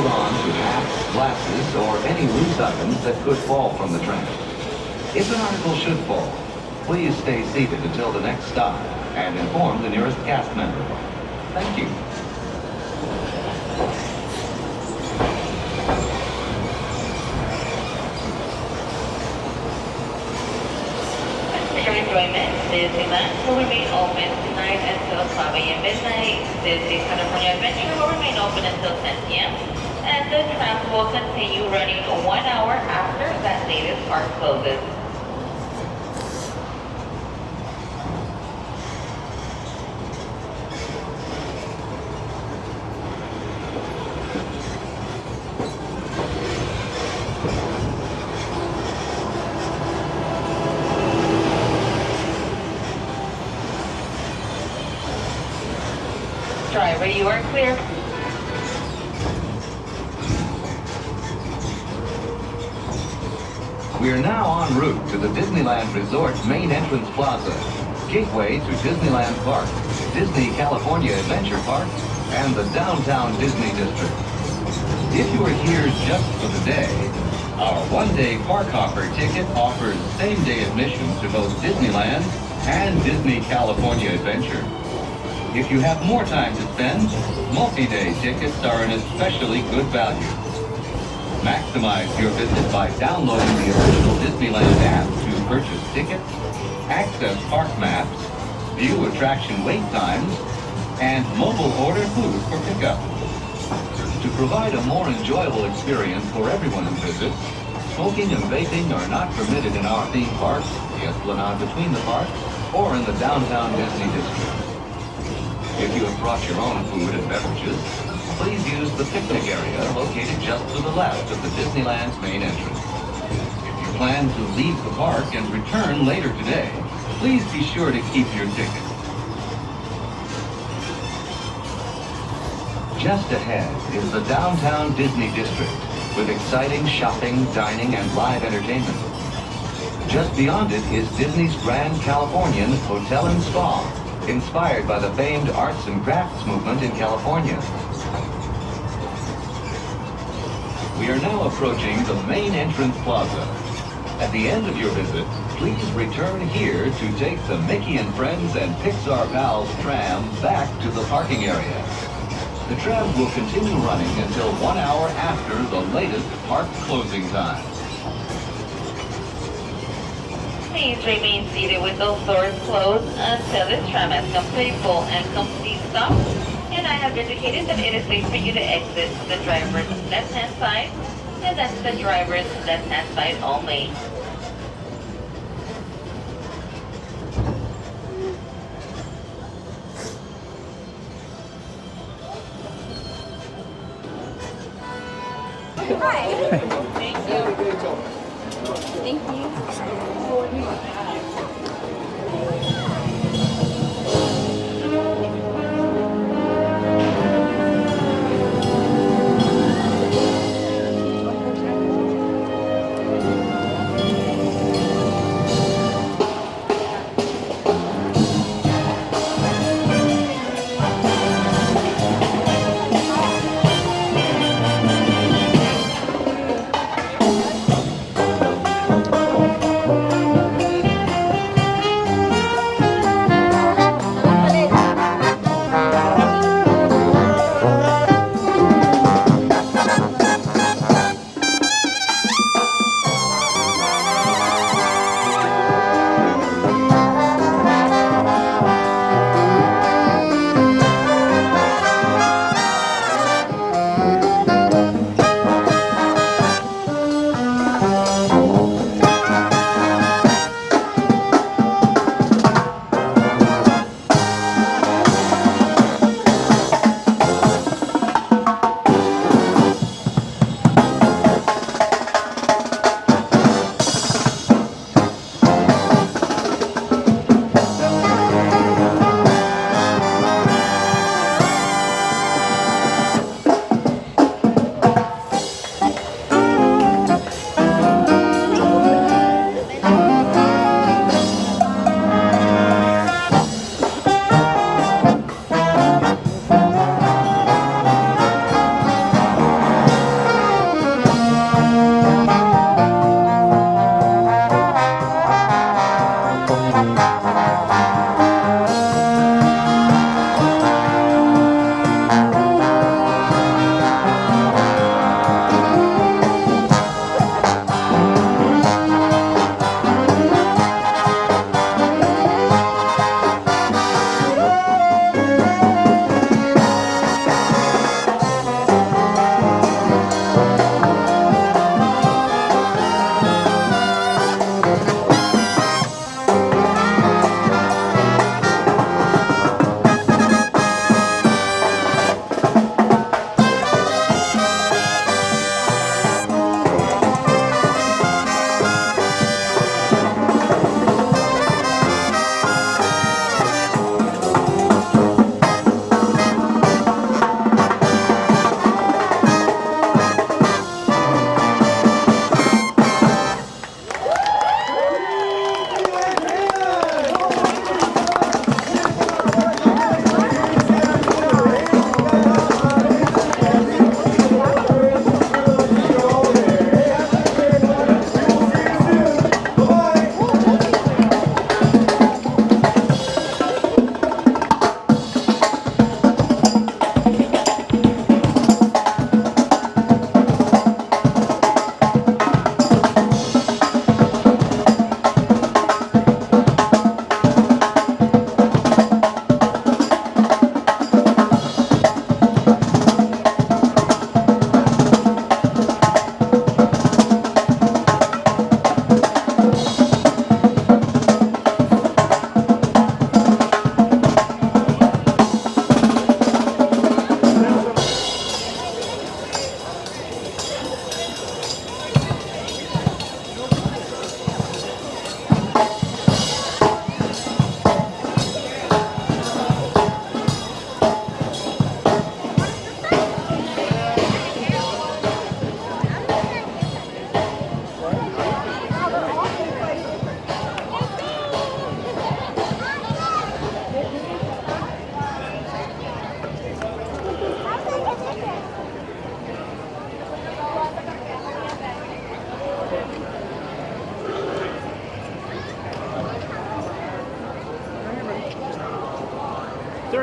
hold on to hats, glasses, or any loose items that could fall from the tram. If an article should fall, please stay seated until the next stop and inform the nearest cast member. Thank you. For your enjoyment, Disneyland will remain open tonight until 12 a.m. midnight. Disney's California Adventure will remain open until 10 p.m. And the tram will continue running 1 hour after that latest park closes. Driver, you are clear. We are now en route to the Disneyland Resort's main entrance plaza, gateway to Disneyland Park, Disney California Adventure Park, and the downtown Disney District. If you are here just for the day, our one-day park hopper ticket offers same-day admission to both Disneyland and Disney California Adventure. If you have more time to spend, multi-day tickets are an especially good value. Maximize your visit by downloading the official Disneyland app to purchase tickets, access park maps, view attraction wait times, and mobile order food for pickup. To provide a more enjoyable experience for everyone who visits, smoking and vaping are not permitted in our theme parks, the Esplanade between the parks, or in the downtown Disney District. If you have brought your own food and beverages, please use the picnic area located just to the left of the Disneyland's main entrance. If you plan to leave the park and return later today, please be sure to keep your ticket. Just ahead is the downtown Disney District with exciting shopping, dining, and live entertainment. Just beyond it is Disney's Grand Californian Hotel and Spa, inspired by the famed arts and crafts movement in California. We are now approaching the main entrance plaza. At the end of your visit, please return here to take the Mickey and Friends and Pixar Pals tram back to the parking area. The tram will continue running until 1 hour after the latest park closing time. Please remain seated with those doors closed until this tram has complete full and complete stop. And I have indicated that it is safe for you to exit to the driver's left-hand side, and that's the driver's left-hand side only. Hi. Thank you. Thank you.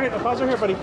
Pause right here, buddy.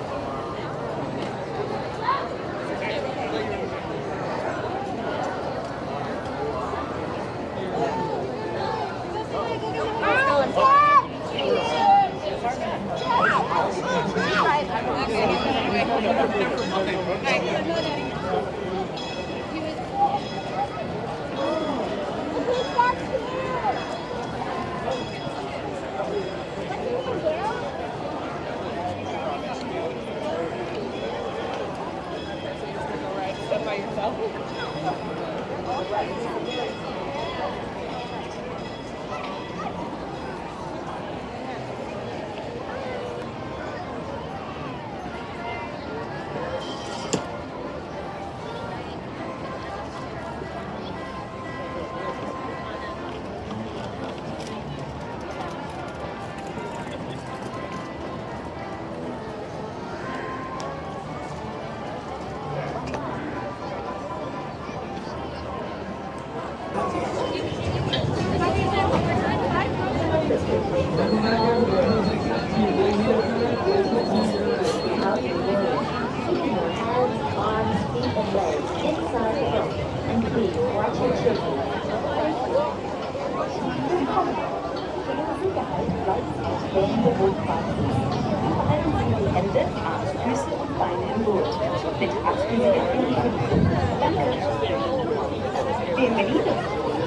Bienvenidos.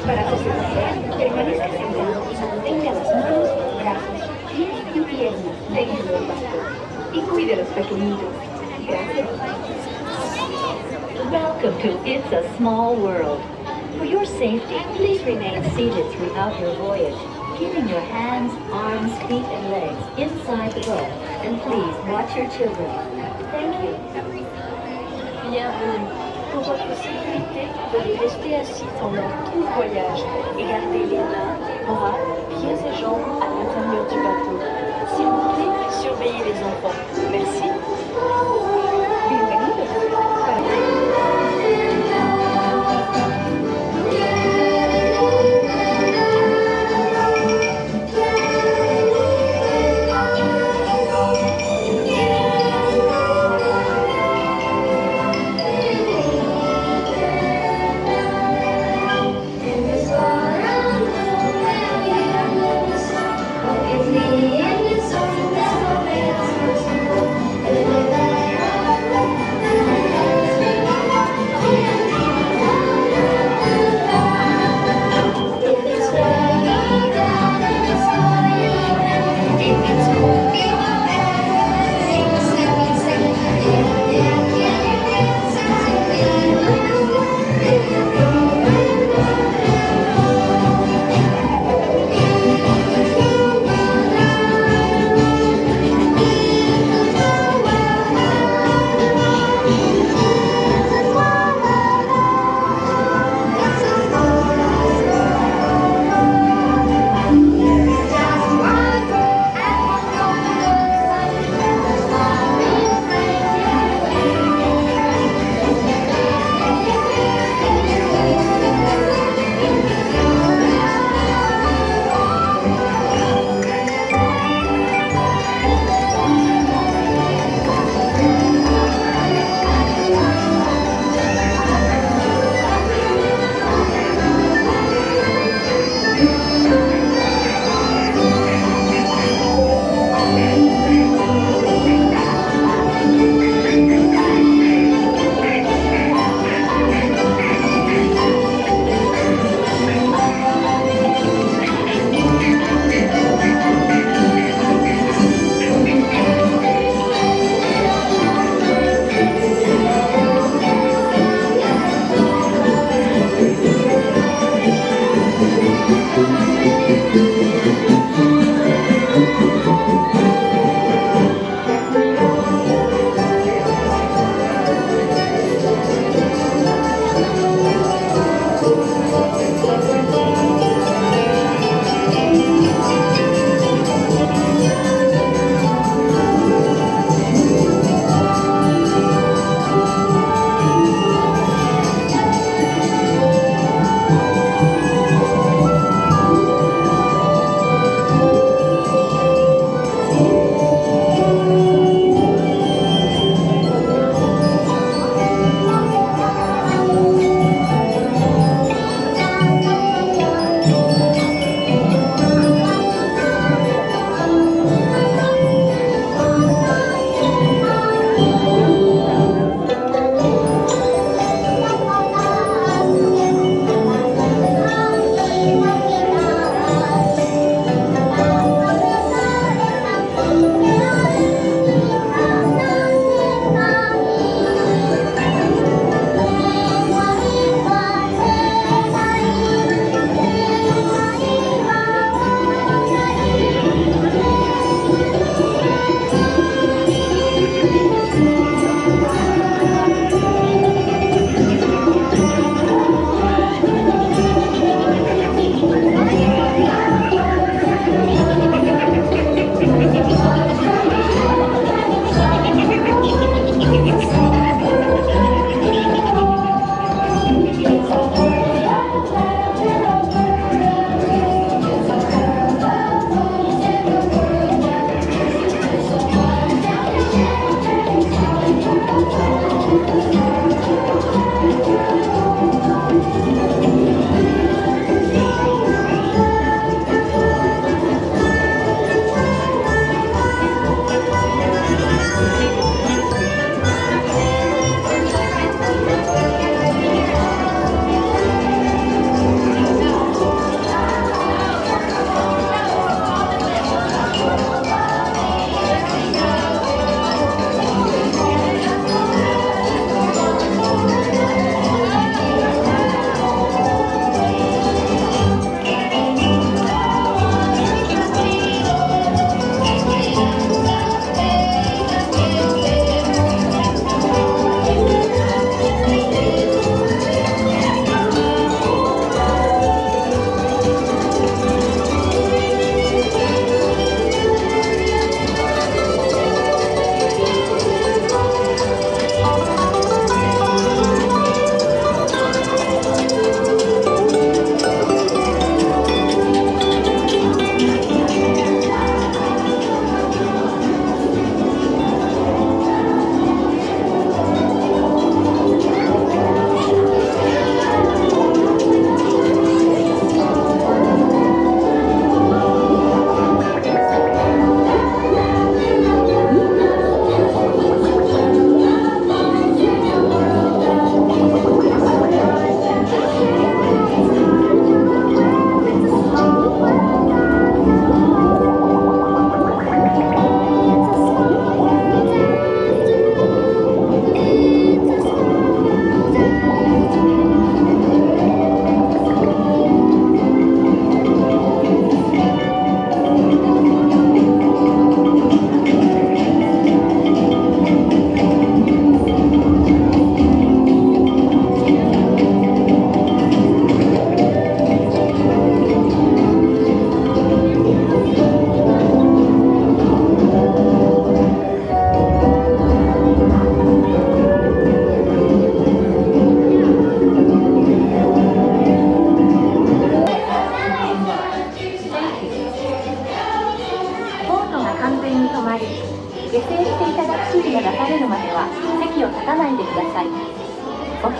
Para su seguridad, permanezca sentado. Tenga las manos, brazos, pies y piernas dentro del bastón. Y cuide a los pequeñitos. Gracias. Welcome to It's a Small World. For your safety, please remain seated throughout your voyage, keeping your hands, arms, feet, and legs inside the boat. And please watch your children. Thank you. Bienvenue. Pour votre sécurité, veuillez rester assis pendant tout le voyage et garder les mains, bras, pieds et jambes à l'intérieur du bateau. S'il vous plaît, surveillez les enfants. Merci. Bienvenidos. In the end, it's all about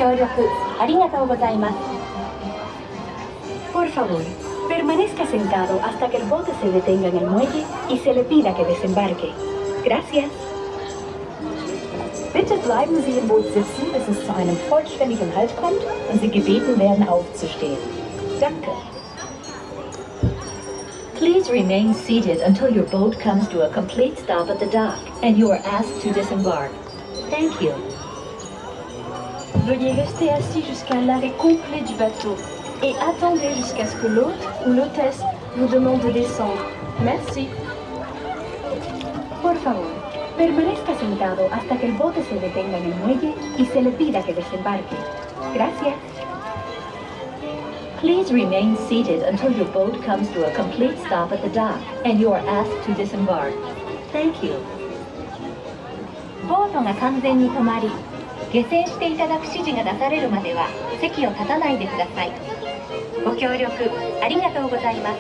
協力ありがとうございます。Por favor, permanezca sentado hasta que el bote se detenga en el muelle y se le pida que desembarque. Gracias. Bitte bleiben Sie im Boot sitzen, bis es zu einem vollständigen Halt kommt und Sie gebeten werden, aufzustehen. Danke. Please remain seated until your boat comes to a complete stop at the dock and you are asked to disembark. Thank you. Veuillez rester assis jusqu'à l'arrêt complet du bateau et attendez jusqu'à ce que l'hôte ou l'hôtesse vous demande de descendre. Merci. Por favor, permanezca sentado hasta que el bote se detenga en el muelle y se le pida que desembarque. Gracias. Please remain seated until your boat comes to a complete stop at the dock and you are asked to disembark. Thank you. ボートが完全に止まり、下船していただく指示が出されるまでは席を立たないでください。ご協力ありがとうございます。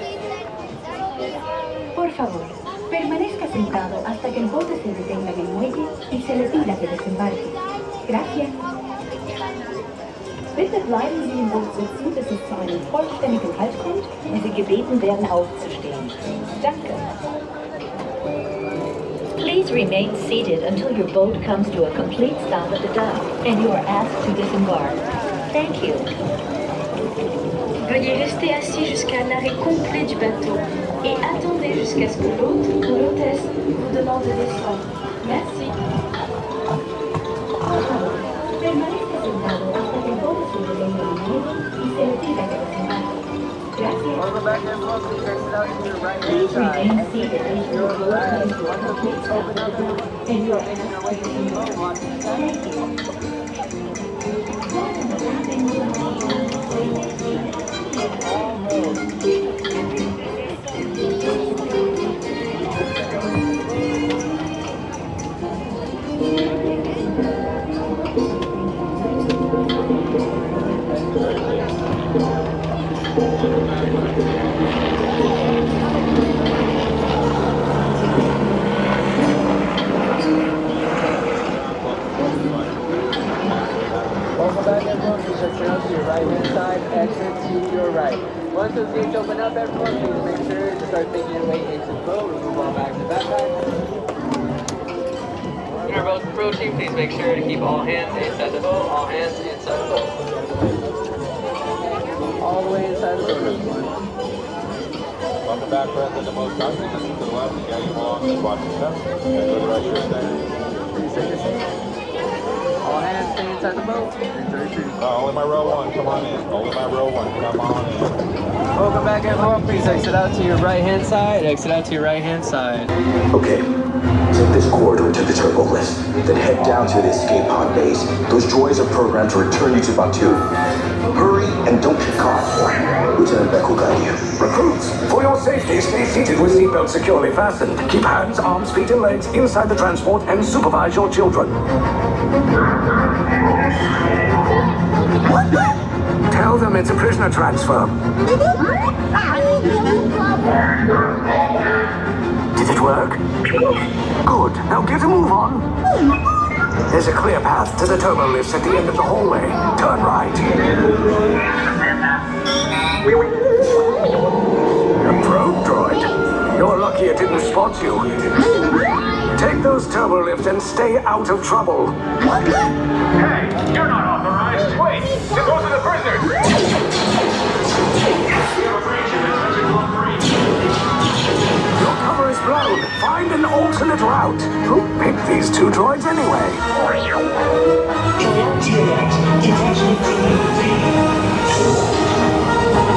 Por favor, permanezca sentado hasta que el bote se detenga en el muelle y se le pida que desembarque. Gracias. Bitte bleiben Sie im Boot sitzen, bis es zu einem vollständigen Halt kommt und Sie gebeten werden, aufzustehen. Danke. Please remain seated until your boat comes to a complete stop at the dock and you are asked to disembark. Thank you. Veuillez rester assis jusqu'à l'arrêt complet du bateau et attendez jusqu'à ce que l'hôte ou l'hôtesse vous demande de descendre. Merci. Permanezca sentado hasta que el bote se detenga en el muelle y se le pida que desembarque. Gracias. Welcome back, everyone. Please exit out to your right hand Please side. remain seated until your boat comes to a complete stop at the dock and you are asked to disembark. Thank you. Welcome back, everyone. Please exit out to your right hand side. Exit to your right. Once those gates open up, everyone, please make sure to start making your way into the boat. We'll move on back to the backpack. When our boat's approaching, please make sure to keep all hands inside the boat. All hands inside the boat. All the way inside the boat, everyone. Welcome back, friends, to the most countries. To the left, you got your along, just watch your step. And go to the right, your stand. Please take your seat. All hands stay inside the boat. Only my row one, come on in. Only my row one, come on in. Welcome back, everyone. Please exit out to your right hand side. Exit out to your right hand side. Okay, take this corridor to the turbo lift, then head down to the escape pod base. Those droids are programmed to return you to Batuu. Hurry and don't get caught. Lieutenant Beck will guide you. Recruits, for your safety, stay seated with seatbelts securely fastened. Keep hands, arms, feet, and legs inside the transport and supervise your children. Tell them it's a prisoner transfer. Did it work? Good. Now get a move on. There's a clear path to the turbo lifts at the end of the hallway. Turn right. A probe droid. You're lucky it didn't spot you. Take those turbo lifts and stay out of trouble. Hey, you're not authorized. Wait, those are the prisoners. Your cover is blown. Find an alternate route. Who picked these two droids anyway?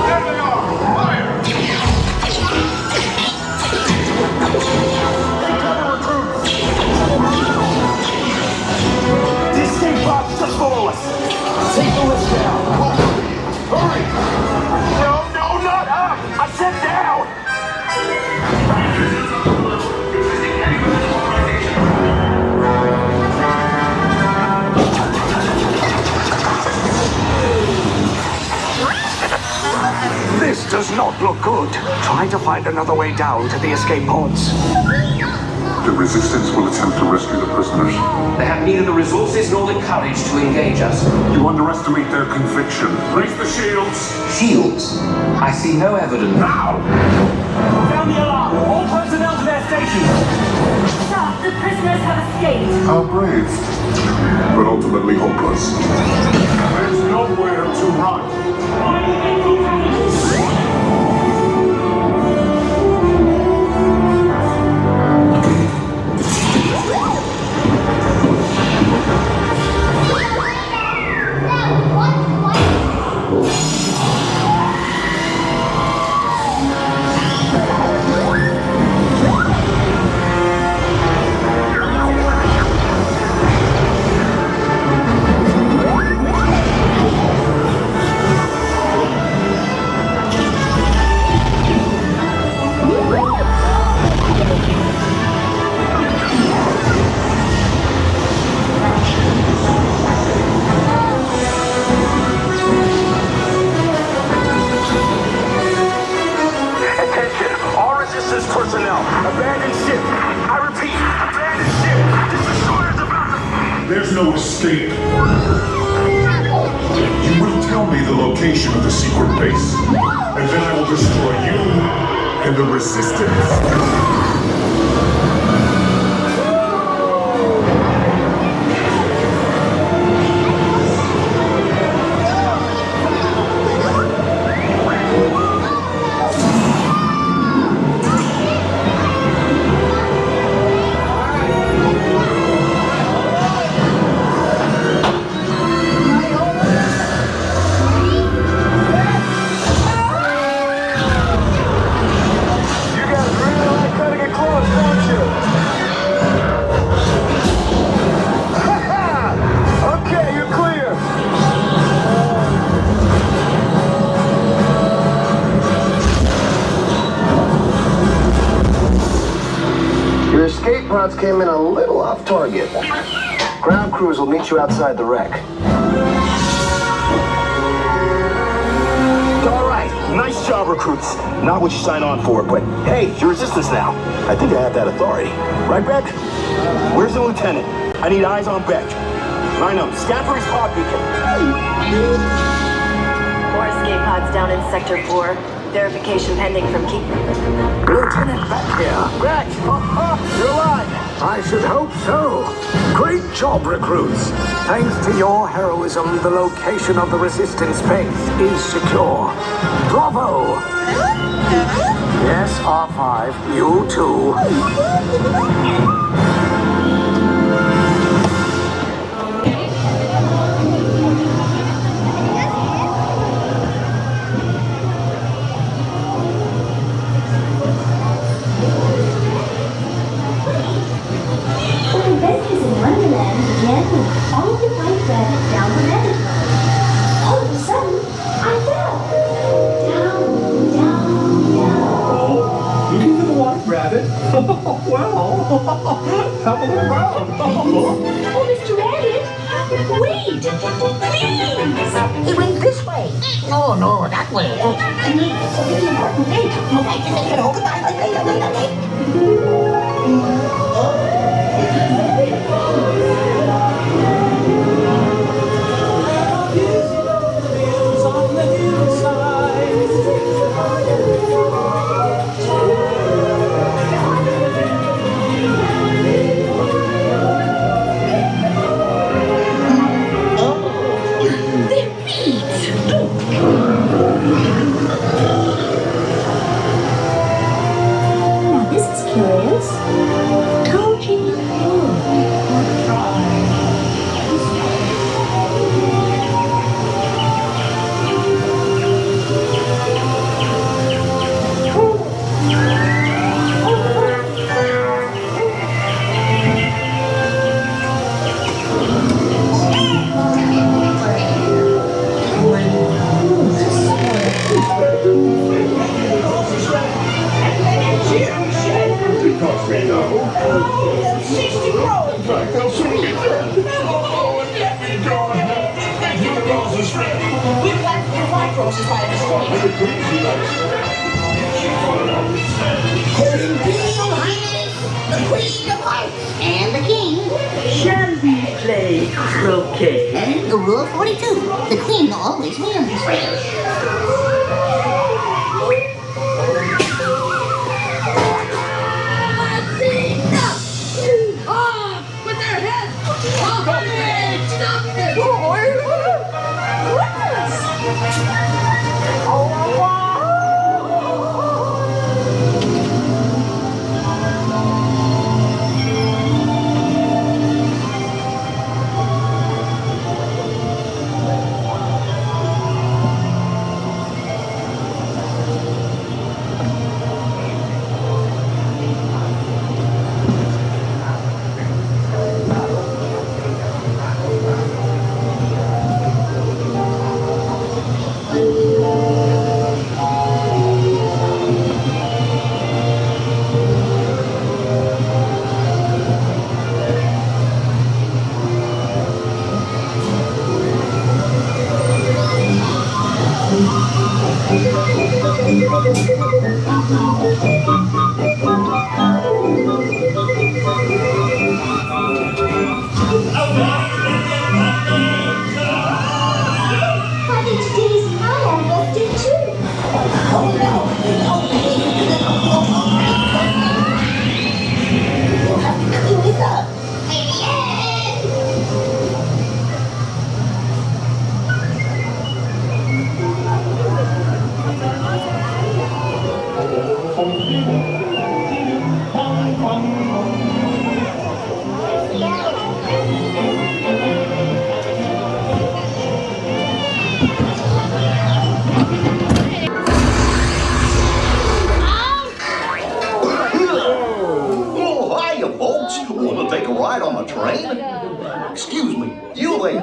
There they are. Fire. This thing box just below us. Take the lift down. Hurry! No, not up! I said down! This does not look good. Try to find another way down to the escape pods. The Resistance will attempt to rescue the prisoners. They have neither the resources nor the courage to engage us. You underestimate their conviction. Raise the shields! Shields? I see no evidence. Now! Sound the alarm! All personnel to their stations! Sir, the prisoners have escaped. How brave, but ultimately hopeless. There's nowhere to run. There's no escape. You will tell me the location of the secret base, and then I will destroy you and the Resistance. Pods came in a little off target. Ground crews will meet you outside the wreck. All right, nice job, recruits. Not what you signed on for, but hey, you're Resistance now. I think I have that authority. Right, Beck? Where's the lieutenant? I need eyes on Beck. Line up, scan for his pod beacon. More escape pods down in Sector 4. Verification pending from Keith. Lieutenant Beck here. Beck! You're alive! I should hope so. Great job, recruits. Thanks to your heroism, the location of the Resistance base is secure. Bravo! Yes, R5, you too. Wonderland began with all of the white rabbits down the Matterhorn. All of a sudden, I fell. Down, down, down. You can do the white rabbit? Well, have a look around. Oh, Mr. Rabbit, wait, please. He went this way. Oh, no, that way. I need a really important thing. Now this is curious. Coaching the Queen of Hearts and the King. Shall we play croquet? Rule 42. The Queen always wins. With their heads! Stop it! Excuse me, you lady.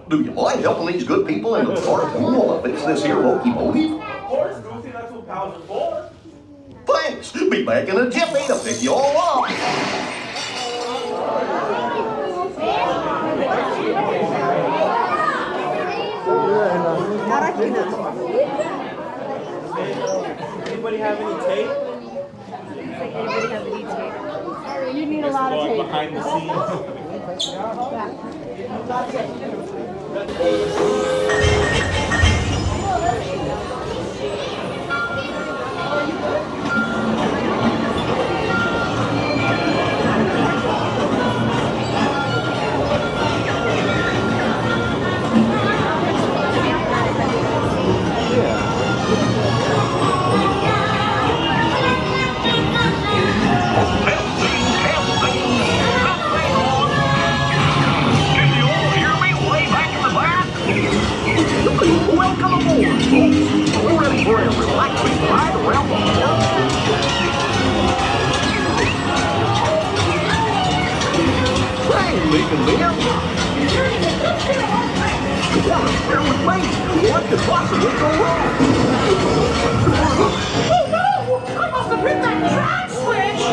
Do you mind helping these good people in the park while I fix this here locomotive? Of course, Goofy, that's what pals are for. Thanks. Be back in a jiffy to pick you all up. Anybody have any tape? Anybody have any tape? You need a lot of tape. Behind the scenes. Welcome aboard, folks. We're ready for a relaxing ride around the park. Hey, leaving them. Bear with me. What could possibly go wrong? Oh no! I must have hit that track switch!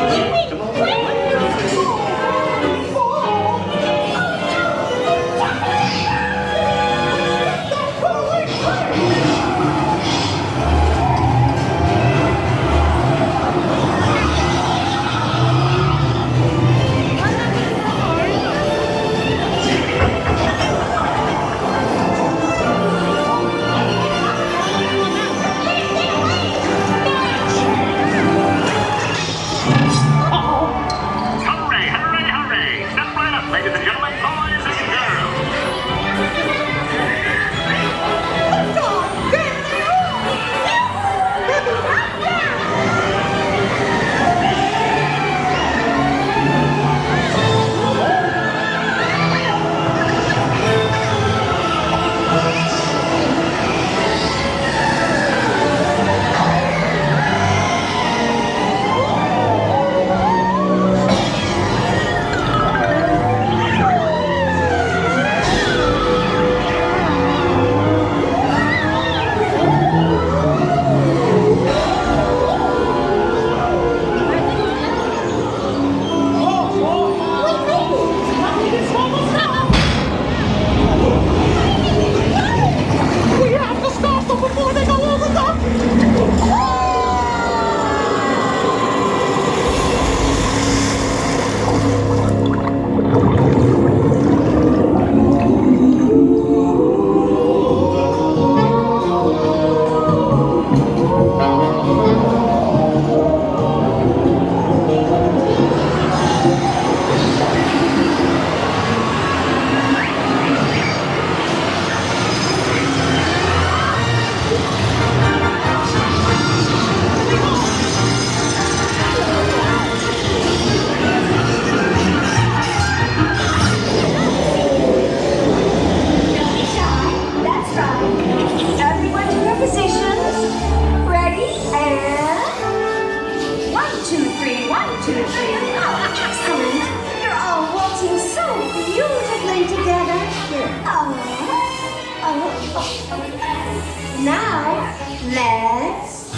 Let's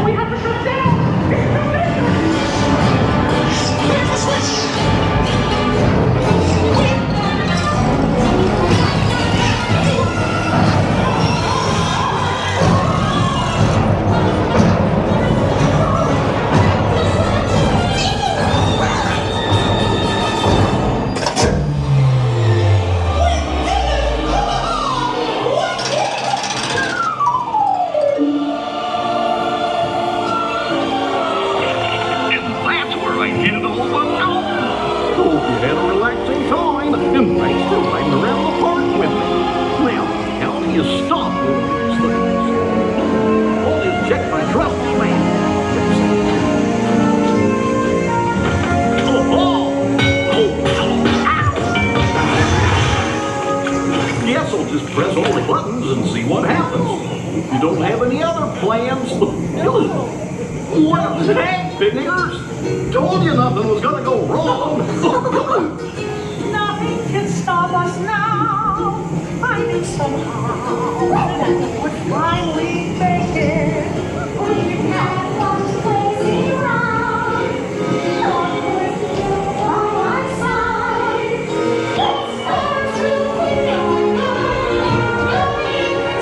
we have to shut down! Where's the switch? Press all the buttons and see what happens. You don't have any other plans? What the heck, Pinners? Told you nothing was gonna go wrong. Nothing can stop us now. I knew somehow we'd finally make it. We had one crazy ride. Onward to our side. Let's start to feel nothing can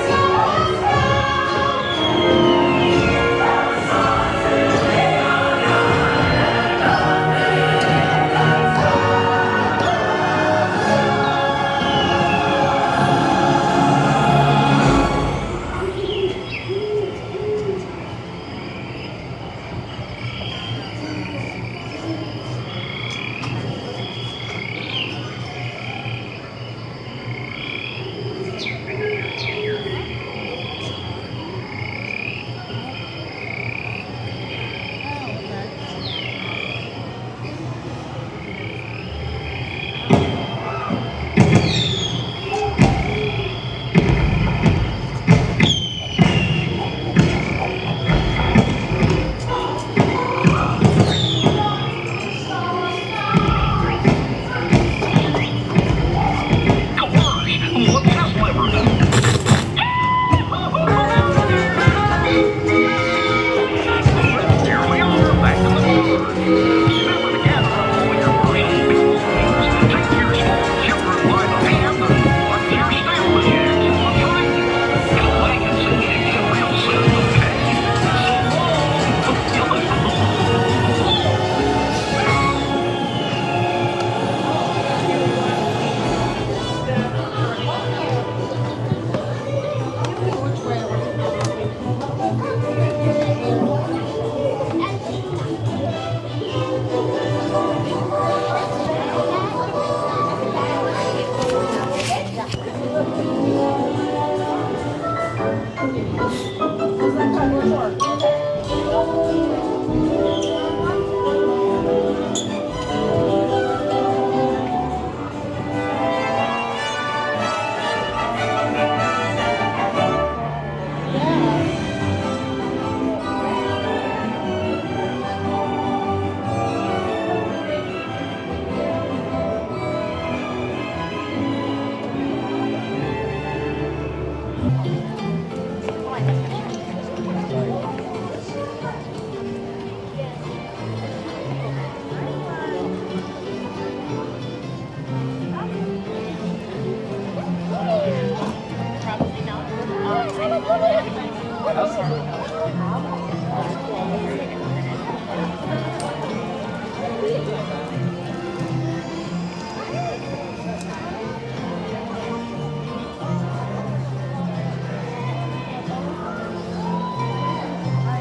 stop us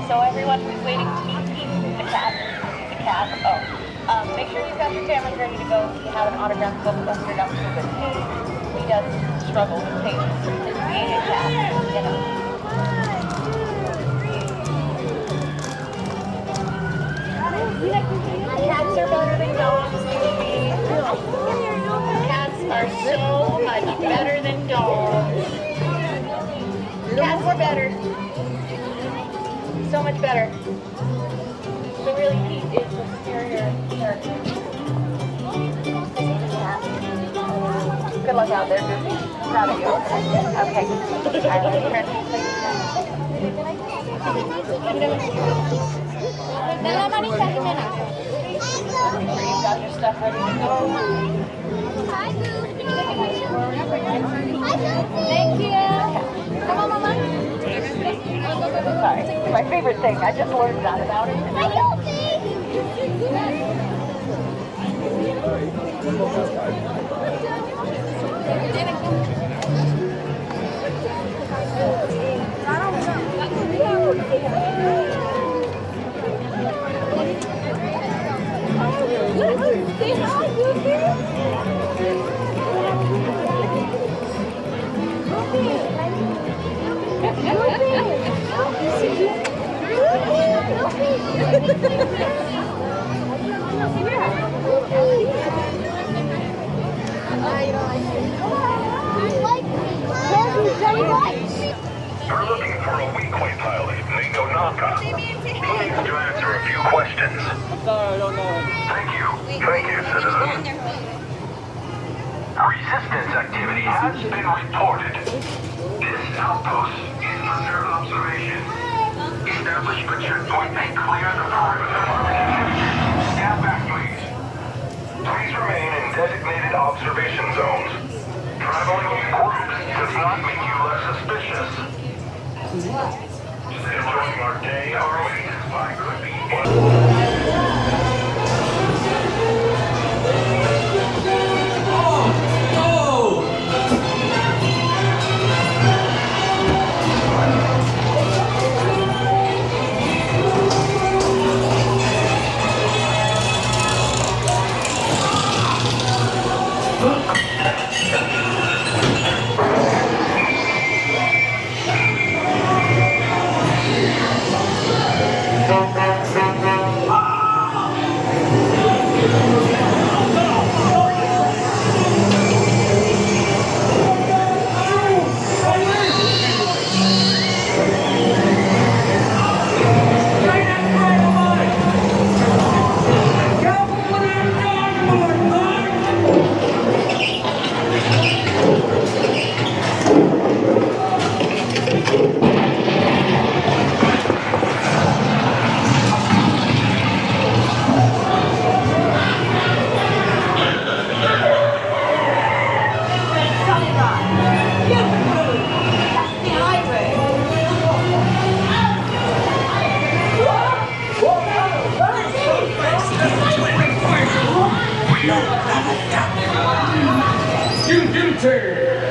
So everyone who's waiting to meet Pete, the cat, make sure you've got your cameras ready to go. If you have an autograph book, open it up to the page. He does struggle with patience. Being a cat, you know. Cats are better than dogs, baby. Cats are so much better than dogs. Cats are better. So much better. So really, Pete is the superior character. luck out there, Goofy. Proud of you. Okay. You've got your stuff ready to go. Thank you. Come on, Mama. Sorry, my favorite thing. I just learned that about it. Say hi, Goofy. You're looking for a weekly pilot, Mingo Naka. Please to answer a few questions. Sorry, I don't know. Thank you, citizen. Resistance activity has been reported. This outpost is under observation. Establish a checkpoint and clear the perimeter. Stand back, please. Please remain in designated observation zones. Traveling in groups does not make you less suspicious. Enjoying our day, are we? I could be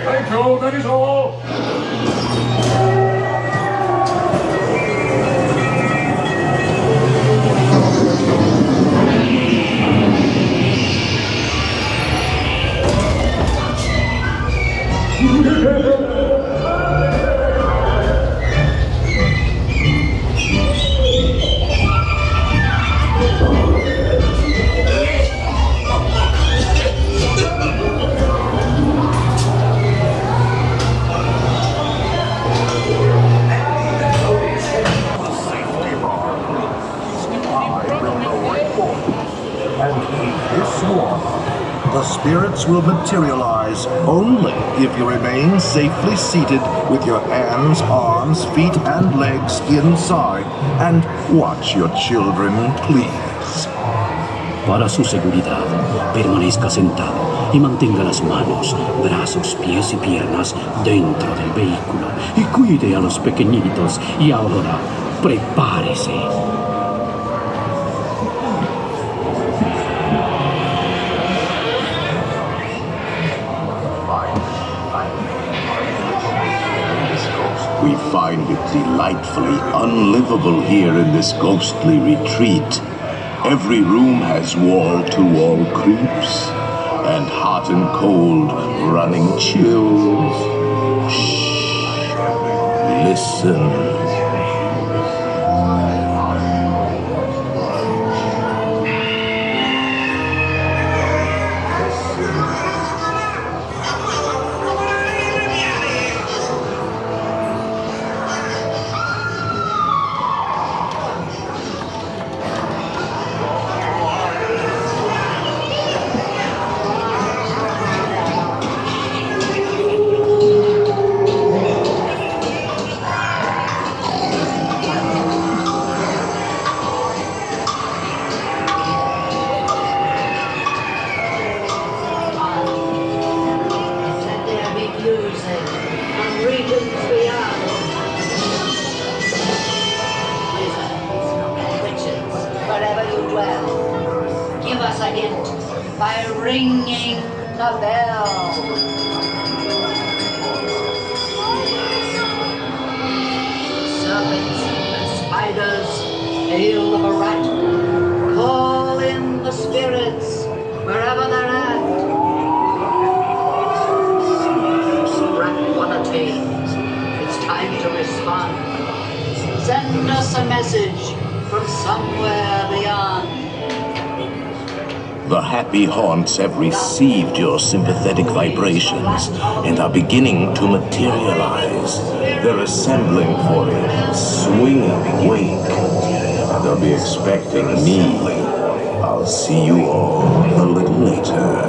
Thank you, that is all. The spirits will materialize only if you remain safely seated with your hands, arms, feet, and legs inside. And watch your children, please. Para su seguridad, permanezca sentado y mantenga las manos, brazos, pies y piernas dentro del vehículo. Y cuide a los pequeñitos. Y ahora, prepárese. We find it delightfully unlivable here in this ghostly retreat. Every room has wall-to-wall creeps, and hot and cold running chills. Shh. Listen. by ringing the bell. Serpents and spiders, hail of a rat, call in the spirits wherever they're at. Strap on a tails, it's time to respond. Send us a message from somewhere beyond. The happy haunts have received your sympathetic vibrations and are beginning to materialize. They're assembling for a swinging wake. And they'll be expecting me. I'll see you all a little later.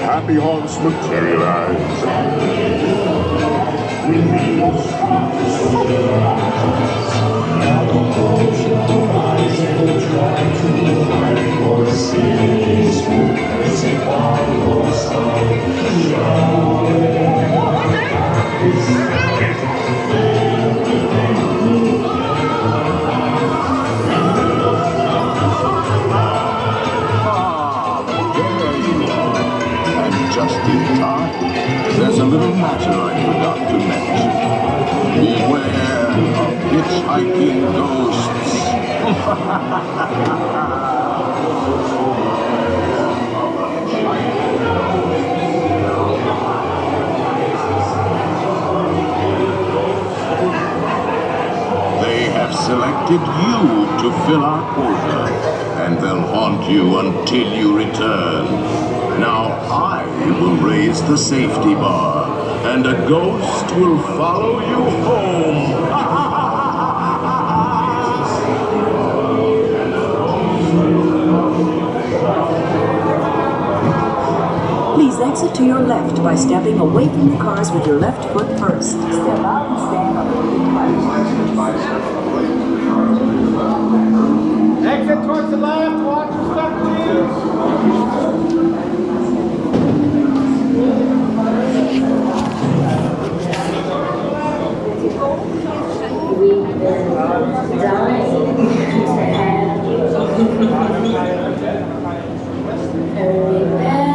Happy haunts materialize. There's a little matter I forgot to mention. Beware of hitchhiking ghosts. They have selected you to fill our quota, and they'll haunt you until you return. Now I will raise the safety bar, and a ghost will follow you home. Please exit to your left by stepping away from the cars with your left foot first. Step out and stand on the Exit towards the left, watch your step, please. Hurry back,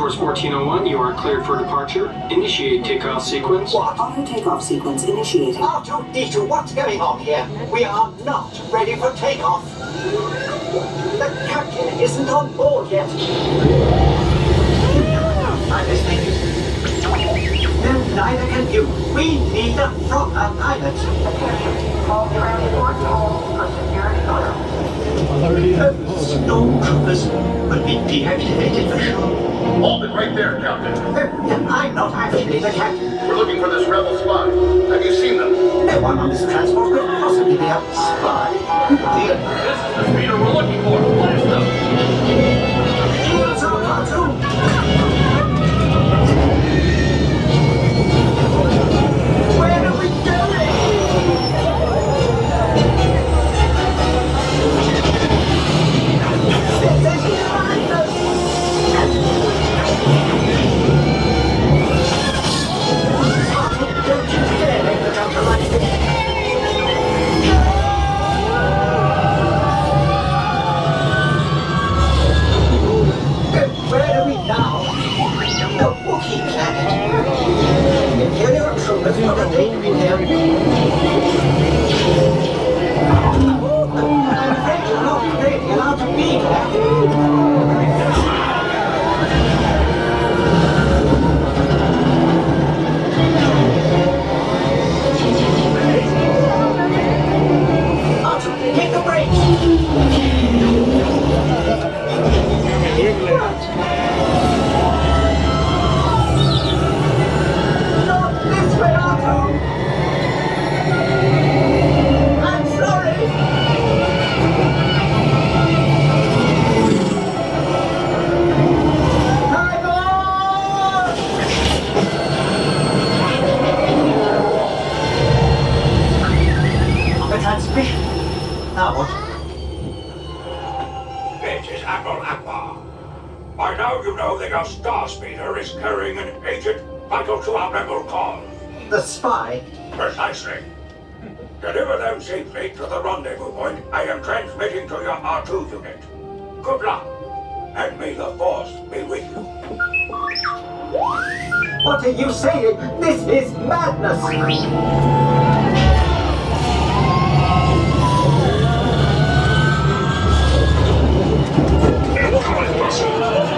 Force 1401, you are cleared for departure. Initiate takeoff sequence. What? Auto takeoff sequence initiating. R2-D2, what's going on here? We are not ready for takeoff. The captain isn't on board yet. I'm listening. Then neither can you. We need a proper pilot. All transport hold for security order. Stormtroopers will be deactivated for sure. Hold it right there, Captain. I'm not actually the captain. We're looking for this rebel spy. Have you seen them? No one on this transport could possibly be a spy. This is the speeder we're looking for. Blast them! Here's our cartoon. Where are we going? This is madness! Don't you dare make the jump to Lightyear! Where are we now? The Wookiee planet. Imperial troopers probably in here. I'm afraid you're not really allowed to be here. Hit the brakes! Not this way, Otto! I'm sorry! Hang on! The transmission. Now what? This is Admiral Akbar. By now you know that your star speeder is carrying an agent vital to our rebel cause. The spy? Precisely. Deliver them safely to the rendezvous point I am transmitting to your R2 unit. Good luck, and may the Force be with you. What are you saying? This is madness!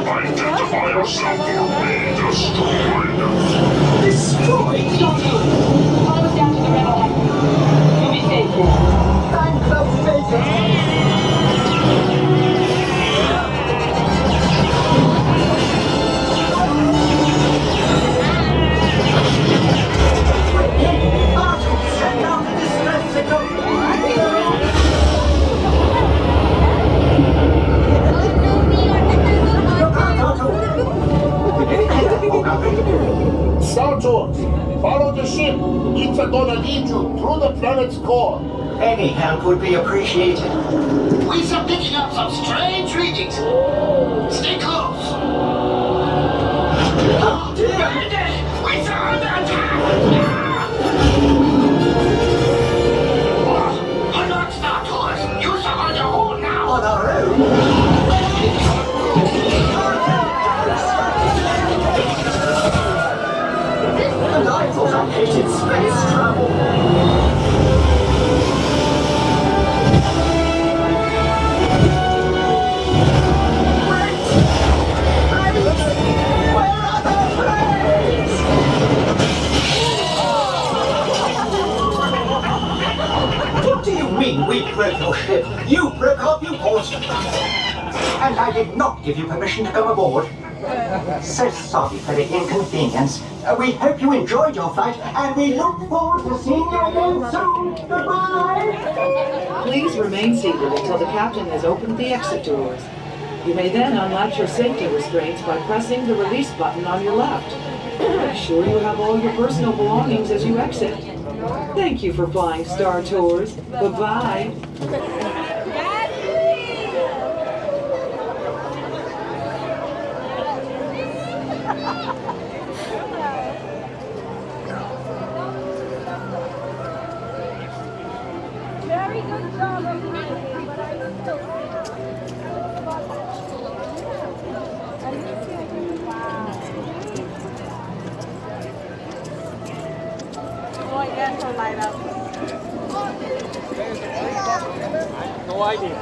Identify yourself or be destroyed. Destroyed? Follow us down to the rebel headquarters. You'll be safe. Thank the Maker! Arthur, send out the distress signal! Soldiers, follow the ship. It's gonna lead you through the planet's core. Any help would be appreciated. We are picking up some strange readings. Stay close. Oh dear! We are under attack! Alert, Star Tours! Use them on your own now! On our own? And I thought I hated space travel. What do you mean we broke your ship? You broke our viewport. And I did not give you permission to come aboard. So sorry for the inconvenience. We hope you enjoyed your flight, and we look forward to seeing you again soon. Goodbye! Please remain seated until the captain has opened the exit doors. You may then unlatch your safety restraints by pressing the release button on your left. Make sure you have all your personal belongings as you exit. Thank you for flying Star Tours. Goodbye. Very good job, everybody, but I still... Wow. light up. No idea.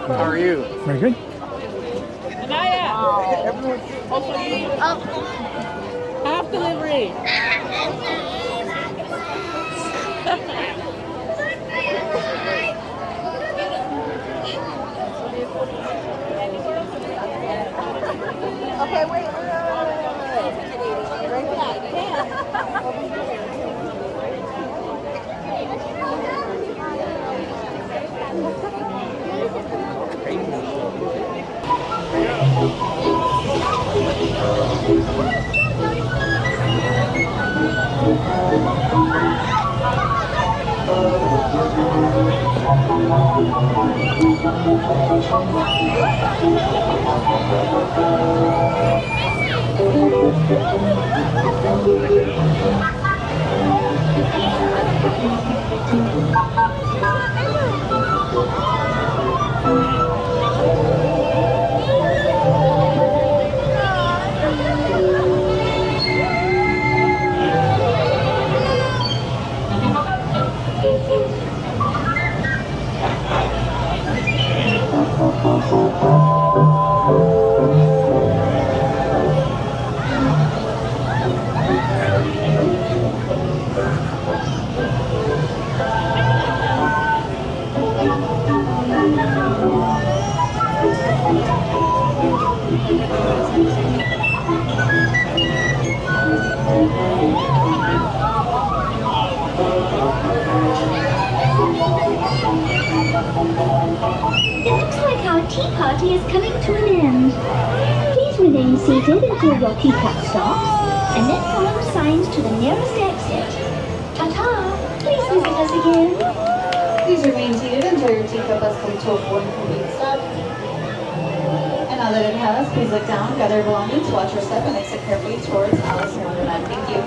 How are you? Very good. Anaya! Half delivery. Okay, wait. It looks like our tea party is coming to an end. Please remain seated until your teacup stops, and then follow the signs to the nearest exit. Ta-ta! Please visit us again. Please remain seated until your teacup has come to a full and complete stop. And now that it has, please look down, gather your belongings, watch your step, and exit carefully towards Alice in Wonderland. Thank you.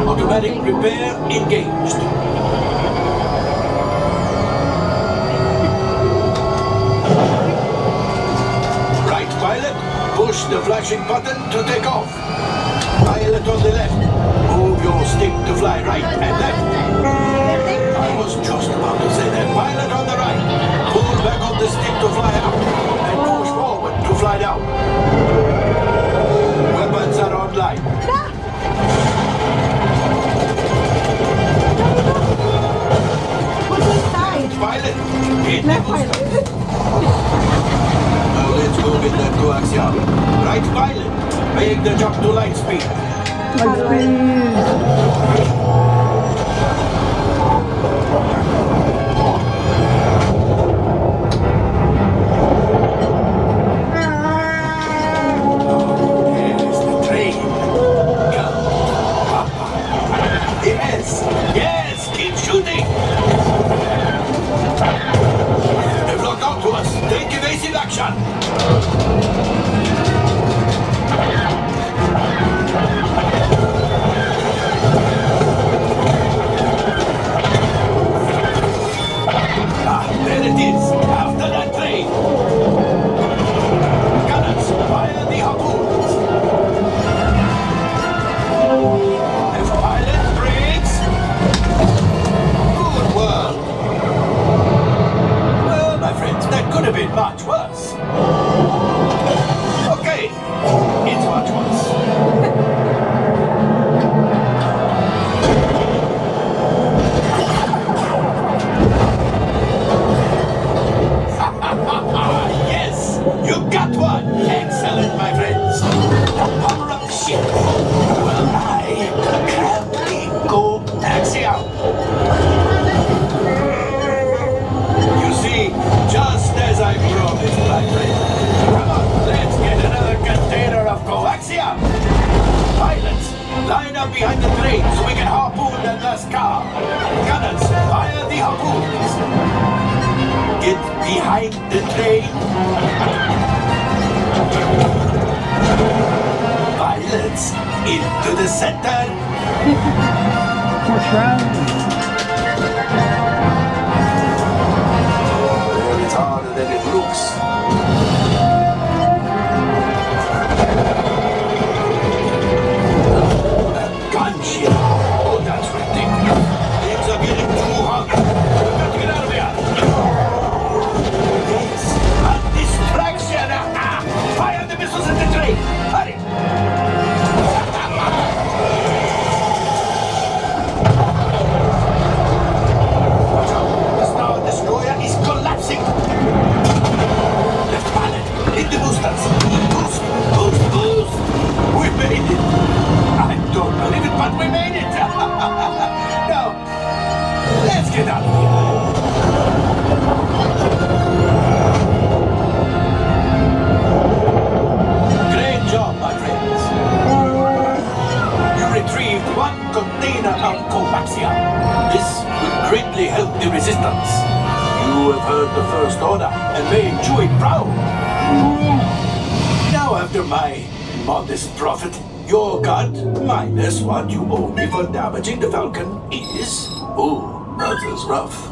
Automatic repair engaged. Right pilot, push the flashing button to take off. Pilot on the left, move your stick to fly right and left. I was just about to say that. Pilot on the right, pull back on the stick to fly up and push forward to fly down. Weapons are online. Pilot, hit the booster. Now let's go get that coaxial. Right pilot, make the jump to light speed. Here's the train. Yes, yes, keep shooting. They've locked on to us. Take evasive action. There it is. After that train. Canoes, fire the harpoons. If pilot brakes. Good work. Well, my friends, that could have been much worse. Okay, it's much worse. Yes, you got one. Excellent, my friends. Power up the ship. Well, I can go taxi out. You see, just as I promised, my friend. Come on, let's get another container of coaxium. Pilots, line up behind the train so we can harpoon that last car. Gunners, fire the harpoons. Get behind the train. Pilots, into the center. More Tram. Well, it's harder than it looks. Gunship. Oh, that's ridiculous. Things are getting too hot. We've got to get out of here. Yes, a distraction. Fire the missiles at the train. Hurry. The Star Destroyer is collapsing. Left pilot, hit the boosters. Boost, boost, boost. We made it. I don't believe it, but we made it. Now, let's get out of here. Great job, my friends. You retrieved one container of coaxium. This will greatly help the resistance. You have heard the First Order and made Chewie proud. Now, after my modest profit, your cut minus what you owe me for damaging the Falcon is... Ooh, that is rough.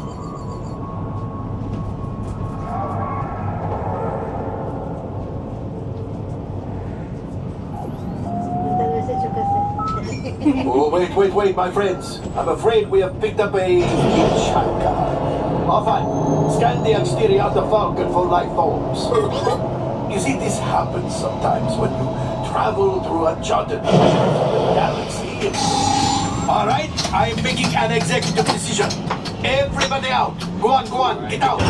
Oh, wait, my friends. I'm afraid we have picked up a hitchhiker. Oh, fine. Scan the exterior of the Falcon for life forms. You see, this happens sometimes when you travel through uncharted regions of the galaxy. All right, I'm making an executive decision. Everybody out. Go on, get out.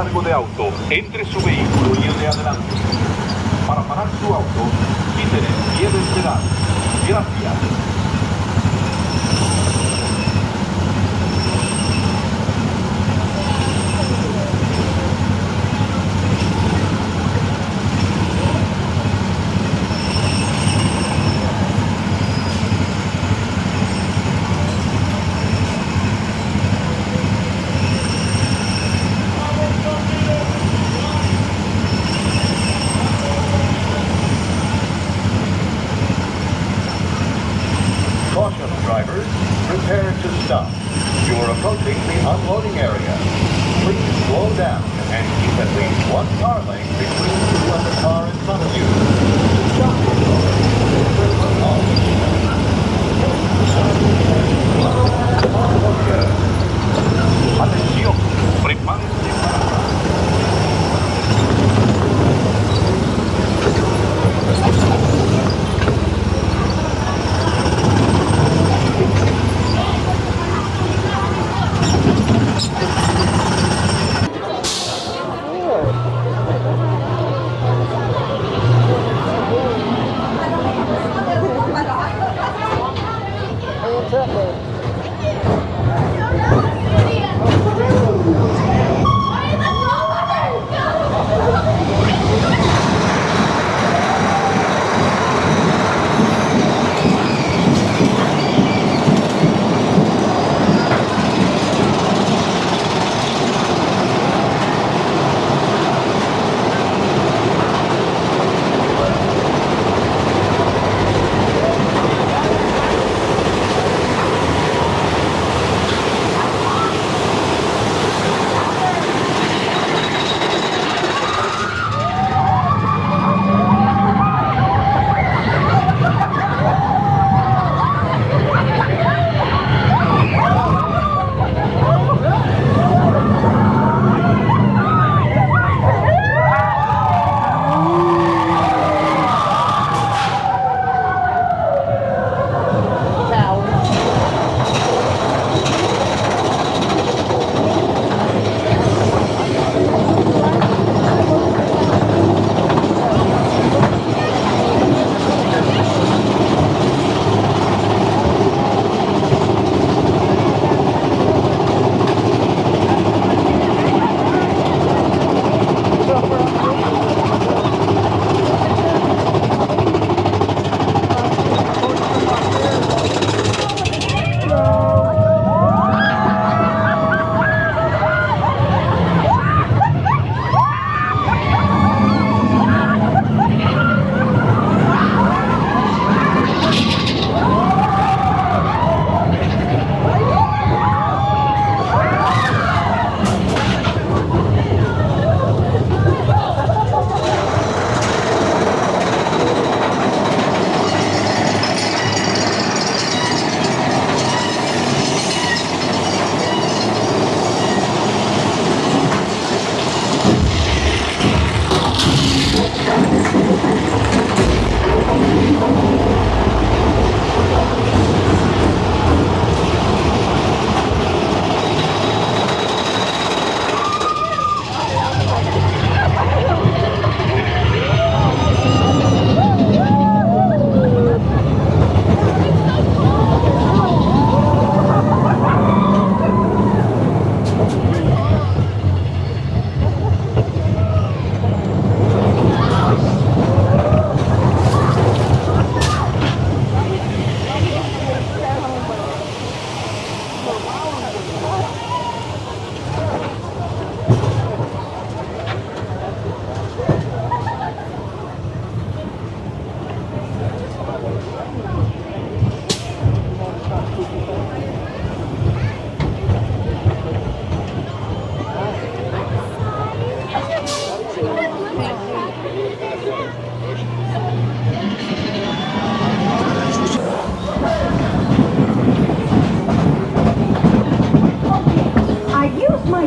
largo de auto, entre su vehículo y el de adelante. Para parar su auto, quiten el pie del pedal. Gracias. Drivers, prepare to stop. You're approaching the unloading area. Please slow down and keep at least one car length between you and the car in front of you. Atención, prepárense para...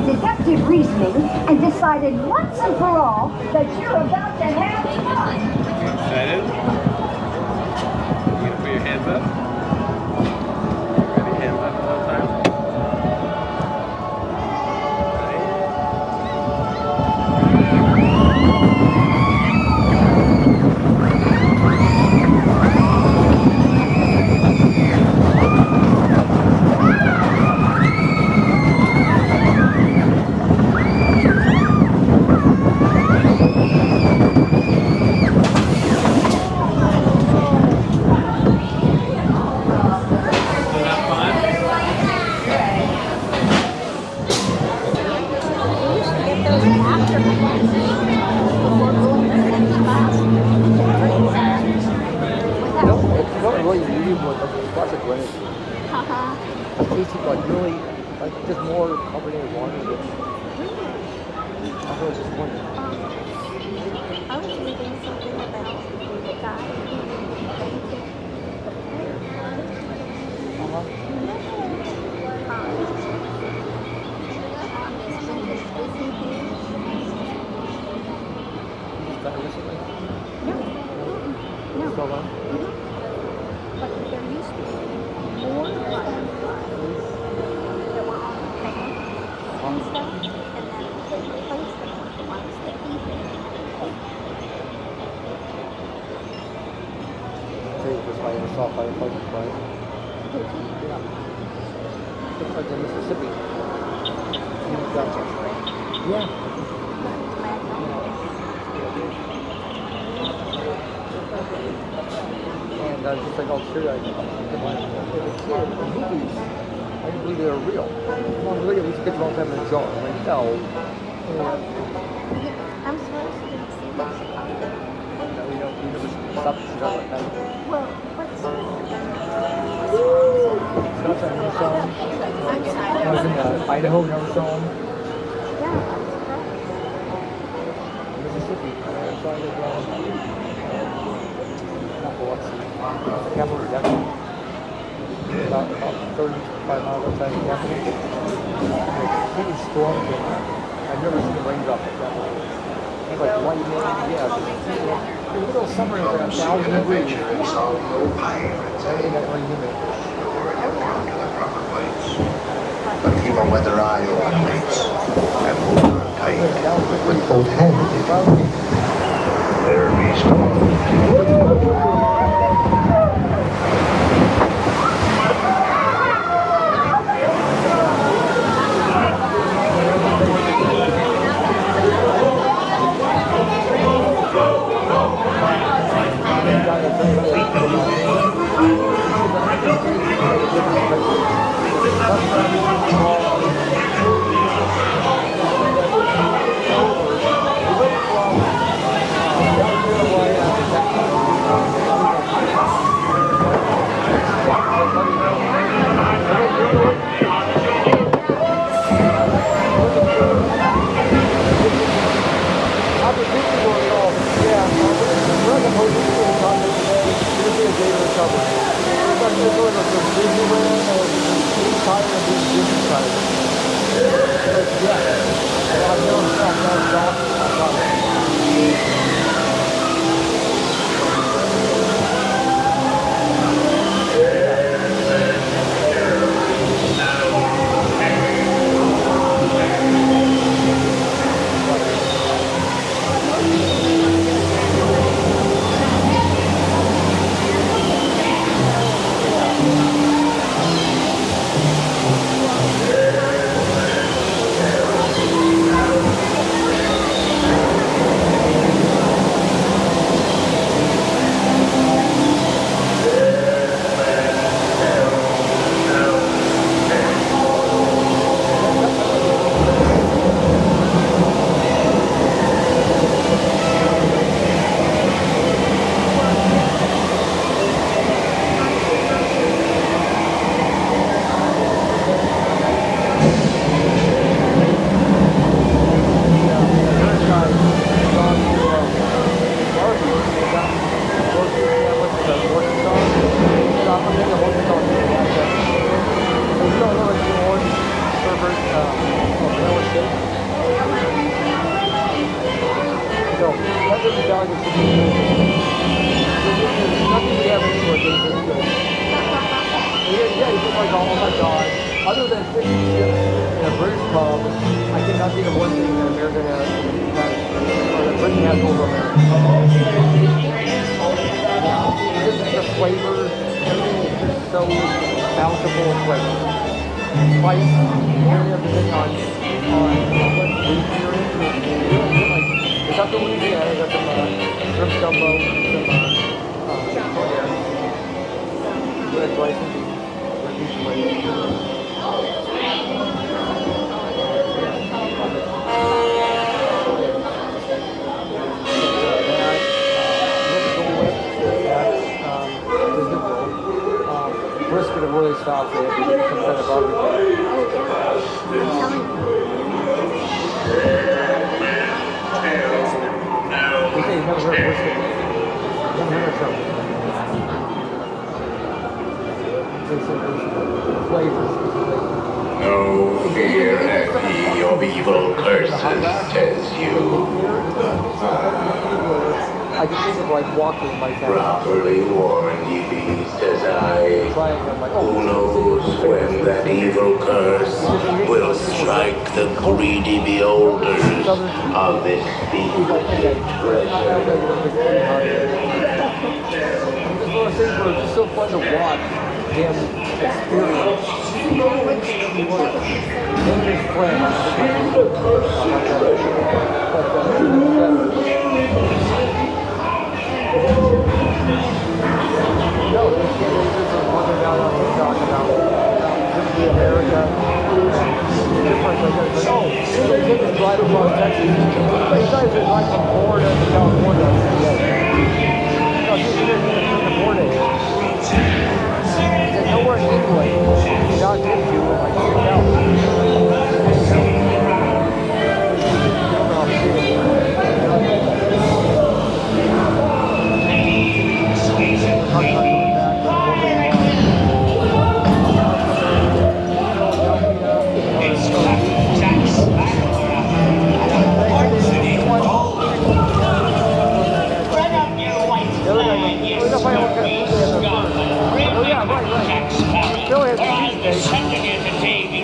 deductive reasoning and decided once and for all that you're about to have fun. Excited? You gonna put your hands up? Ready? Hands up all the time? Ready? No, it's not really medium with like classic Greenwich. It tastes like really, like just more carbonated water. I was just wondering. I was reading something about the guy who invented the firefly. On this vintage Disney thing. That recently? No. No. Still on? But there used to be more fireflies that were on the thing and stuff, and then they replaced them with the ones that he did. That's why I never saw fireflies, right? Yeah. It's like in Mississippi. Yeah. And I was just like, oh, sure, as a kid, the movies, I didn't believe they were real. Come on, look at these kids all the time in a jar. I'm like, no. I'm supposed to see this. No, we never stopped to see that like that. Well, what's That's a new song. I was in Idaho, never saw them. Yeah, Mississippi, I saw it the capital of Devon. About 35 miles outside of Devon. It's really strong thing. I've never seen a raindrop like that. It's like lightning, yeah. It's a little summer is like 1,000 degrees. Everything got really humid. But keep a weather eye on the mates and hold on tight with both hands. There be storms. they have to get some kind of barbecue. We say you've never heard of whiskey. Never heard of something. Flavors. No fear any of evil curses, says you. I just think of like walking like that. Properly warned ye be, says I. Who knows when that evil curse will strike the greedy beholders of this secret treasure. It's one of those things where it's so fun to watch. Damn experience. No, they can't just walking down on TikTok about Disney America. Different like that. But oh, they just drive across Texas. These guys are like from Florida to California. No, just in the morning. There's nowhere in England you not get to like sit down. Sending it to Davy,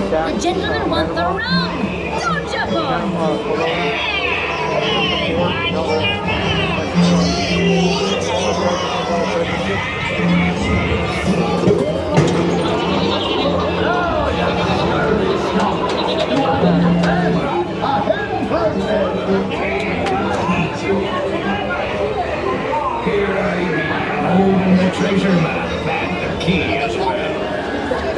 The gentlemen want the rum! Don't jump on! Treasure map and the key as well.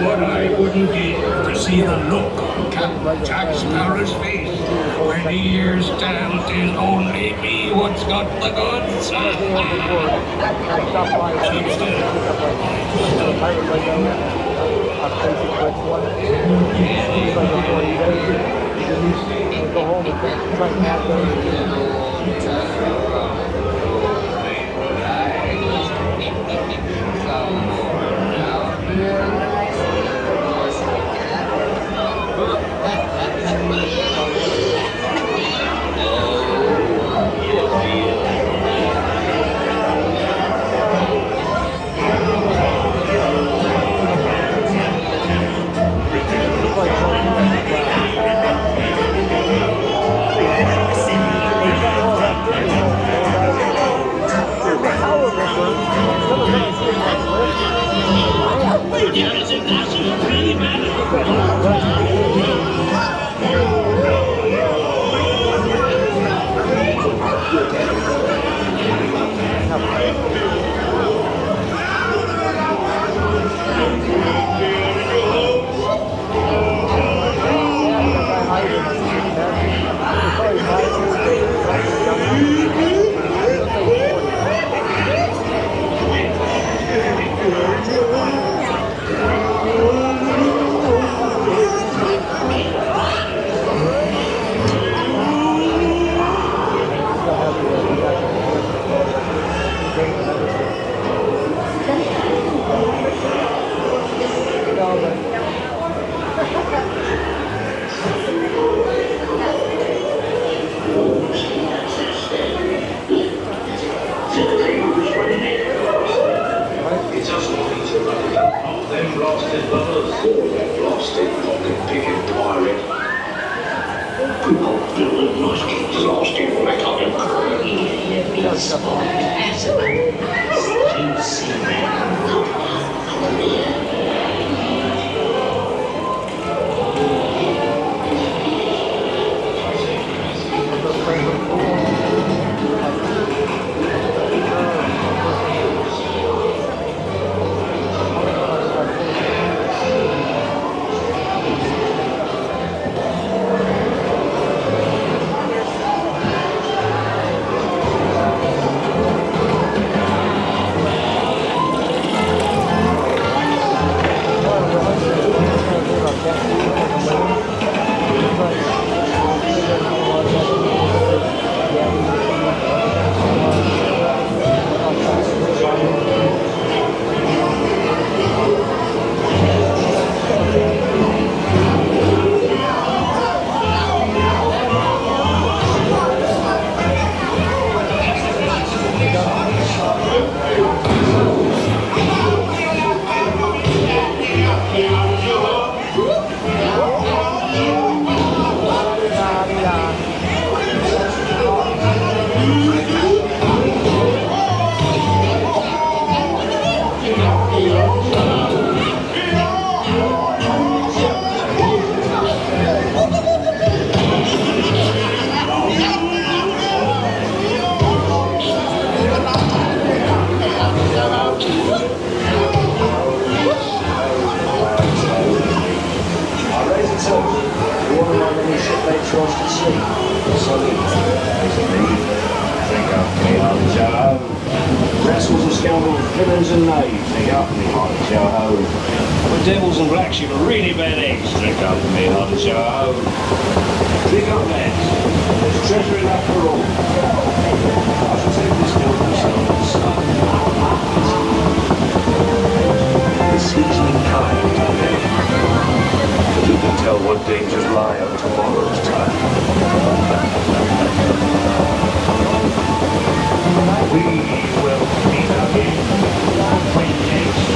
What I wouldn't give to see the look on Captain Jack Sparrow's face when he hears tell 'tis only me what's got the goods. Go home and try and have those. They're blasted lovers. Or they're blasted pocket-picking pirate. We won't build a nice blasted metal curry. Be spot as you see Rascals and scoundrels, villains and knaves, drink up me heart and show home. We're devils and black sheep are really bad eggs, drink up me heart and show home. Drink up, lads, there's treasure enough for all. I shall take this down myself. The seasoning kind, but who can tell what dangers lie on tomorrow's time? We will meet again when next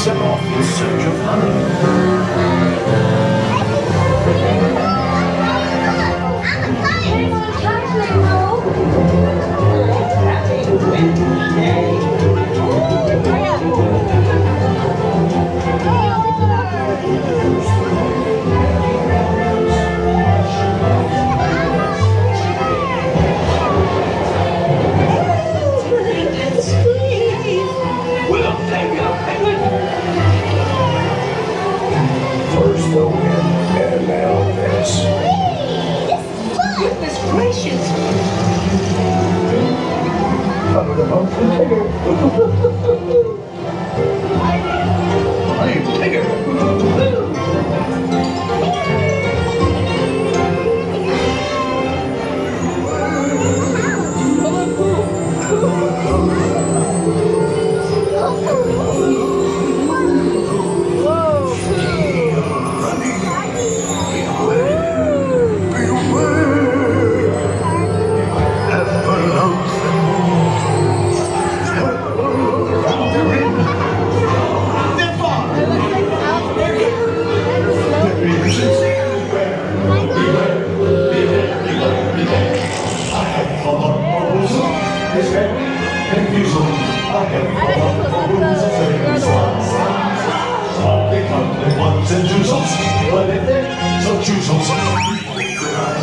Set off in search of honey. First the wind, and now this. Goodness gracious! I'm Tigger.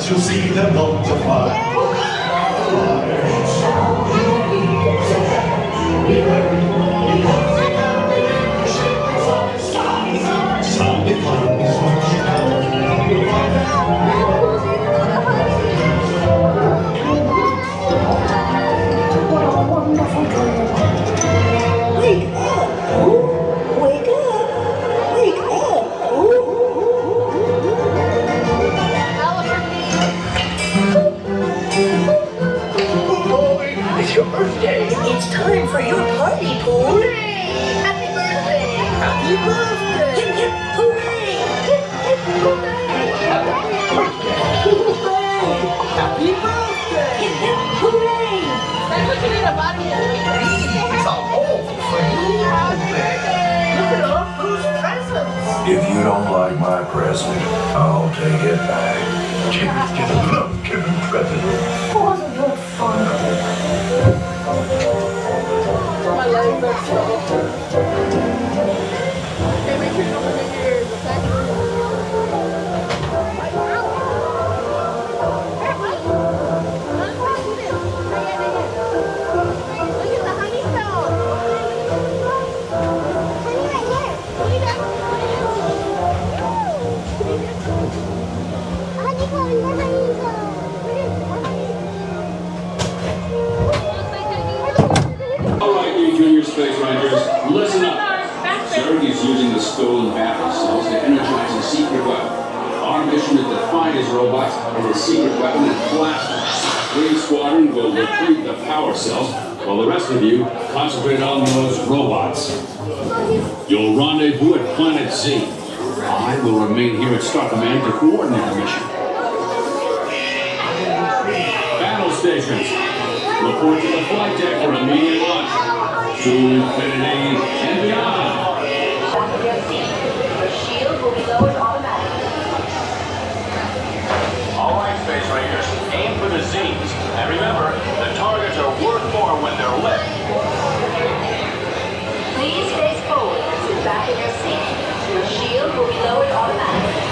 You'll see them multiply. It's time for your party, Pooh. Happy birthday! Happy birthday! Hip hip hooray! Hip hip hooray! Happy birthday! Hip hip hooray! That's what you need a body of. It's a whole thing. Look at all Pooh's presents. If you don't like my present, I'll take it back. Kids get a love giving present. Wasn't that fun? My legs are so. Okay, make sure you don't forget your ears, okay? Look at the honeycomb. Honey right here. Honeycomb, your honeycomb. All right, you junior space rangers, listen up. is using the stolen battery cells to energize a secret weapon. Our mission is to find his robots and his secret weapon and blast them. Green Squadron will retrieve the power cells, while the rest of you concentrate on those robots. You'll rendezvous at Planet Z. I will remain here at Star Command to coordinate the mission. Battle stations. Report to the flight deck for immediate launch. To infinity and beyond. Your shield will be lowered automatically. All right, Space Rangers, aim for the Z's. And remember, the targets are worth more when they're lit. Please face forward and sit back in your seat. Your shield will be lowered automatically.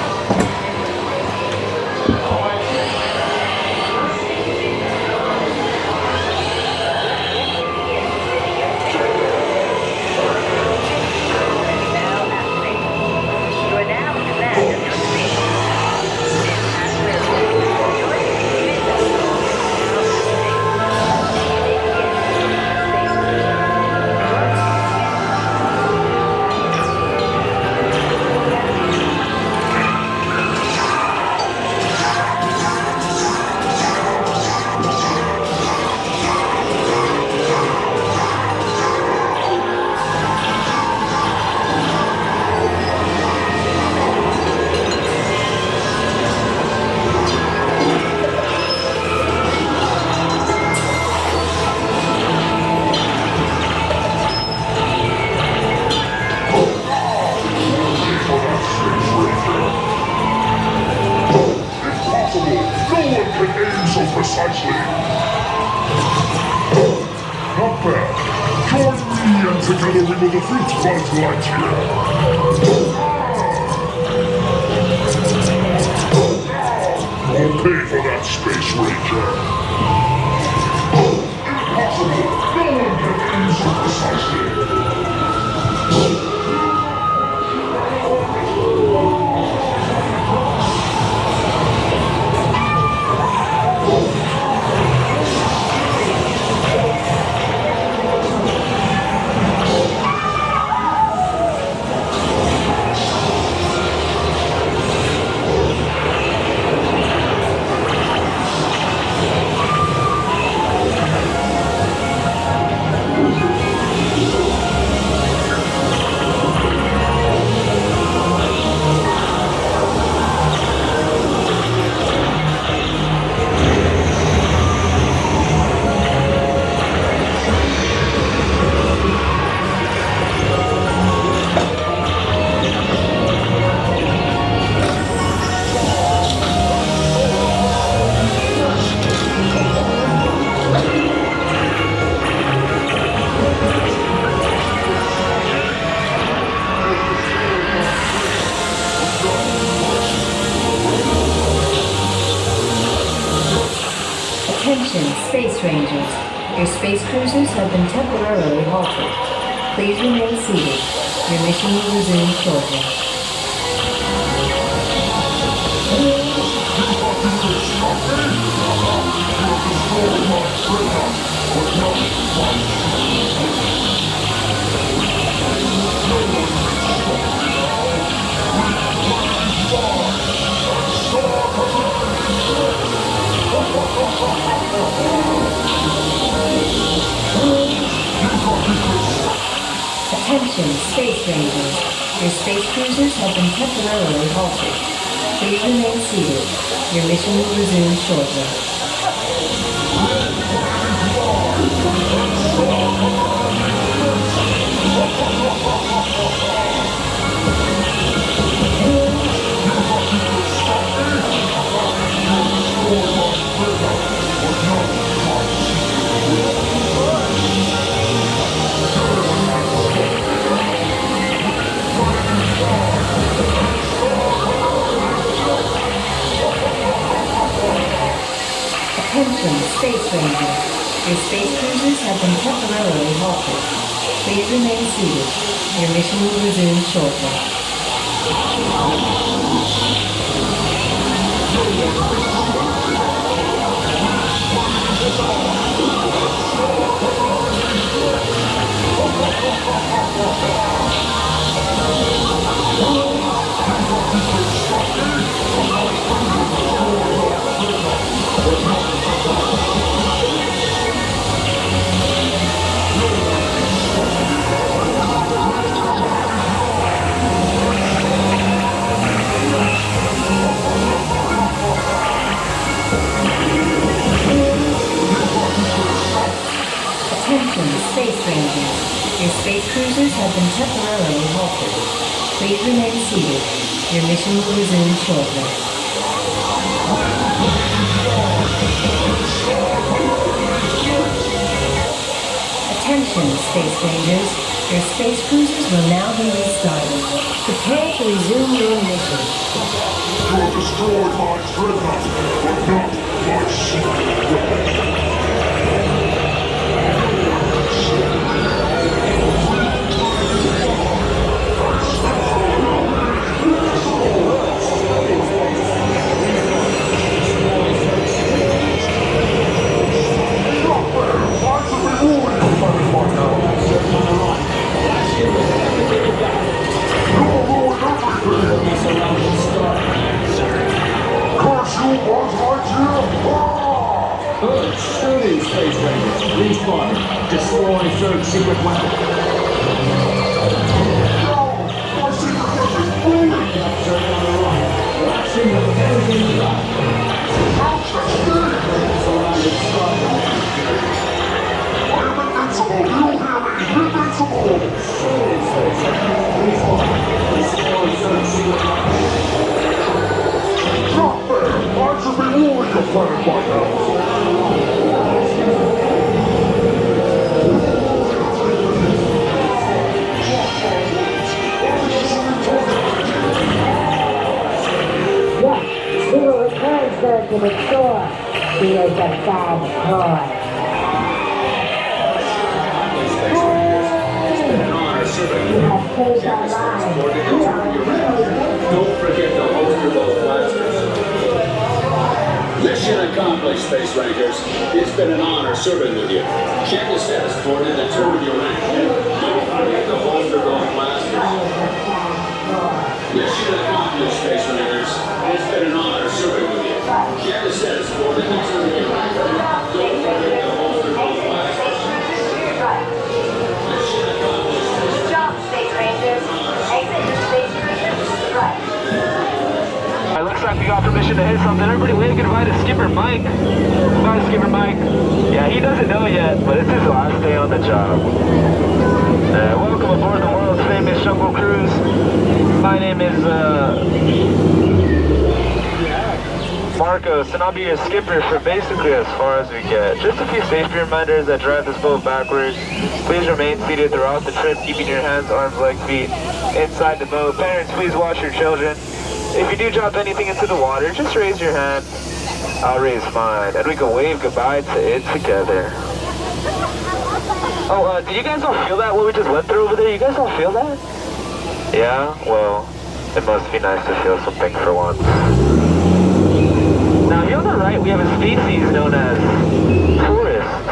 Precisely. Not bad. Join me and together we will defeat Buzz Lightyear. You'll pay for that, Space Ranger. Impossible. No one can aim so precisely. Attention, Space Rangers. Your space cruisers have been temporarily halted. Please remain seated. Your mission will resume shortly. Attention, Space Rangers. Your space cruisers have been temporarily halted. Please remain seated. Your mission will resume shortly. Attention, Space Rangers. Your space cruisers have been temporarily halted. Please remain seated. Your mission will resume shortly. Your space cruisers have been temporarily halted. Please remain seated. Your mission will resume shortly. Attention, Space Rangers. Your space cruisers will now be restarted. Prepare to resume your mission. You have destroyed my treasure, but not my secret weapon. Good. Shootin, Space Rangers. Respawn. Destroy third secret weapon. We will return, sir, to the shore. He is a bad boy. You have saved our lives. Don't forget to holster those blasters. Mission accomplished, Space Rangers. It's been an honor serving with you. Check the status board and determine your rank. Don't forget to holster those blasters. Mission accomplished, Space Rangers. It's been an honor serving with you. Check the status board and determine your rank. Don't forget to holster those blasters. Mission accomplished. Good job, Space Rangers. Exit your space cruisers to the right. It looks like we got permission to hit something. Everybody wave goodbye to Skipper Mike. Goodbye, Skipper Mike. Yeah, he doesn't know yet, but it's his last day on the job. Welcome aboard the world's famous Jungle Cruise. My name is Marcos, and I'll be your skipper for basically as far as we get. Just a few safety reminders that drive this boat backwards. Please remain seated throughout the trip, keeping your hands, arms, legs, feet inside the boat. Parents, please watch your children. If you do drop anything into the water, just raise your hand. I'll raise mine, and we can wave goodbye to it together. Oh, did you guys all feel that, what we just went through over there? You guys all feel that? Yeah? Well, it must be nice to feel something for once. Now, here on the right, we have a species known as tourists.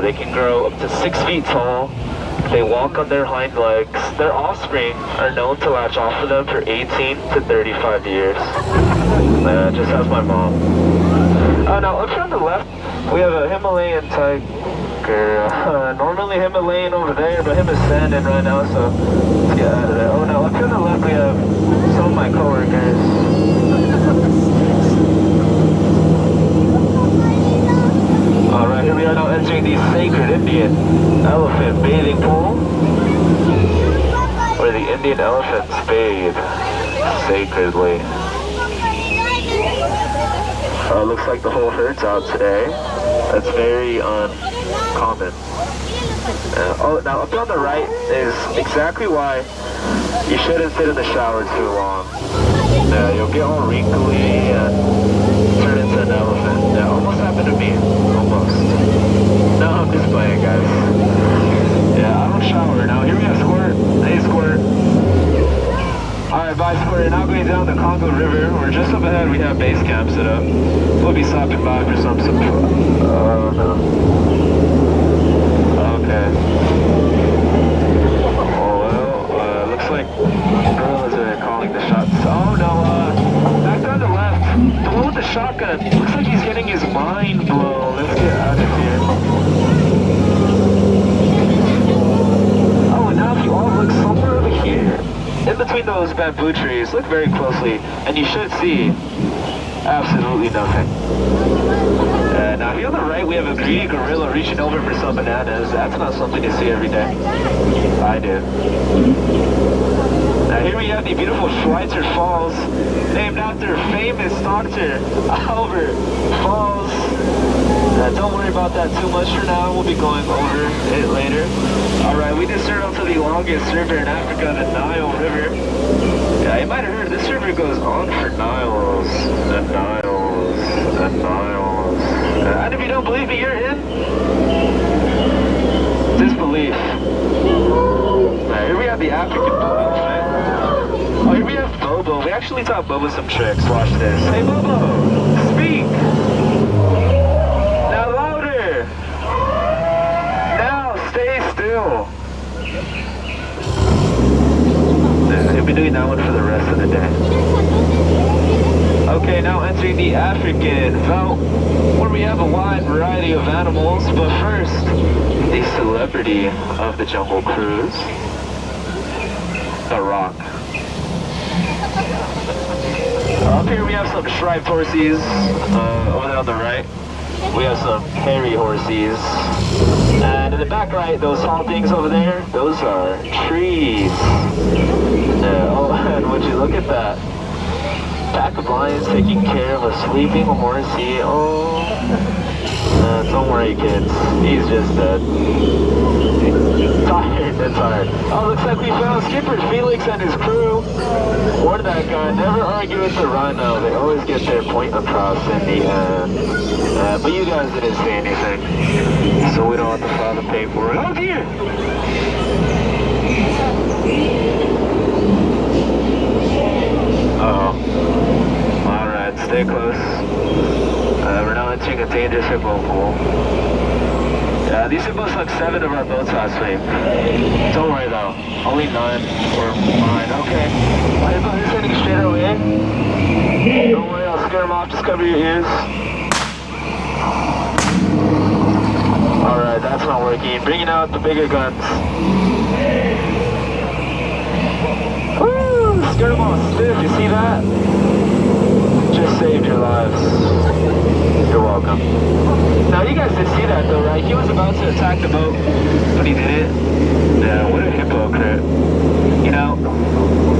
They can grow up to 6 feet tall. They walk on their hind legs. Their offspring are known to latch off of them for 18 to 35 years. Just as my mom. Now, up here on the left, we have a Himalayan tiger. Normally Himalayan over there, but him is standing right now, so let's get out of there. Oh, now, up here on the left, we have some of my coworkers. Alright, here we are now entering the sacred Indian elephant bathing pool, where the Indian elephants bathe sacredly. Looks like the whole herd's out today. That's very uncommon. Now up on the right is exactly why you shouldn't sit in the shower too long. You'll get all wrinkly and turn into an elephant. That almost happened to me. Almost. No, I'm just playing, guys. Yeah, I don't shower. Now here we have Squirt. Hey, Squirt. Alright, bye, Squirt. Now going down the Congo River, or just up ahead we have base camp set up. We'll be stopping by for some oh, no. Okay. Oh, well, looks like gorillas are calling the shots. Oh, no, back down the left. The one with the shotgun. Looks like he's getting his mind blown. Let's get out of here. Oh, and now if you all look somewhere over here, in between those bamboo trees, look very closely, and you should see Absolutely nothing. Now here on the right, we have a greedy gorilla reaching over for some bananas. That's not something you see every day. I do. Now here we have the beautiful Schweitzer Falls, named after famous Dr. Albert Falls. Don't worry about that too much for now. We'll be going over it later. Alright, we just turned up to the longest river in Africa, the Nile River. Yeah, you might have heard this river goes on for miles and miles and miles. And if you don't believe me, you're in disbelief. Now, here we have the African boat outfit. Oh, here we have Bobo. We actually taught Bobo some tricks. Watch this. Hey, Bobo, speak. Now louder. Now stay still. He'll be doing that one for the rest of the day. Okay, now entering the African Veld, where we have a wide variety of animals, but first, the celebrity of the Jungle Cruise, The Rock. Up here we have some striped horses, over there on the right, we have some hairy horses, and in the back right, those tall things over there, those are trees. Oh, and would you look at that? Pack of lions taking care of a sleeping horsey. Oh, don't worry, kids. He's just tired and tired. Oh, looks like we found Skipper Felix and his crew. Warn that guy, never argue with the rhino. They always get their point across in the end. But you guys didn't say anything, so we don't have to file the paperwork. Oh dear! Uh-oh. Alright, stay close. We're now entering a dangerous hippo pool. Yeah, these hippos took 7 of our boats last week. Don't worry though, only 9 were mine. Okay. Hippo, who's heading straight our way? Don't worry, I'll scare them off, just cover your ears. Alright, that's not working. Bringing out the bigger guns. Scared them all stiff, you see that? Just saved your lives. You're welcome. Now you guys did see that though, right? He was about to attack the boat, but he didn't. Yeah, what a hypocrite. You know,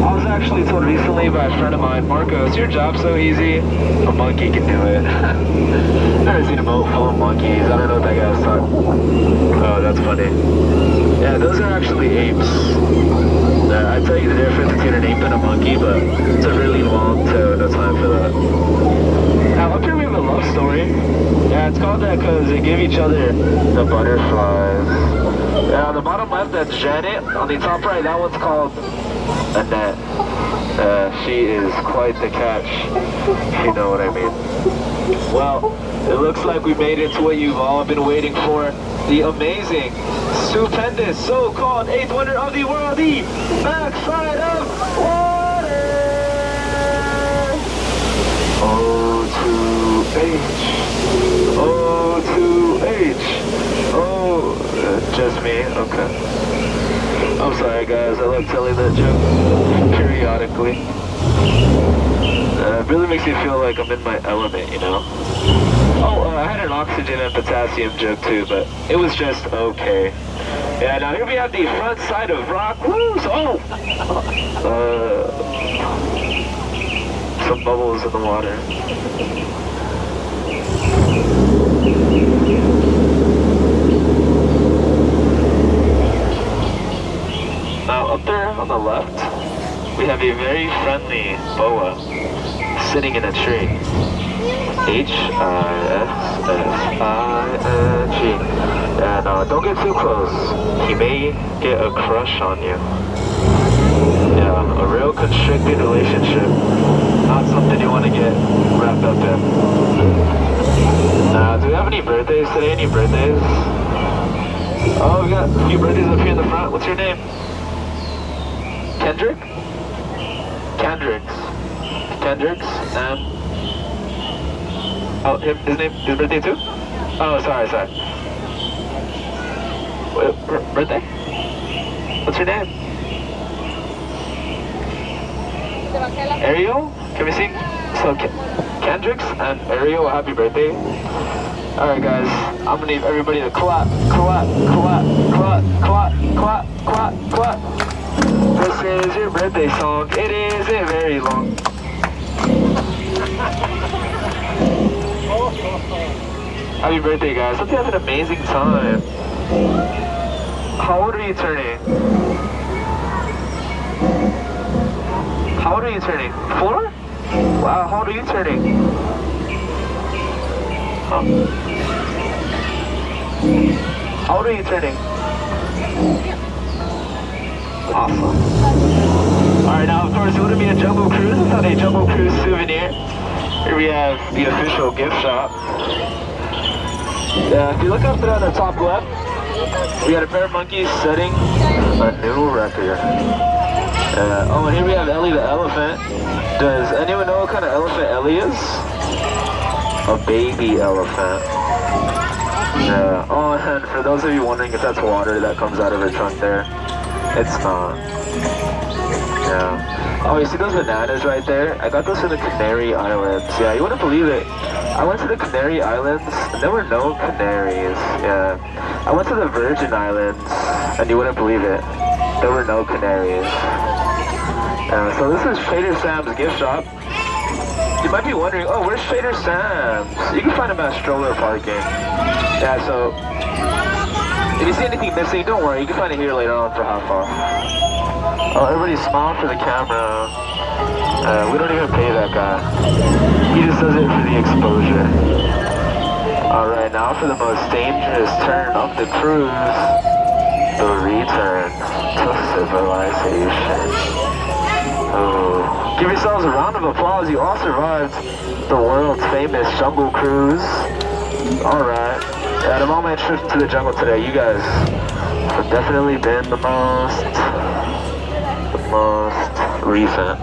I was actually told recently by a friend of mine, Marcos, your job's so easy, a monkey can do it. Never seen a boat full of monkeys. I don't know what that guy's talking. Oh, that's funny. Yeah, those are actually apes. I'd tell you the difference between an ape and a monkey, but it's a really long toe, no time for that. Now, up here we have a love story. Yeah, it's called that because they give each other the butterflies. Yeah, on the bottom left, that's Janet. On the top right, that one's called Annette. She is quite the catch, if you know what I mean. Well, it looks like we made it to what you've all been waiting for. The amazing, stupendous, so-called 8th wonder of the world, the backside of water! O2H. O2H. Oh, just me? Okay. I'm sorry guys, I like telling that joke periodically. It really makes me feel like I'm in my element, you know? Oh, I had an oxygen and potassium joke too, but it was just okay. Yeah, now here we have the front side of Rock. Woo! Oh! Some bubbles in the water. Now up there on the left, we have a very friendly boa sitting in a tree. H-I-S-S-I-N-G. And don't get too close. He may get a crush on you. Yeah, a real constricted relationship. Not something you want to get wrapped up in. Do we have any birthdays today? Any birthdays? Oh, we got a few birthdays up here in the front. What's your name? Kendrick? Kendricks. Oh, his birthday too? Oh, sorry. Wait, birthday? What's your name? Ariel? Can we sing So Kendricks and Ariel, happy birthday. Alright guys, I'm gonna need everybody to clap, clap, clap, clap, clap, clap, clap, clap. This is your birthday song. It isn't very long. Happy birthday guys. Hope you have an amazing time. How old are you turning? How old are you turning? 4? Wow, how old are you turning? Huh? How old are you turning? Awesome. Alright, now of course it wouldn't be a Jungle Cruise without a Jungle Cruise souvenir. Here we have the official gift shop. If you look up there on the top left, we got a pair of monkeys setting a new record. Oh, and here we have Ellie the elephant. Does anyone know what kind of elephant Ellie is? A baby elephant. Yeah. Oh, and for those of you wondering if that's water that comes out of her trunk there, it's not. Yeah. Oh, you see those bananas right there? I got those from the Canary Islands. Yeah, you wouldn't believe it. I went to the Canary Islands and there were no canaries. Yeah. I went to the Virgin Islands and you wouldn't believe it. There were no canaries. So this is Trader Sam's gift shop. You might be wondering, oh, where's Trader Sam's? You can find him at stroller parking. Yeah, so if you see anything missing, don't worry. You can find it here later on for half off. Oh, everybody smile for the camera. We don't even pay that guy. He just does it for the exposure. Alright, now for the most dangerous turn of the cruise. The return to civilization. Oh. Give yourselves a round of applause. You all survived the world's famous jungle cruise. Alright. Yeah, the moment trip to the jungle today, you guys have definitely been the most recent.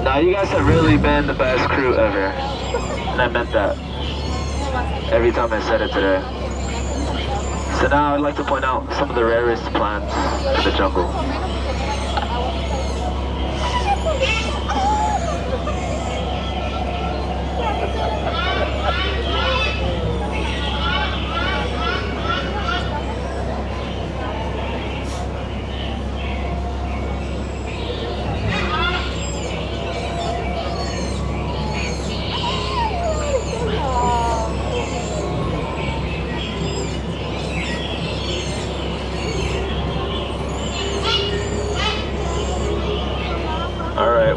Now you guys have really been the best crew ever. And I meant that every time I said it today. So now I'd like to point out some of the rarest plants in the jungle.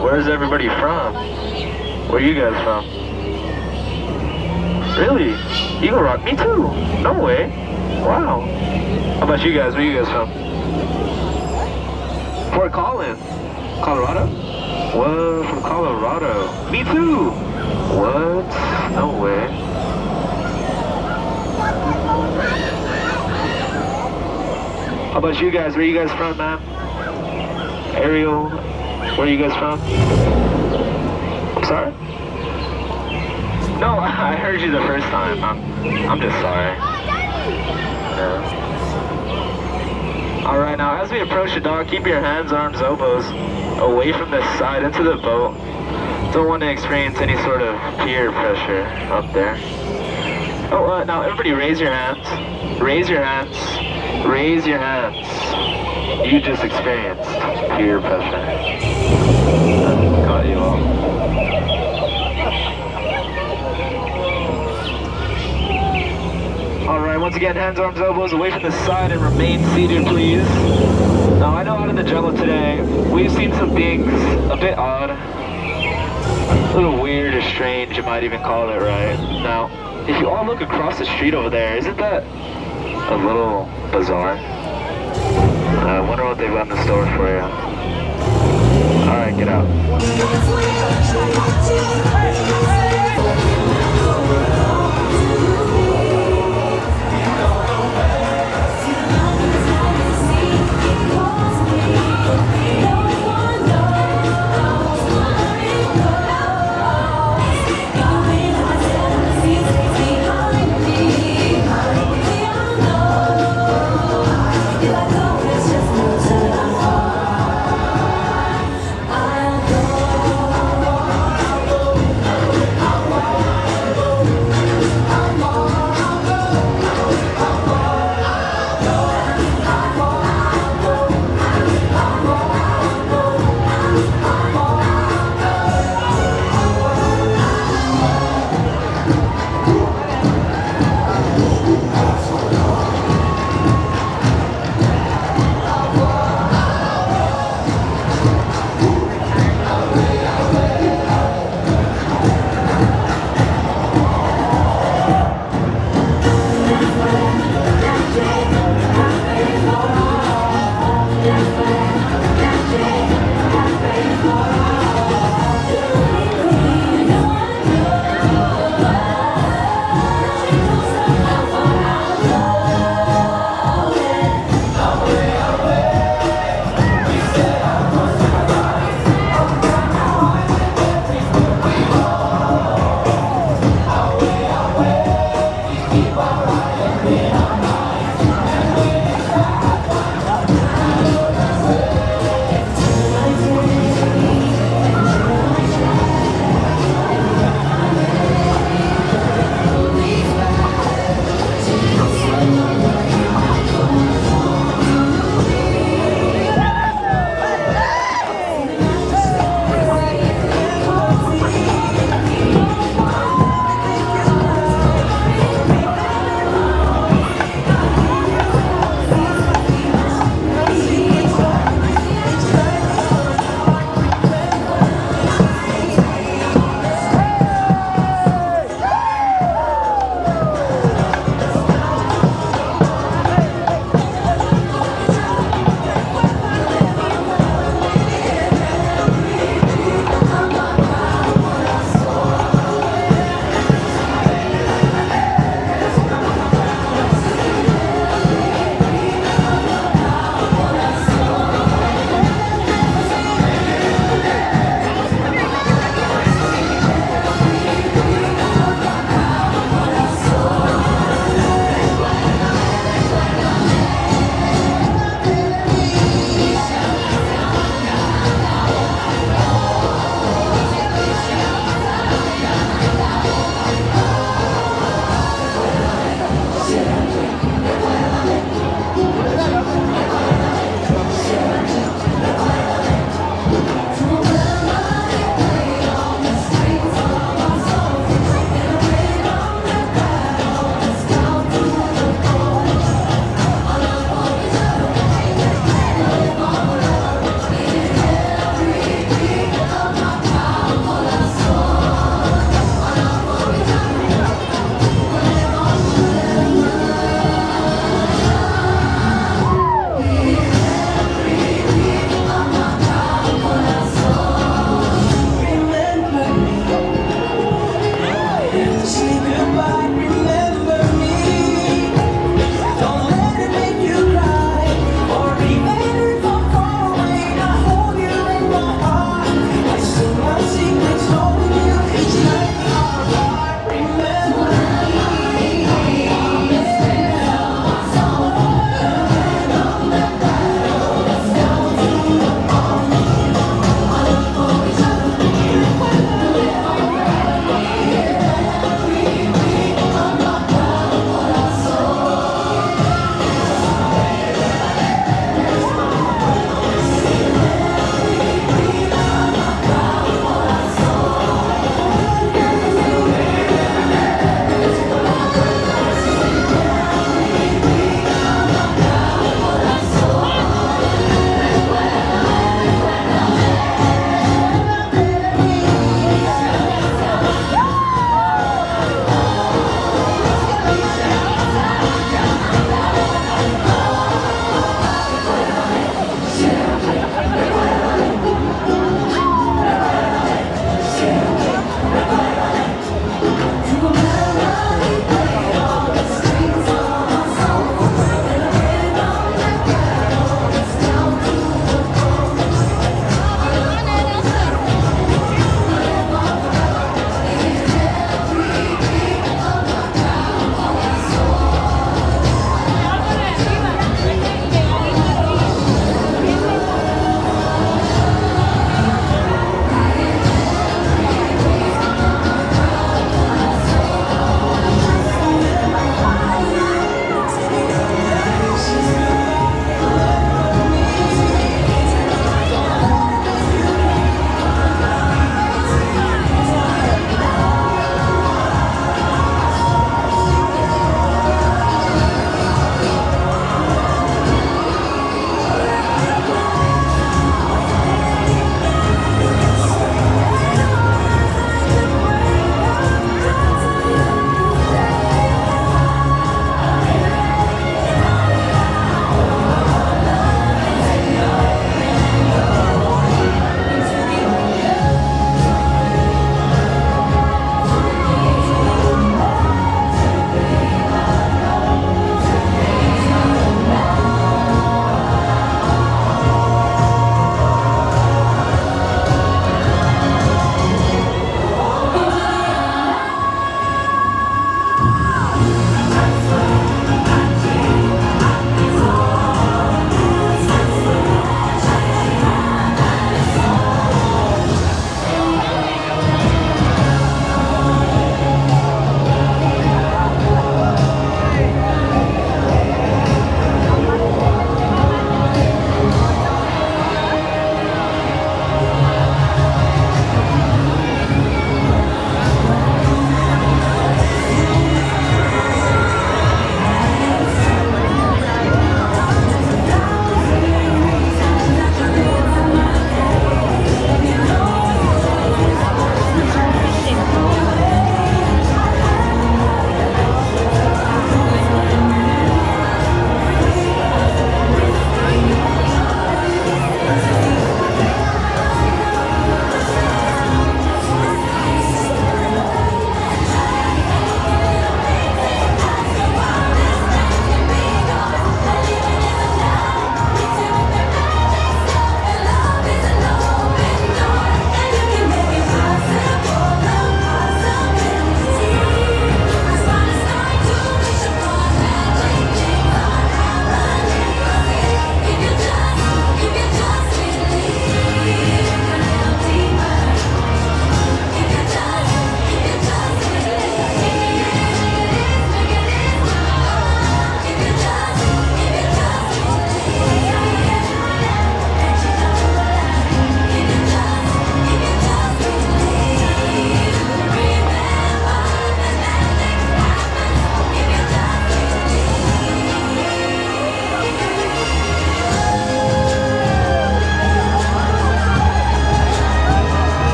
Where's everybody from? Where are you guys from? Really? Eagle Rock? Me too. No way. Wow. How about you guys? Where are you guys from? Fort Collins, Colorado? Whoa, from Colorado. Me too. What? No way. How about you guys? Where are you guys from, man? Ariel? Where are you guys from? I'm sorry? No, I heard you the first time. I'm just sorry. Yeah. Alright, now as we approach the dock, keep your hands, arms, elbows away from the side into the boat. Don't want to experience any sort of peer pressure up there. Oh, now everybody raise your hands. Raise your hands. Raise your hands. You just experienced peer pressure. Got you all. Alright, once again, hands, arms, elbows away from the side and remain seated, please. Now, I know out in the jungle today, we've seen some things a bit odd. A little weird or strange, you might even call it, right? Now, if you all look across the street over there, isn't that a little bizarre? I wonder what they've got in the store for you. Alright, get out.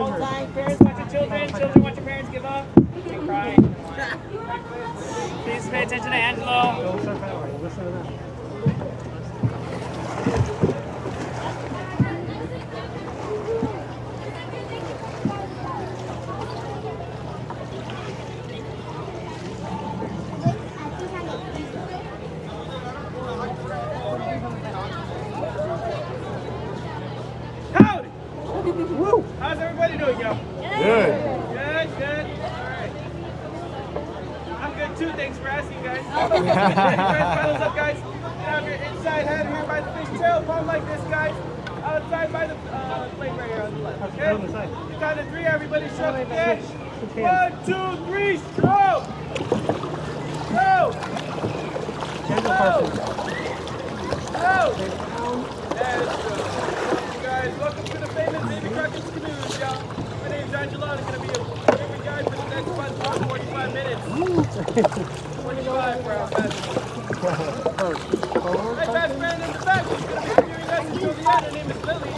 All the time. Parents watch your children. Children watch your parents give up. They cry. Please pay attention to Angelo. Listen to that. Howdy! Woo! How's everybody doing, yo? Good. Good, good. All right. I'm good too. Thanks for asking, guys. Paddles up, guys. Have your inside head here by the fish tail. Palm like this, guys. Outside by the plate right here on the left. Okay? You count to 3. Everybody stroke again. 1, 2, 3. Stroke. Go. Go. Go. Let's go. Guys, welcome to the famous Baby Crockett's Canoes, y'all. My name's Angelo. I'm going to be your favorite guide for the next 45 minutes. 45 for our fast. My best friend in the back is going to be reviewing us until the end. Her name is Lily.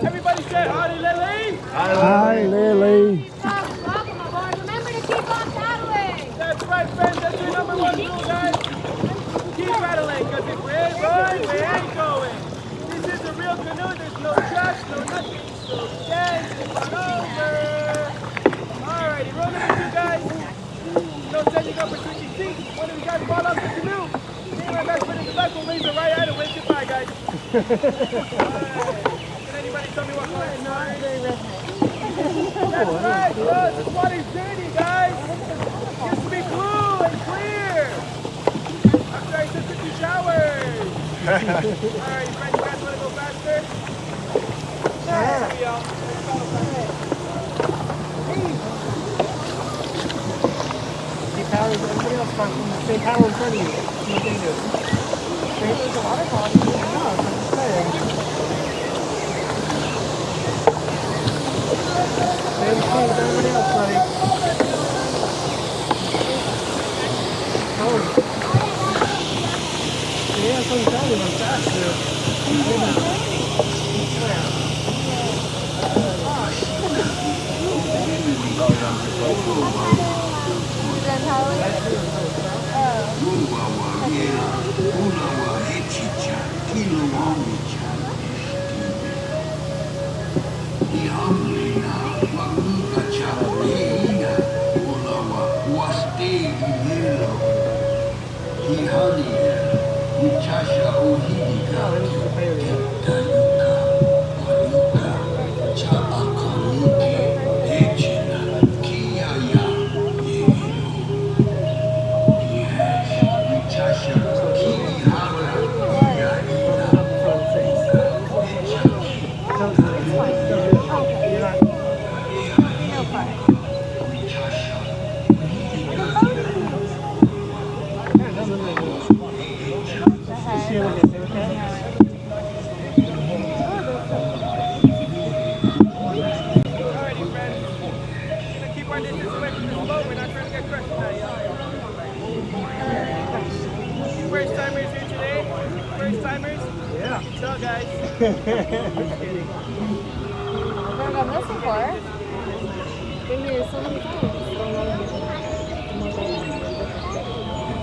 Everybody say hi, Lily. Hi, Lily. Welcome aboard. Remember to keep on paddling. That's right, friends. That's your number 1 rule, guys. Keep paddling, because if we ain't going, we ain't going. This is a real canoe. There's no tracks, no nothing. So dance it on over. Alrighty, roll number 2, guys. No setting up for switching seats. One of you guys fall off the canoe. Me and my best friend in the back will raise the right hand and wave goodbye, guys. Alright. Can anybody tell me what color it's on? That's right. Look, this water's dirty, guys. It used to be blue and clear. After I took 50 showers. Alright, friends, you guys want to go faster? There we go. Everybody else stay power in front of you. See what they do. There's a waterfall. I know, I'm just saying. Stay in front of everybody else, buddy. Oh. Yeah, that's what I'm telling you, I'm faster.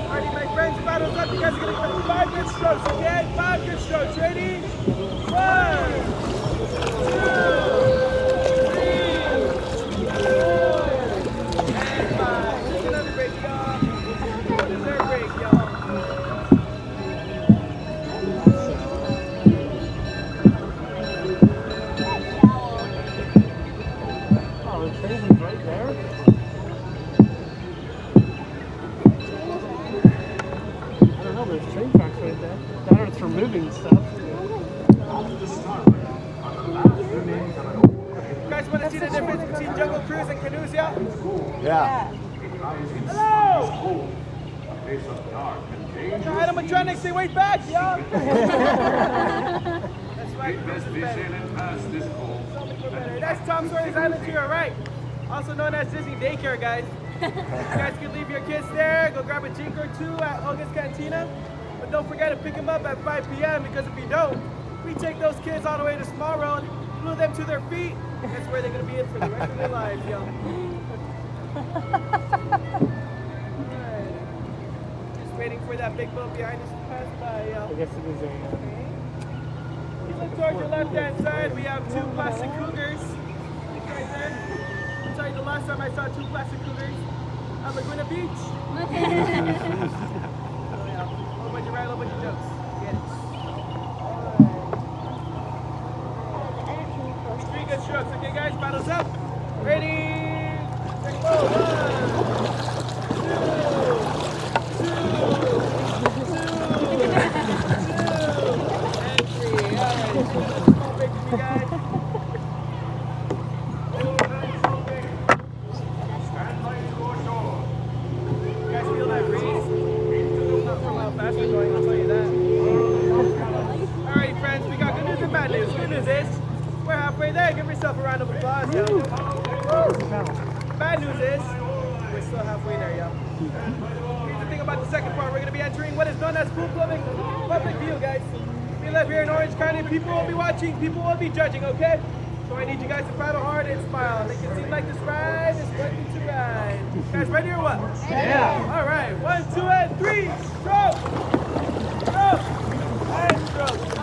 Alrighty, my friends, paddles up. You guys are going to come 5 good strokes, okay? 5 good strokes. Ready? 1, 2, 3, 4, and 5. Just another break, y'all. Dessert break, y'all. Oh, the train is right there. There's train tracks right there. That or it's for moving stuff. You guys want to see the difference between Jungle Cruise and Canoes, yeah? Yeah. Hello! The animatronics, they wait back, yeah? That's right, Cruise is better. That's Tom Sawyer's Island to your right. Also known as Disney Daycare, guys. You guys can leave your kids there, go grab a drink or 2 at August Cantina. But don't forget to pick them up at 5 p.m. because if you don't, we take those kids all the way to Small Road, glue them to their feet, That's where they're gonna be in for the rest of their lives, yo. Alright. Just waiting for that big boat behind us to pass by, yo. I guess it is a... You look towards your left-hand side, we have two plastic cougars. Right there. I'll tell you the last time I saw two plastic cougers at Laguna Beach. Oh yeah. Little bunch of ride, little bunch of jokes. Get it. Three good strokes. Okay, guys, paddles up. Ready? Take go. 2. Public view, guys. We live here in Orange County. People will be watching. People will be judging, okay? So I need you guys to paddle hard and smile. Make it seem like this ride is working to ride. Guys, ready or what? Yeah. All right. 1, 2, and 3. Stroke. Stroke. And stroke.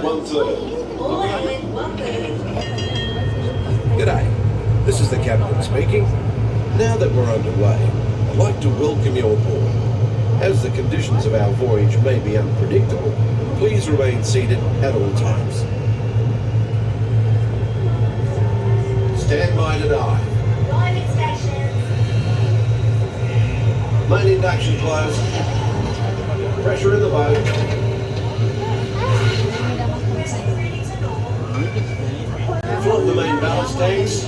1/3. G'day, this is the captain speaking. Now that we're underway, I'd like to welcome you aboard. As the conditions of our voyage may be unpredictable, please remain seated at all times. Stand by to dive. Diving station. Main induction closed. Pressure in the boat. Float the main ballast tanks.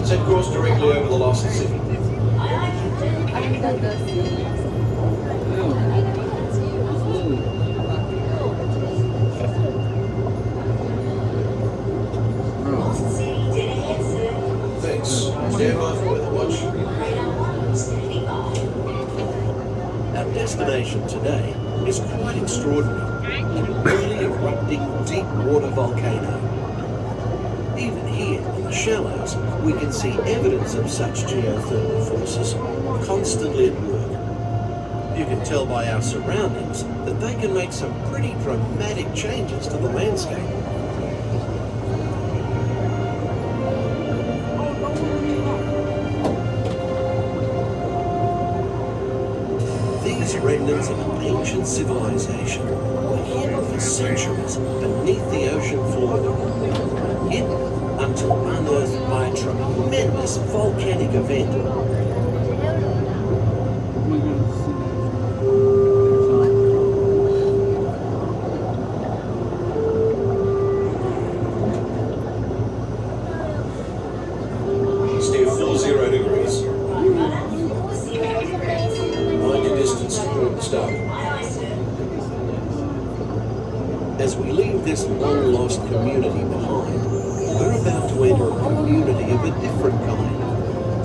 Set course directly over the lost city. Thanks. Stand by for weather watch. Our destination today is quite extraordinary. An early erupting deep water volcano. Even here in the shallows, we can see evidence of such geothermal forces constantly at work. You can tell by our surroundings that they can make some pretty dramatic changes to the landscape. These remnants of an ancient civilization were hidden for centuries beneath the ocean floor. Hidden until unearthed by a tremendous volcanic event. Steer 40 degrees. Mind your distance to port stop. As we leave this long-lost community behind, we're about to enter a community of a different kind.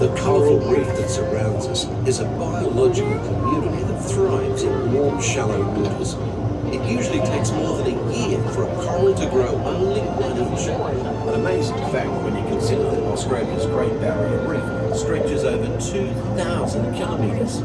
The coral reef that surrounds us is a biological community that thrives in warm, shallow waters. It usually takes more than a year for a coral to grow only 1 inch. An amazing fact when you consider that Australia's Great Barrier Reef stretches over 2,000 kilometres.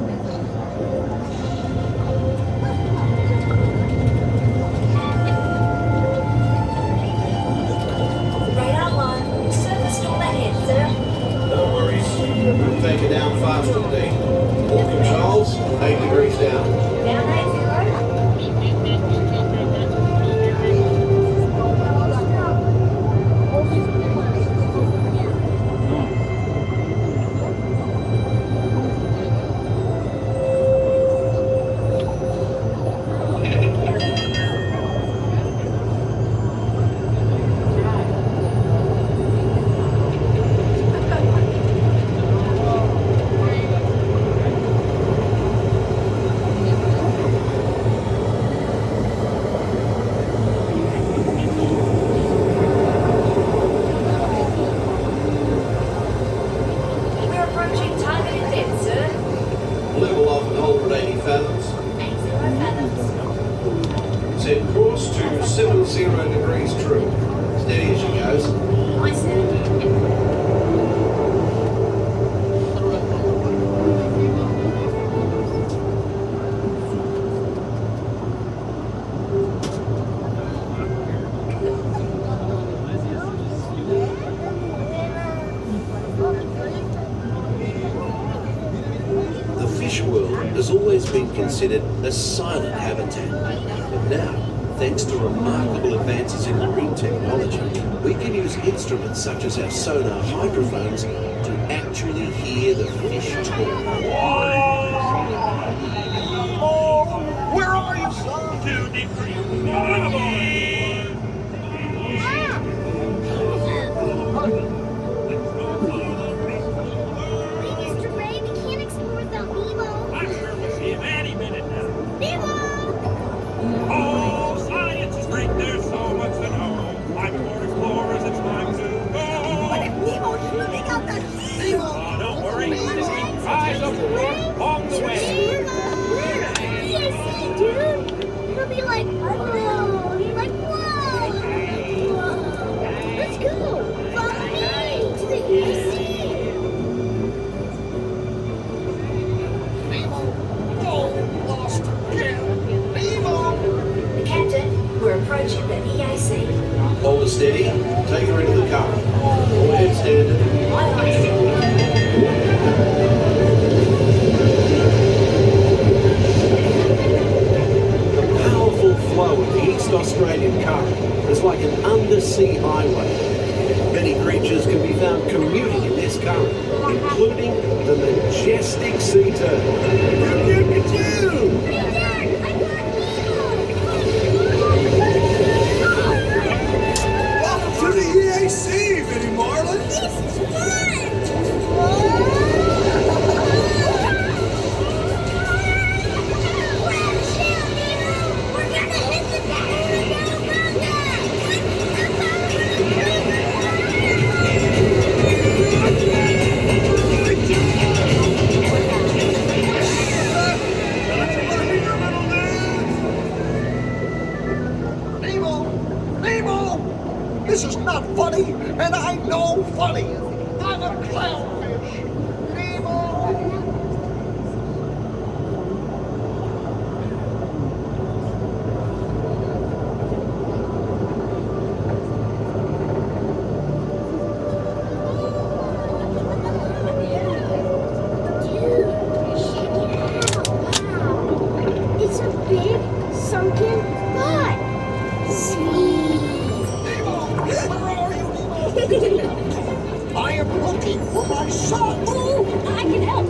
Take it down faster, D. All controls, 8 degrees down. Down 80. Set course to 70 degrees true. Steady as she goes. The fish world has always been considered a silent habitat, but now, thanks to remarkable advances in marine technology, we can use instruments such as our sonar hydrophones to actually hear the fish talk. sea highway. Many creatures can be found commuting in this current, including the majestic sea turtle. Welcome to the EAC, Minnie Marlin. This is fun! We're gonna hit the Nemo! This is not funny, and I know funny. I'm a clownfish. It's a big, sunken pot. I am looking for my son. Oh, I can help.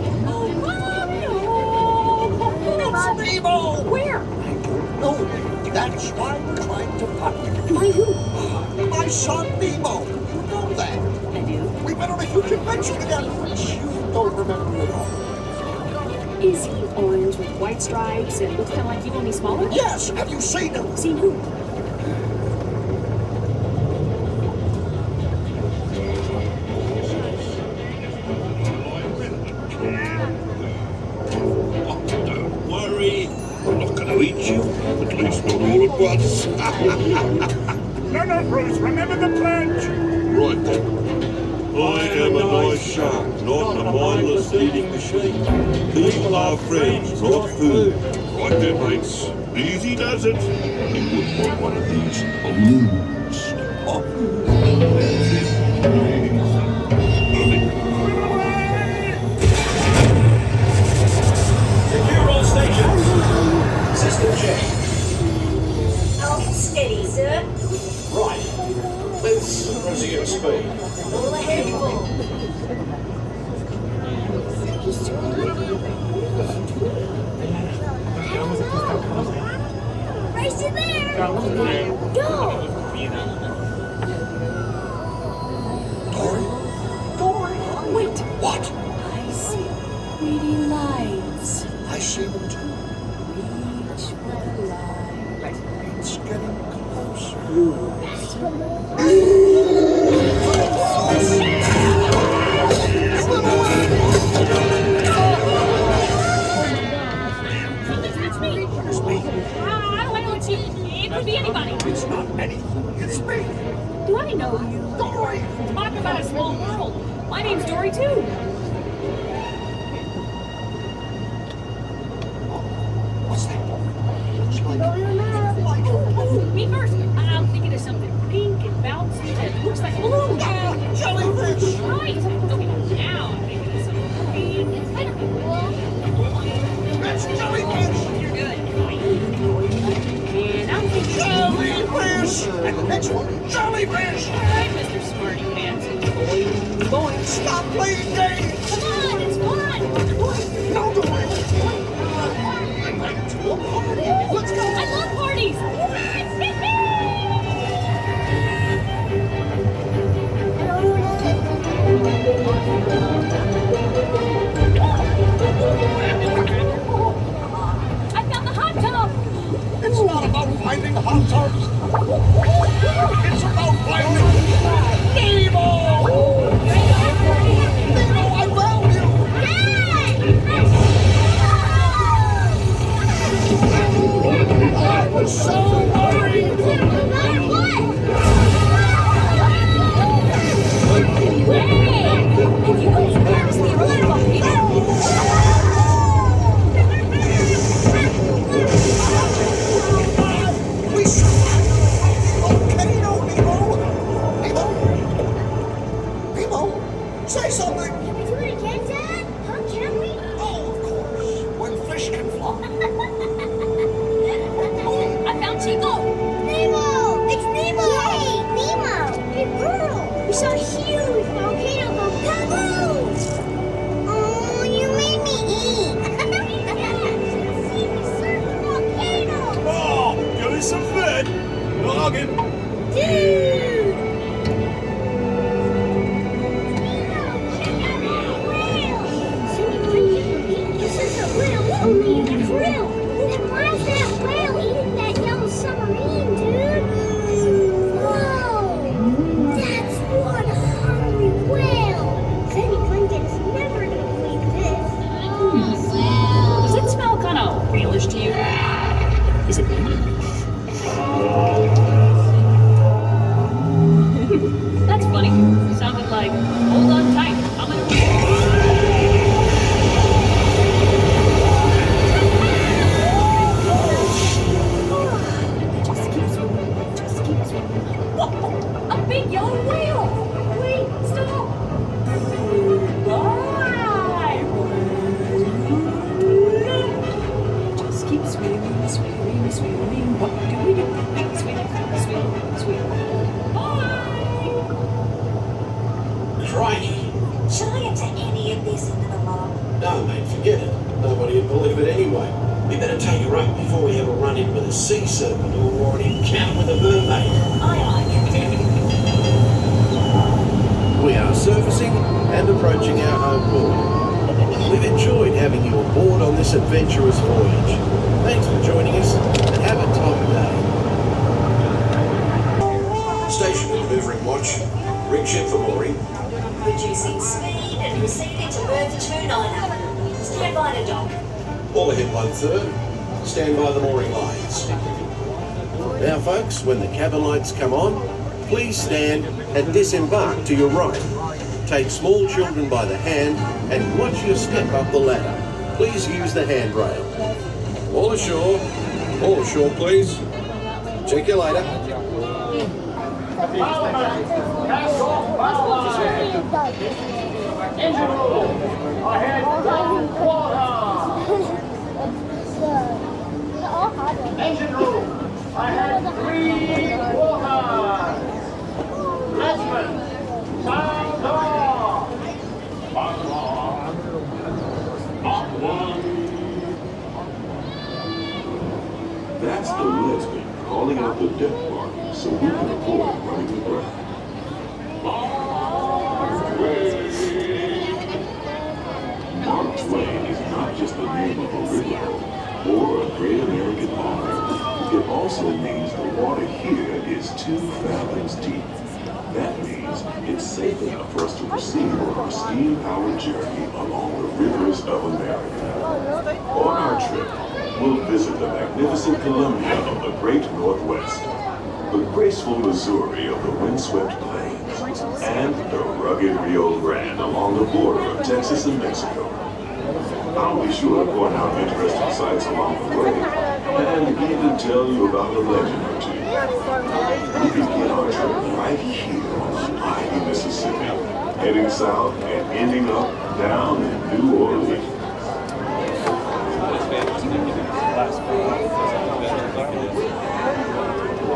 It's Nemo. Where? I don't know. That's why we're trying to find him. My who? My son Nemo. You know that. I do. We went on a huge adventure together, which you don't remember at all. Is he orange with white stripes and looks kind of like you, only smaller? Yes. Have you seen him? Seen who? We're not going to eat you, at least not all at once. No, Bruce, remember the pledge. Right then. I am a nice shark, not a mindless eating machine. People are friends, not food. Right then, mates. Easy does it. You would want one of these balloons. Secure all stations. System check. Oh, steady, sir. Right. Let's resume speed. All ahead, full. Race it there! Go! Dory! Wait! What? I see pretty lights. I see them too. Reach for the light. It's getting closer. It's me! It's me. How do I know it's you? It could be anybody. It's not anything. It's me. Do I know you? Dory! Talk about a small world. My name's Dory, too. What's that? Looks like Me first. I'm thinking of something pink and bouncy that looks like a balloon. jellyfish. Right. Okay, now I'm thinking of something green and colorful. That's jellyfish. You're good. And I'm thinking jellyfish. And the next one, jellyfish. All right, Mr. Smarty Pants. Boy. Stop playing games. Come on, it's fun. No, Dory. To a party. Let's go. I love parties. I found the hot tub. It's not about finding hot tubs. It's about finding Nemo. Nemo, I found you. I was so worried. If you guys purposely run off people. We survived the volcano, Nemo. Nemo, say something. Can we do it again, Dad? Huh? Can we? Oh, of course. When fish can fly. I found Chico. Nemo! It's Nemo! Hey, Nemo! noggin. Dude! This is a whale only in a krill. Then why is that whale eating that yellow submarine, dude? Whoa! That's one hungry whale. Sandy Plankton's never gonna believe this. Does it smell kind of whalish to you? Is it me? That's funny. Sounded like, hold on tight, I'm gonna... A big yellow whale! Wait, stop! Bye! Just keep swimming, swimming, swimming. What do we do? Swim, swim, swim. Bye! Crikey. Shall I enter any of this into the log? No, mate, forget it. Nobody would believe it anyway. We better take her up before we have a run-in with a sea serpent or an encounter with a mermaid. Aye, aye, Captain. We are surfacing and approaching our home port. We've enjoyed having you aboard on this adventurous voyage. Thanks for joining us and have a top day. Station maneuvering watch. Rig ship for mooring. Reducing speed and proceeding to berth 2900. Stand by the dock. All ahead 1/3. Stand by the mooring lines. Now folks, when the cabin lights come on, please stand and disembark to your right. Take small children by the hand and watch your step up the ladder. Please use the handrail. All ashore. All ashore, please. Check you later. Engine room. Ahead, water. Engine room. Ahead, 3 quarters. Admin. Sound off. That's the lesbian calling out the death party so we can avoid running aground. Mark Twain is not just the name of a river or a great American author. It also means the water here is 2 fathoms deep. That means it's safe enough for us to proceed on our steam-powered journey along the rivers of America. On our trip, we'll visit the magnificent Columbia of the Great Northwest, the graceful Missouri of the windswept plains, and the rugged Rio Grande along the border of Texas and Mexico. I'll be sure to point out interesting sights along the way, and even tell you about a legend or two. We begin our trip right here on the mighty Mississippi, heading south and ending up down in New Orleans.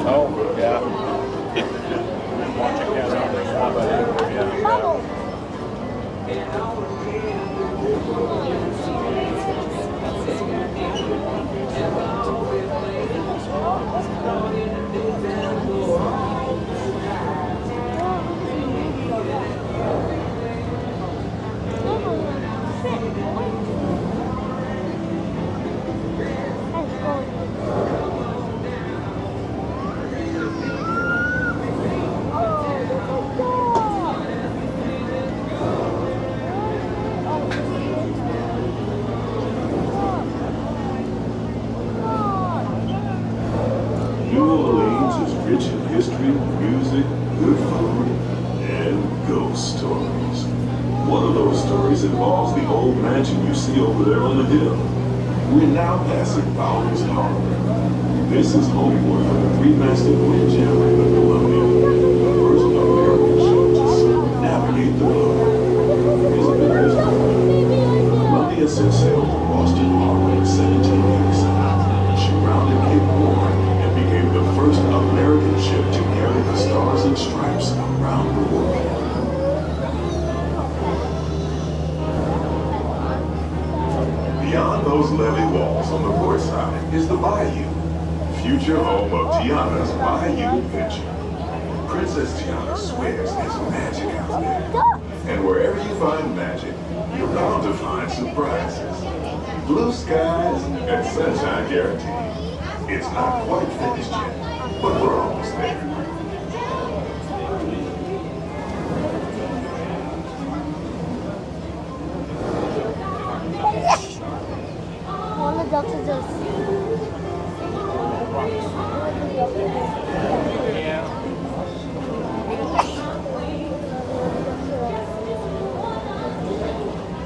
Oh, yeah. Watching that New Orleans is rich in history, music, good food, and ghost stories. One of those stories involves the old mansion you see over there on the hill. We're now passing Fowler's Harbor. This is homeport for the 3-masted windjammer of the Columbia, the first American ship to circumnavigate the globe. Here's a bit of history. Columbia set sail from Boston Harbor in 1787. She rounded Cape Horn and became the first American ship to carry the Stars and Stripes around the world. Beyond those levee walls on the port side is the bayou. future home of Tiana's Bayou Adventure. Princess Tiana swears there's magic out there. And wherever you find magic, you're bound to find surprises. Blue skies and sunshine guaranteed. It's not quite finished yet, but we're almost there. All the doctors are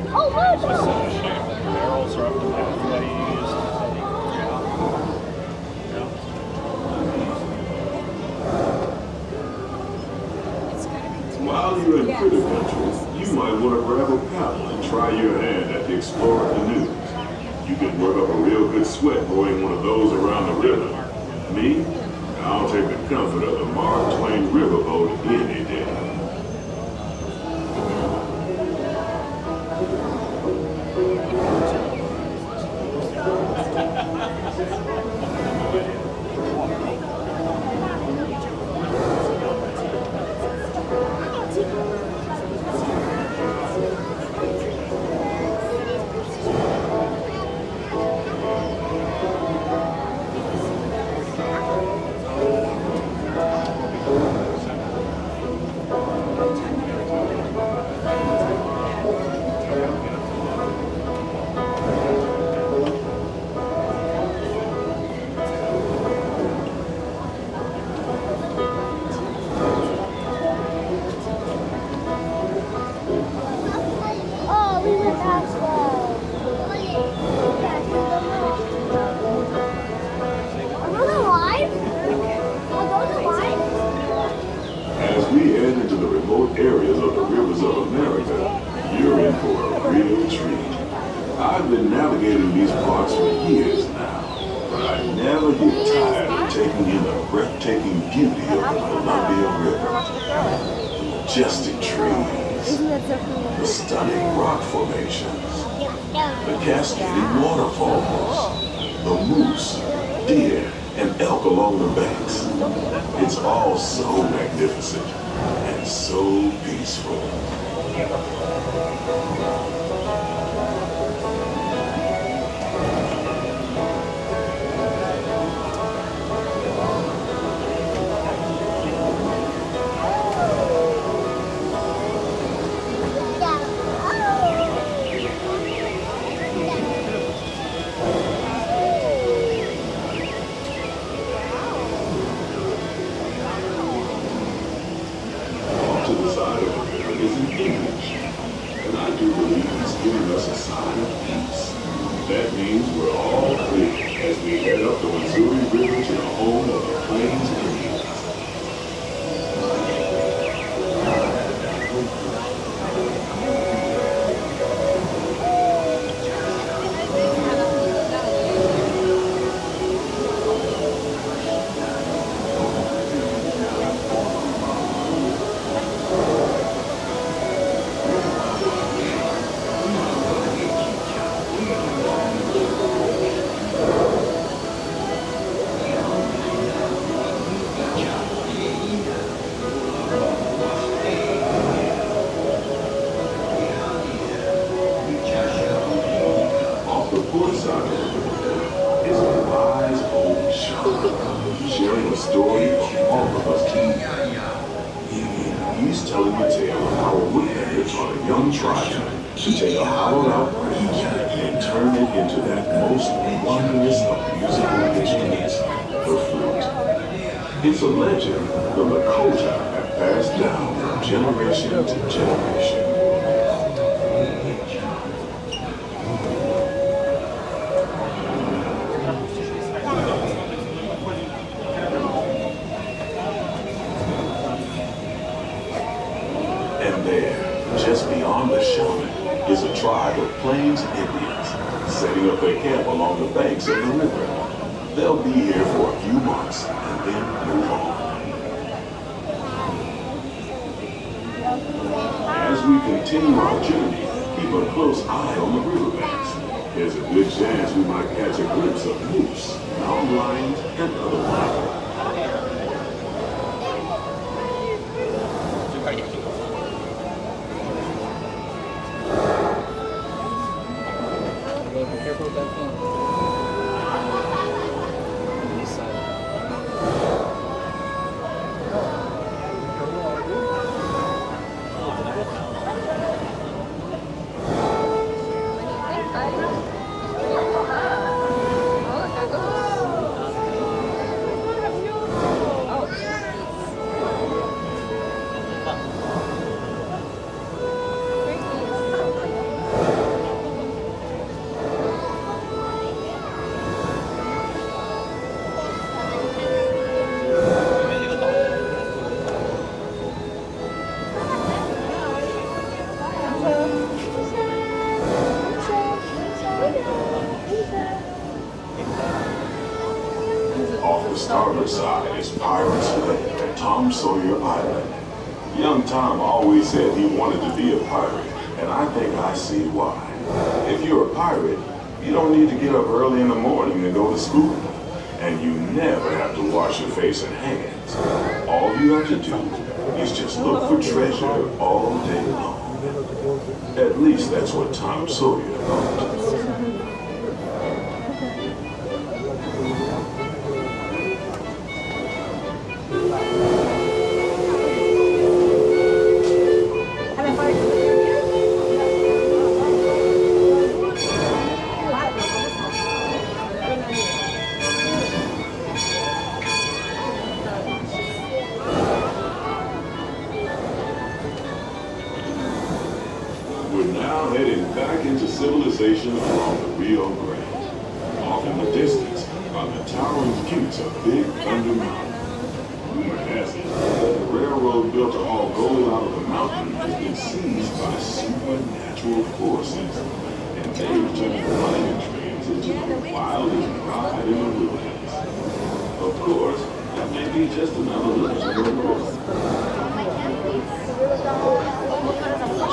oh, look! Barrels are up the path that he used. While you're in Critter Country, you might want to grab a paddle and try your hand at the Explorer Canoes. You can work up a real good sweat rowing one of those around the river. Me, I'll take the comfort of the Mark Twain riverboat any day. Areas of the rivers of America, you're in for a real treat. I've been navigating these parks for years now, but I never get tired of taking in the breathtaking beauty of the Columbia River. The majestic trees, the stunning rock formations, the cascading waterfalls, the moose, deer, and elk along the banks. It's all so magnificent. And so peaceful. That means we're all clear as we head up the Missouri River to the home of the Plains Indians. Sharing a story of all of us kids. He's telling the tale of how a woodpecker taught a young tribe to take a hollowed-out branch and turn it into that most wondrous of musical instruments, the flute. It's a legend the Lakota have passed down from generation to generation. Just beyond the Shootin is a tribe of Plains Indians setting up their camp along the banks of the river. They'll be here for a few months and then move on. As we continue our journey, keep a close eye on the riverbanks. There's a good chance we might catch a glimpse of moose, mountain lions, and other wildlife. Be careful with that phone. On this side. Off the starboard side is Pirate's Bay at Tom Sawyer Island. Young Tom always said he wanted to be a pirate, and I think I see why. If you're a pirate, you don't need to get up early in the morning to go to school, and you never have to wash your face and hands. All you have to do is just look for treasure all day long. At least that's what Tom Sawyer thought. Civilization along the Rio Grande. Off in the distance are the towering peaks of Big Thunder Mountain. Rumor has it that the railroad built to haul gold out of the mountain has been seized by supernatural forces, and they've turned mining trains into the wildest ride in the wilderness. Of course, that may be just another legend of growth.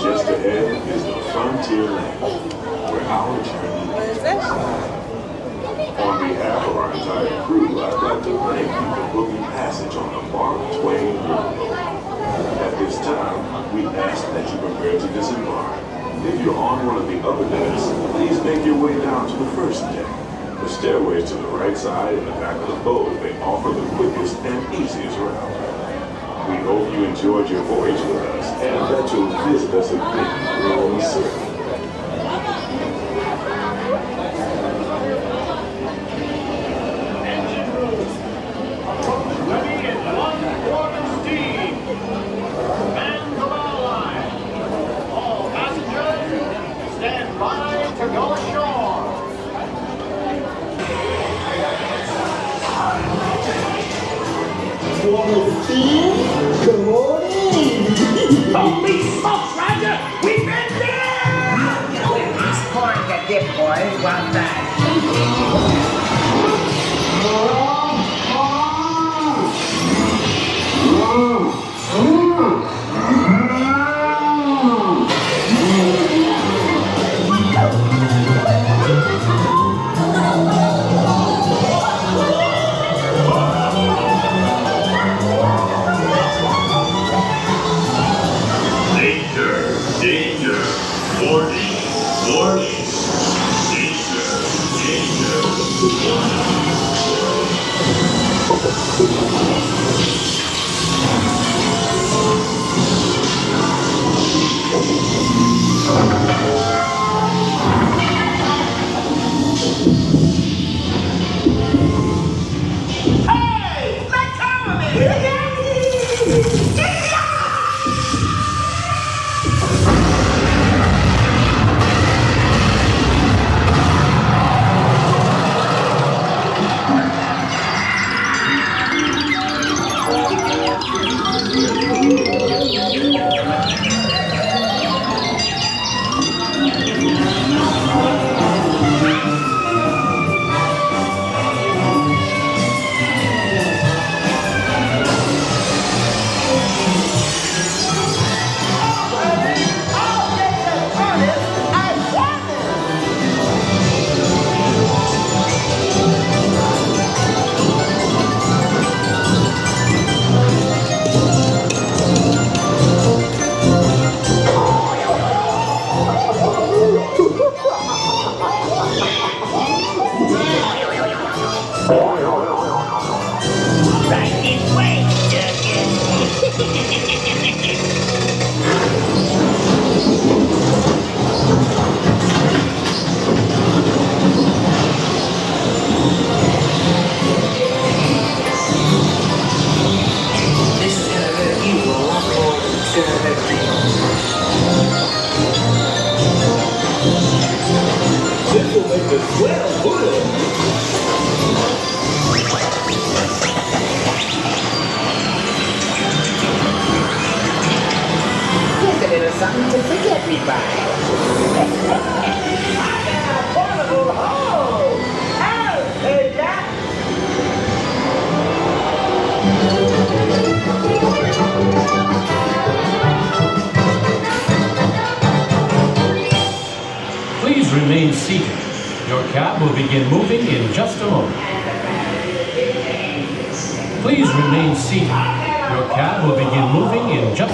Just ahead is the Frontierland, where our journey is. On behalf of our entire crew, I'd like to thank you for booking passage on the Mark Twain River. At this time, we ask that you prepare to disembark. If you're on one of the upper decks, please make your way down to the first deck. The stairways to the right side and the back of the boat may offer the quickest and easiest route. We hope you enjoyed your voyage with us and that you'll visit us again real soon. Ready in 1/4 steam. Man from our line. All passengers, stand by to go ashore. Come on in. Holy smokes, Roger! We've been there! This corn can dip, boys. Well done. Danger! Warning! Warning! Danger! Danger! Hey! Let go of me! Right this way, Jughead. This is gonna hurt you a lot more than it's gonna hurt me. This will make a swell bullet. Here's a little something to forget me by. Portable hole! Oh, heard that? Please remain seated. Your cab will begin moving in just a moment. Please remain seated. Your cab will begin moving in just...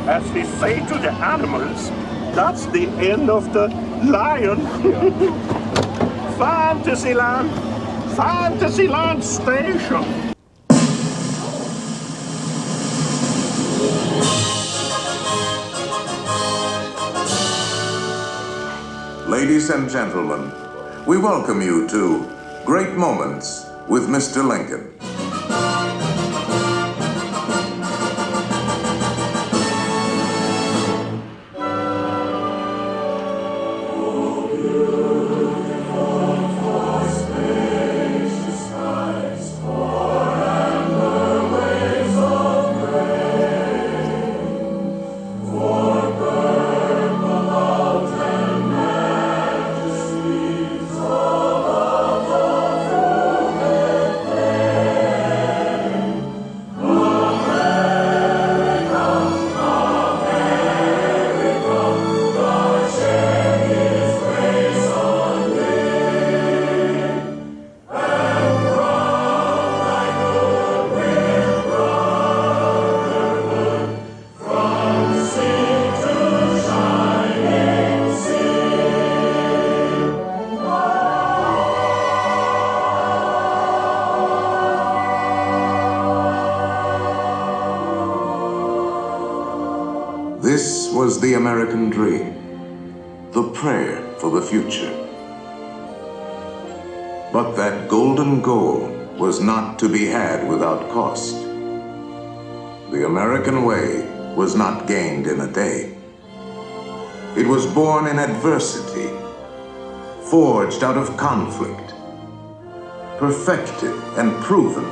as they say to the animals, that's the end of the lion. Fantasyland! Fantasyland Station! Ladies and gentlemen, we welcome you to Great Moments with Mr. Lincoln. This was the American dream, the prayer for the future. But that golden goal was not to be had without cost. The American way was not gained in a day. It was born in adversity, forged out of conflict, perfected and proven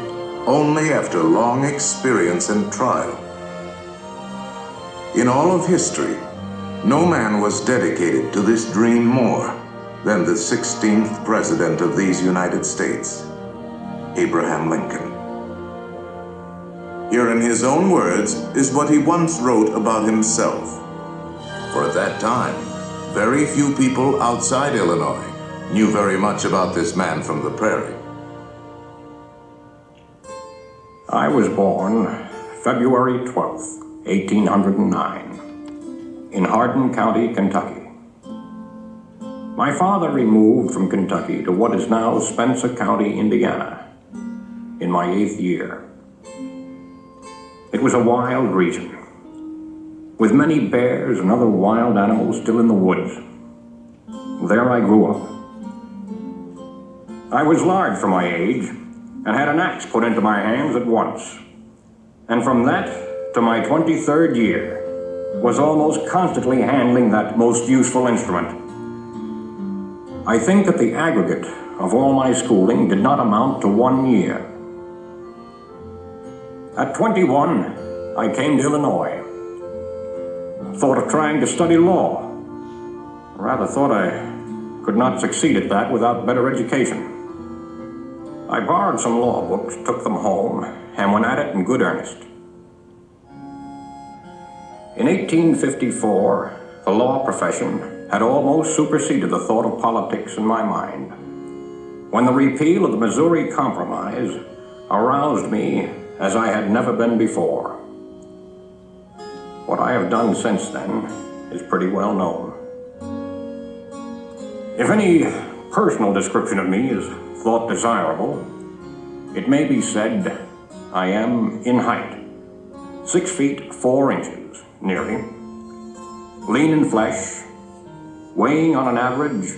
only after long experience and trial. In all of history, no man was dedicated to this dream more than the 16th President of these United States, Abraham Lincoln. Here in his own words is what he once wrote about himself. For at that time, very few people outside Illinois knew very much about this man from the prairie. I was born February 12th, 1809, in Hardin County, Kentucky. My father removed from Kentucky to what is now Spencer County, Indiana, in my 8th year. It was a wild region, with many bears and other wild animals still in the woods. There I grew up. I was large for my age, and had an axe put into my hands at once. And from that to my 23rd year, was almost constantly handling that most useful instrument. I think that the aggregate of all my schooling did not amount to 1 year. At 21, I came to Illinois. Thought of trying to study law. Rather thought I could not succeed at that without better education. I borrowed some law books, took them home, and went at it in good earnest. In 1854, the law profession had almost superseded the thought of politics in my mind, when the repeal of the Missouri Compromise aroused me as I had never been before. What I have done since then is pretty well known. If any personal description of me is thought desirable, it may be said I am in height, 6 feet 4 inches, nearly, lean in flesh, weighing on an average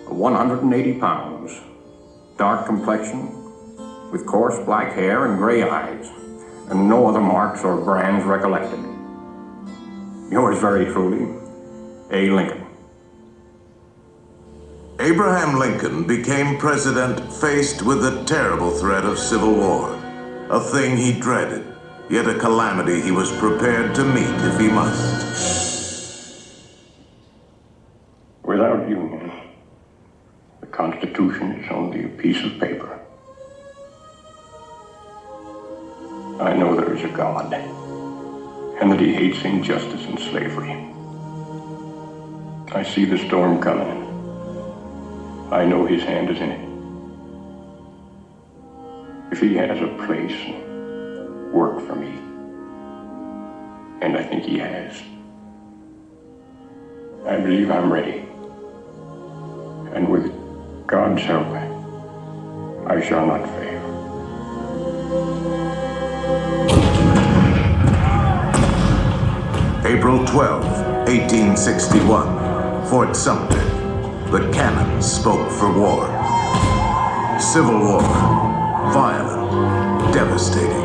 of 180 pounds, dark complexion, with coarse black hair and gray eyes, and no other marks or brands recollected. Yours very truly, A. Lincoln. Abraham Lincoln became president faced with the terrible threat of civil war, a thing he dreaded, yet a calamity he was prepared to meet if he must. Without union, the Constitution is only a piece of paper. I know there is a God, and that he hates injustice and slavery. I see the storm coming. I know his hand is in it. If he has a place and work for me, and I think he has. I believe I'm ready. And with God's help, I shall not fail. April 12, 1861, Fort Sumter. The cannon spoke for war. Civil war, violent, devastating.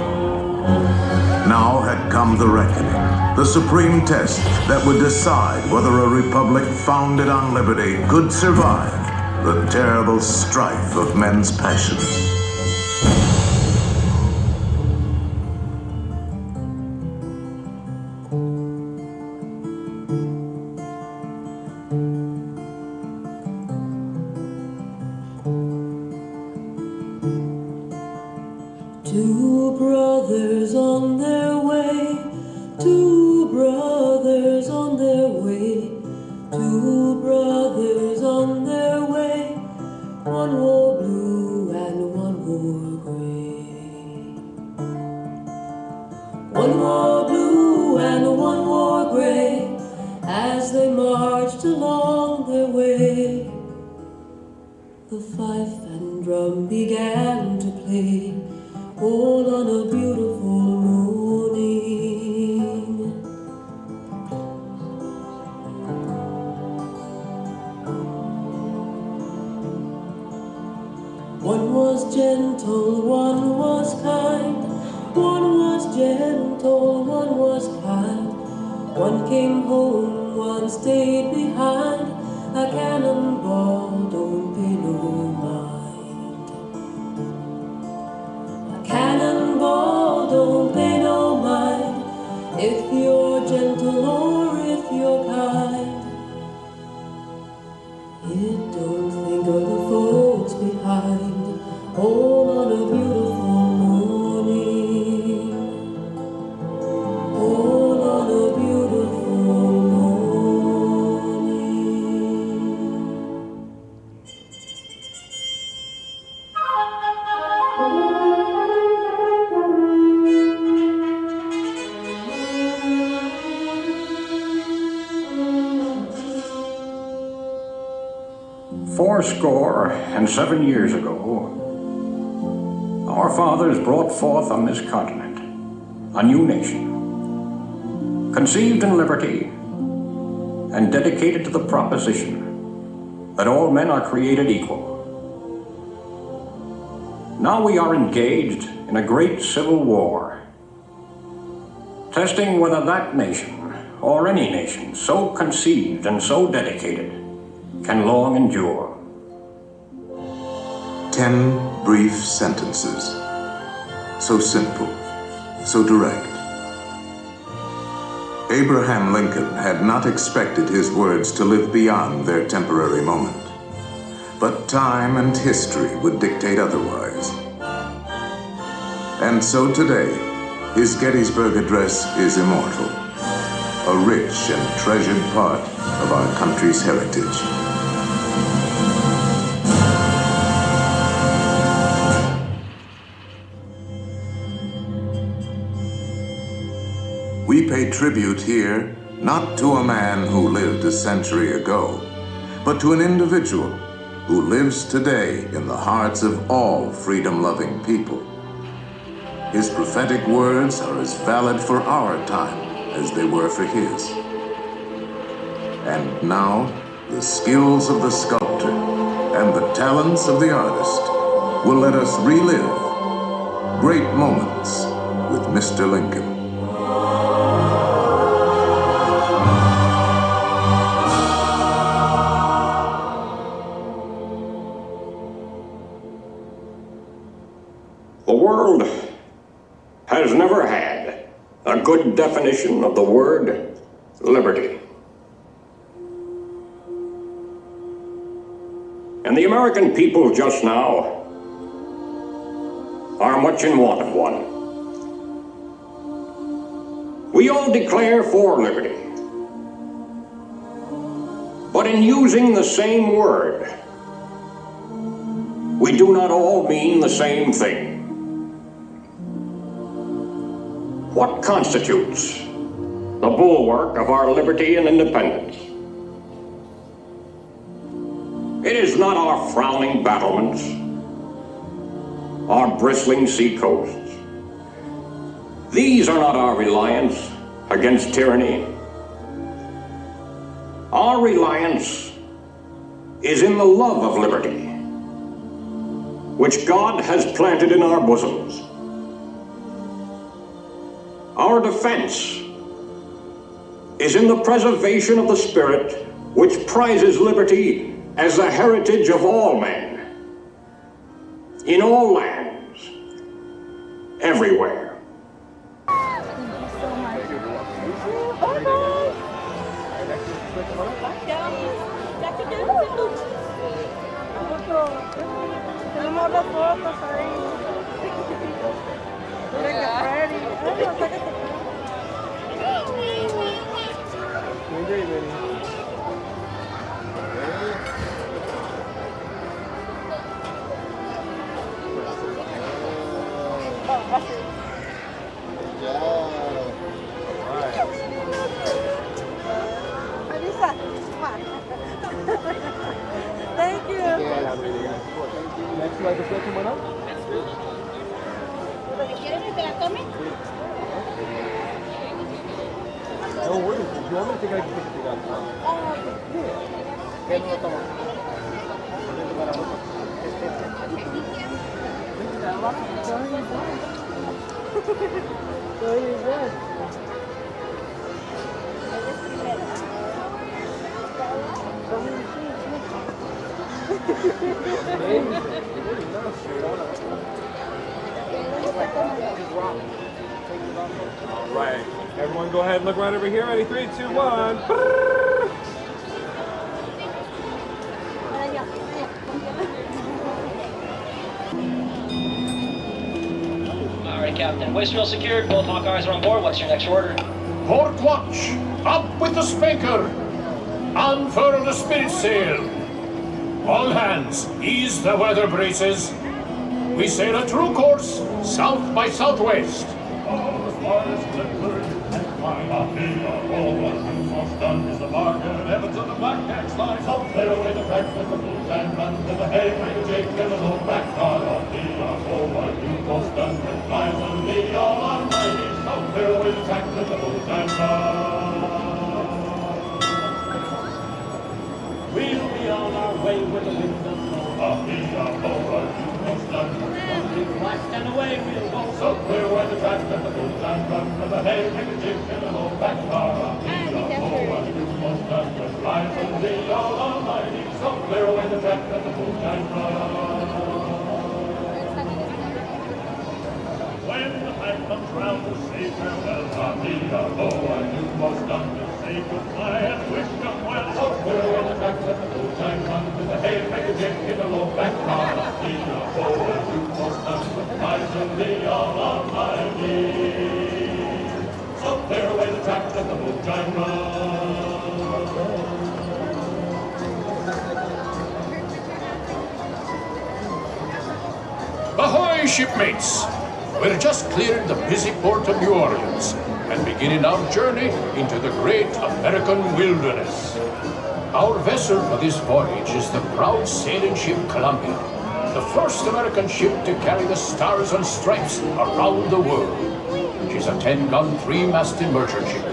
Now had come the reckoning, the supreme test that would decide whether a republic founded on liberty could survive the terrible strife of men's passions. Two brothers on their way, two brothers on their way, two brothers on their way. One wore blue and one wore gray. One wore blue and one wore gray as they marched along their way. The fife and drum began to play, all on a beautiful morning. One was gentle, one was kind. One was gentle, one was kind. One came home, one stayed behind. A cannonball don't pay no mind. A cannonball don't pay no mind. If you're gentle or if you're kind. It don't think of the folks behind, all on a beautiful morning, all on a beautiful morning. 87 years ago, our fathers brought forth on this continent a new nation, conceived in liberty and dedicated to the proposition that all men are created equal. Now we are engaged in a great civil war, testing whether that nation, or any nation so conceived and so dedicated, can long endure. 10 brief sentences, so simple, so direct. Abraham Lincoln had not expected his words to live beyond their temporary moment, but time and history would dictate otherwise. And so today, his Gettysburg Address is immortal, a rich and treasured part of our country's heritage. We pay tribute here not to a man who lived a century ago, but to an individual who lives today in the hearts of all freedom-loving people. His prophetic words are as valid for our time as they were for his. And now, the skills of the sculptor and the talents of the artist will let us relive great moments with Mr. Lincoln. The world has never had a good definition of the word liberty. And the American people just now are much in want of one. We all declare for liberty, but in using the same word, we do not all mean the same thing. What constitutes the bulwark of our liberty and independence. It is not our frowning battlements, our bristling sea coasts. These are not our reliance against tyranny. Our reliance is in the love of liberty, which God has planted in our bosoms. Our defense is in the preservation of the spirit which prizes liberty as the heritage of all men, in all lands, everywhere. Tenemos dos fotos ahí. Mira que Freddy. Thank you. Next, like the second one up? ¿Lo que quieres que te la tome? No worries. If you want me to take it, I can take it out. Oh, okay. ¿Qué no lo tomas? All right. Everyone go ahead and look right over here. Ready? 3, 2, 1. All right, Captain. Wastrel secured. Both Hawkeyes are on board. What's your next order? Port watch, up with the spanker. Unfurl the spirit sail. All hands, ease the weather braces. We sail a true course, south by southwest. All the smartest clippers and flying off the all what's done is the bargain. Evans on the black cat slides up, clear away the pack with the boots and run to the hay. Make a jig and a low back car off the all what what's done with flies on the all on mighty. So clear away the pack with the boots and run. We'll be on our way with the wind of blow. Off the all what what's done. Blast and away we'll go. So clear away the track and the boots and run to the hay. Make a jig and a low back car off the all what what's done with flies on the all almighty. So clear away the track and the boots and run. When the pack comes round to say farewell, Autopia, oh, I do most done to say goodbye and wish them well. So clear away the track and the boots and run to the hay. Make a jig in a low back car, Autopia, oh, I do most done with flies on the all almighty. So clear away the track and the boots and run. Ahoy, shipmates! We're just cleared the busy port of New Orleans and beginning our journey into the great American wilderness. Our vessel for this voyage is the proud sailing ship Columbia, the first American ship to carry the stars and stripes around the world. She's a 10-gun, 3-masted merchant ship.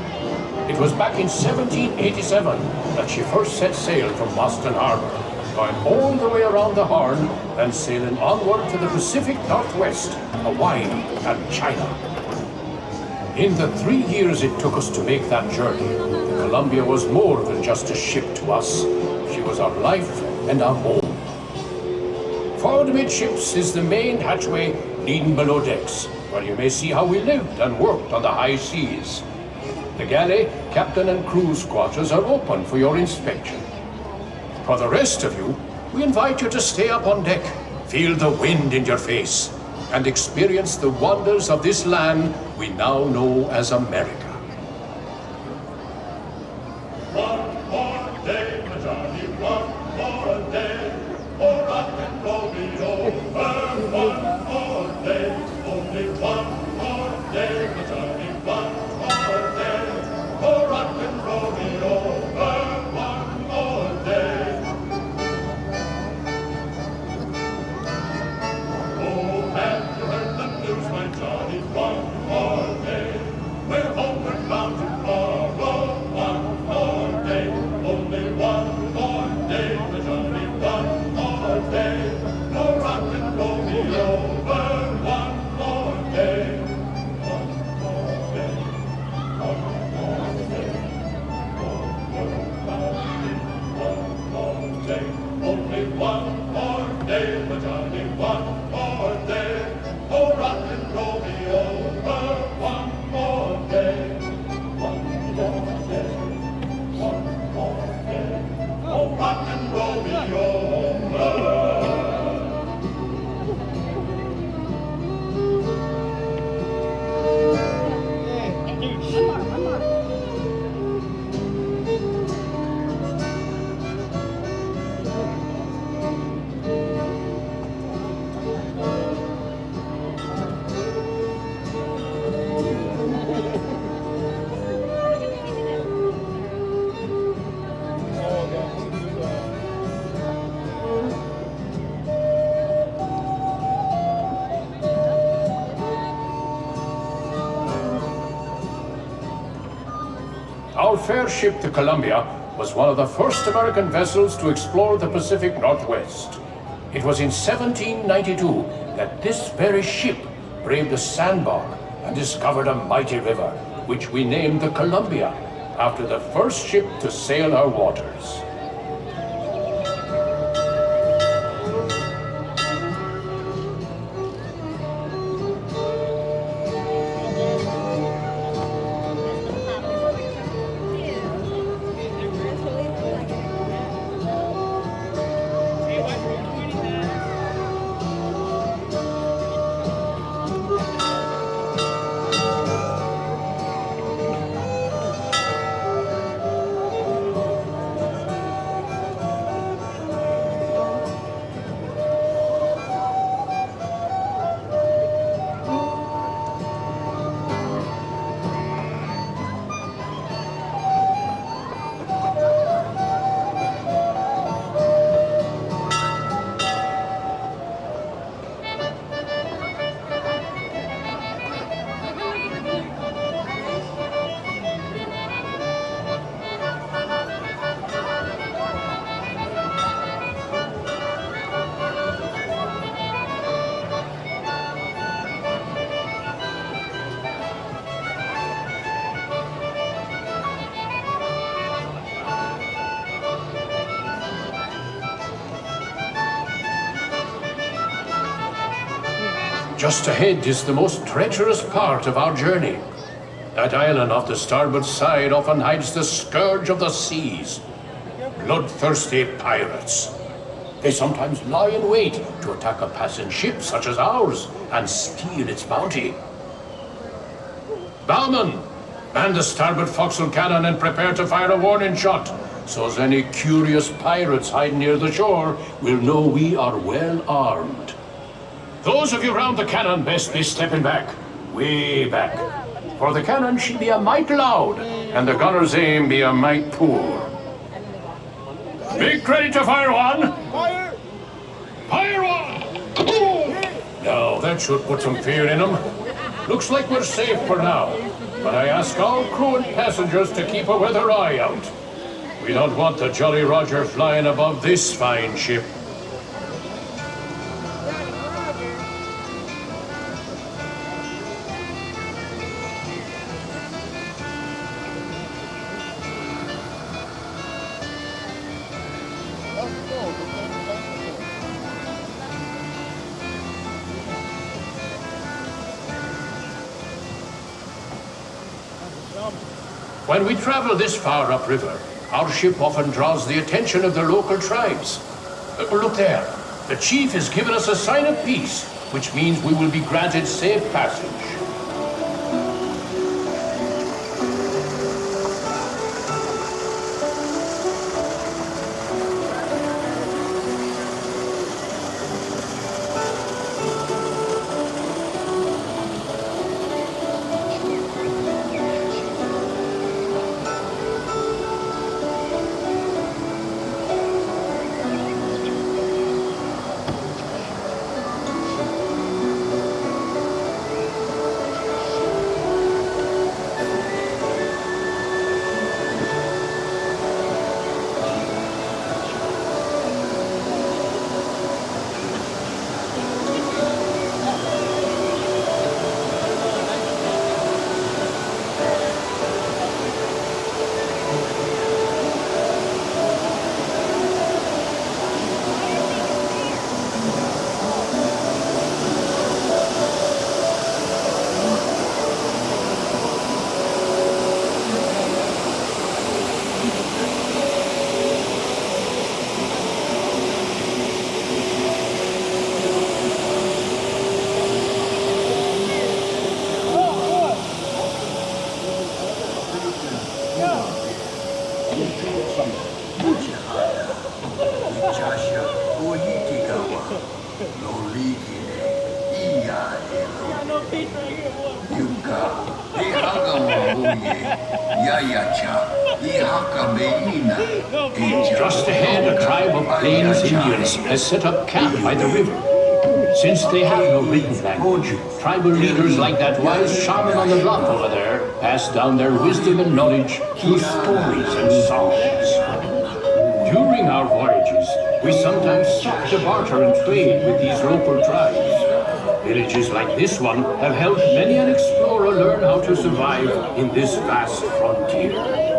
It was back in 1787 that she first set sail from Boston Harbor, going all the way around the Horn, then sailing onward to the Pacific Northwest, Hawaii, and China. In the 3 years it took us to make that journey, the Columbia was more than just a ship to us. She was our life and our home. Forward amidships is the main hatchway leading below decks, where you may see how we lived and worked on the high seas. The galley, captain and crew's quarters are open for your inspection. For the rest of you, we invite you to stay up on deck, feel the wind in your face, and experience the wonders of this land we now know as America. One more day, Johnny, one more day, or rock and roll be over. One more day, only one more day, Johnny, one more day, Our fair ship, the Columbia, was one of the first American vessels to explore the Pacific Northwest. It was in 1792 that this very ship braved a sandbar and discovered a mighty river, which we named the Columbia, after the first ship to sail our waters. Just ahead is the most treacherous part of our journey. That island off the starboard side often hides the scourge of the seas. Bloodthirsty pirates. They sometimes lie in wait to attack a passing ship such as ours and steal its bounty. Bowman, man the starboard forecastle cannon and prepare to fire a warning shot, so as any curious pirates hiding near the shore will know we are well armed. Those of you round the cannon best be stepping back, way back. For the cannon she be a mite loud, and the gunner's aim be a mite poor. Make ready to fire one! Fire! Fire one! Boom! Now, that should put some fear in them. Looks like we're safe for now, but I ask all crew and passengers to keep a weather eye out. We don't want the Jolly Roger flying above this fine ship. When we travel this far upriver, our ship often draws the attention of the local tribes. Look there. The chief has given us a sign of peace, which means we will be granted safe passage. Just ahead, a tribe of Plains Indians has set up camp by the river. Since they have no written language, tribal leaders like that wise shaman on the bluff over there pass down their wisdom and knowledge through stories and songs. During our voyages, we sometimes stop to barter and trade with these local tribes. Villages like this one have helped many an explorer learn how to survive in this vast frontier.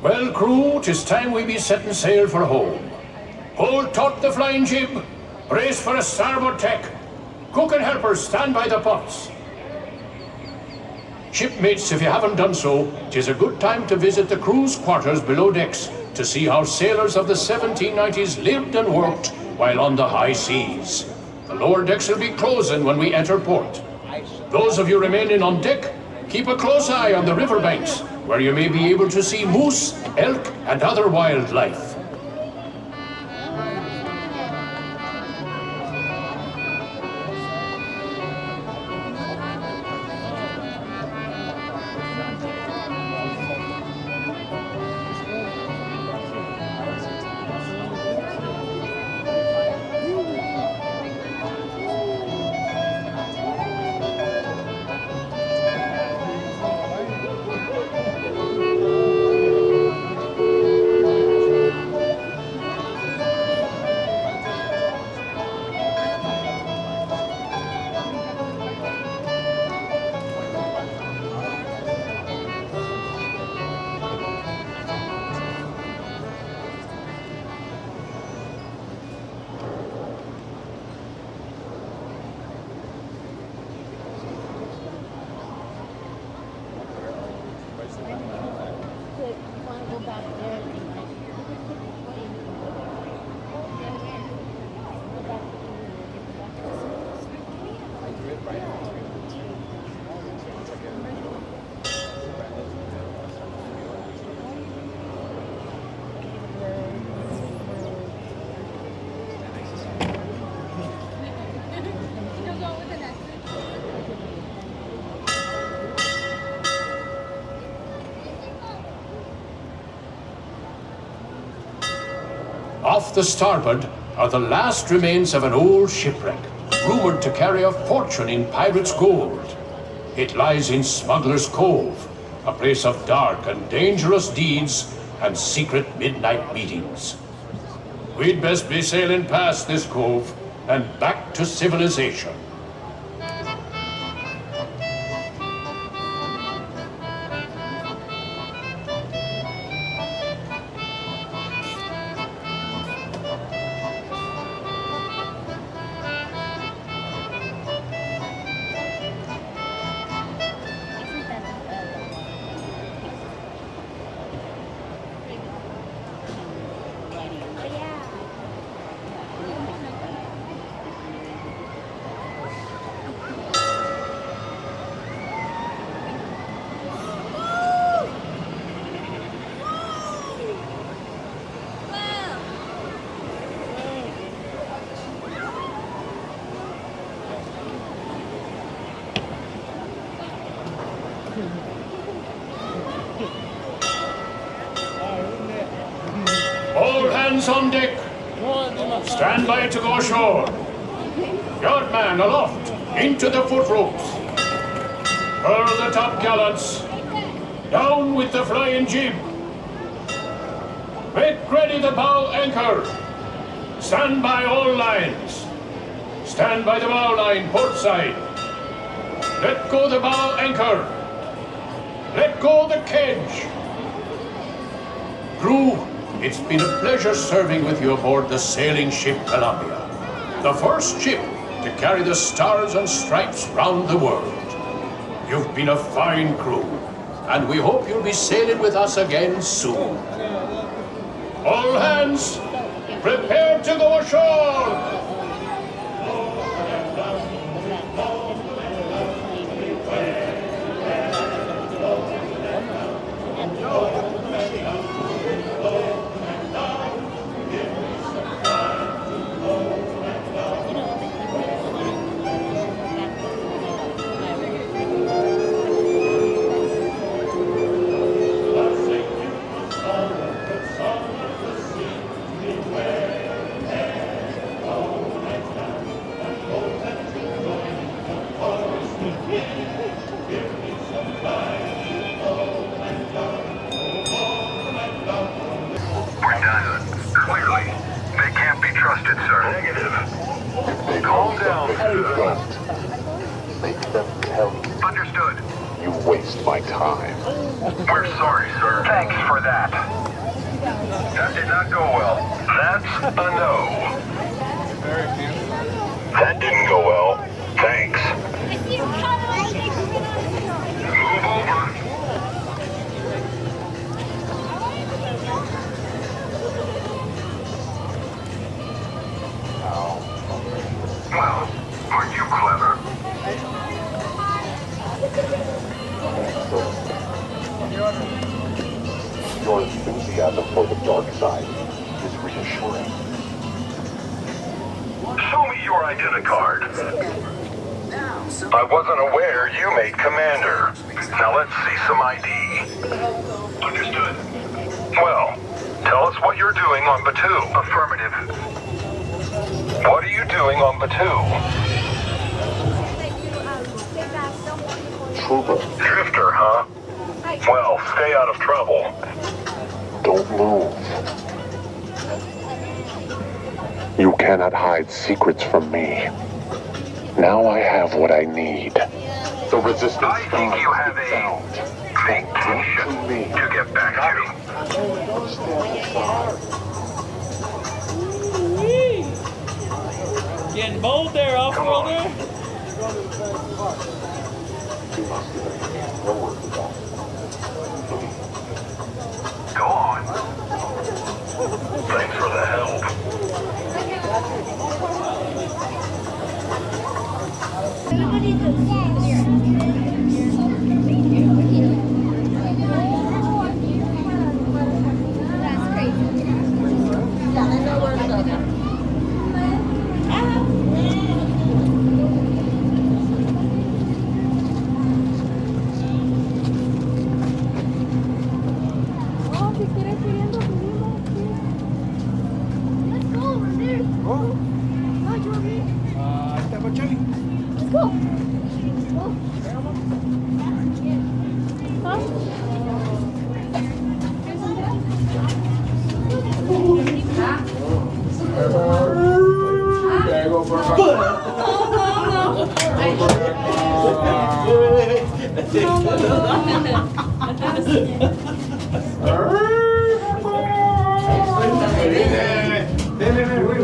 Well, crew, 'tis time we be setting sail for home. Hold taut the flying jib, brace for a starboard tack. Cook and helpers stand by the pots. Shipmates, if you haven't done so, 'tis a good time to visit the crew's quarters below decks to see how sailors of the 1790s lived and worked while on the high seas. The lower decks will be closing when we enter port. Those of you remaining on deck, keep a close eye on the riverbanks, where you may be able to see moose, elk, and other wildlife. Off the starboard are the last remains of an old shipwreck, rumored to carry a fortune in pirates' gold. It lies in Smugglers' Cove, a place of dark and dangerous deeds and secret midnight meetings. We'd best be sailing past this cove and back to civilization. All hands on deck. Stand by to go ashore. Yardman aloft, into the foot ropes. Furl the top gallants. Down with the flying jib. Make ready the bow anchor. Stand by all lines. Stand by the bow line, port side. Let go the bow anchor. Let go the kedge. Crew, it's been a pleasure serving with you aboard the sailing ship Columbia, the first ship to carry the stars and stripes round the world. You've been a fine crew, and we hope you'll be sailing with us again soon. All hands, prepare to go ashore! Your enthusiasm for the dark side is reassuring. Show me your identicard. I wasn't aware you made Commander. Now let's see some ID. Understood. Well, tell us what you're doing on Batuu. Affirmative. What are you doing on Batuu? Trooper. Drifter, huh? Well, stay out of trouble. Don't move. You cannot hide secrets from me. Now I have what I need. The resistance. I think you have a vacation to get back to. Getting bold there, off-roader. Go on. Thanks for the help.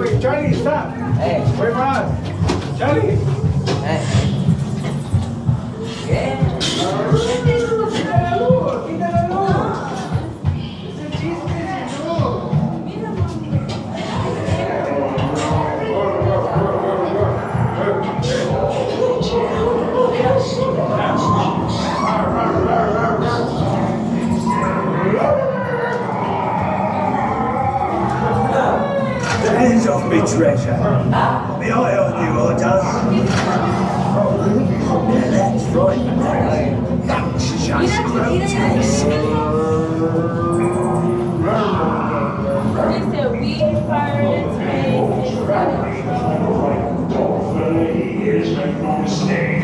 Wait, Charlie, stop. Hey. Wait for us. Charlie. Hey. Hands off me, treasure. Me eye on you, I does. Yeah, that's right. That's just grotesque. It's a weed pirate face. Here's my mistake.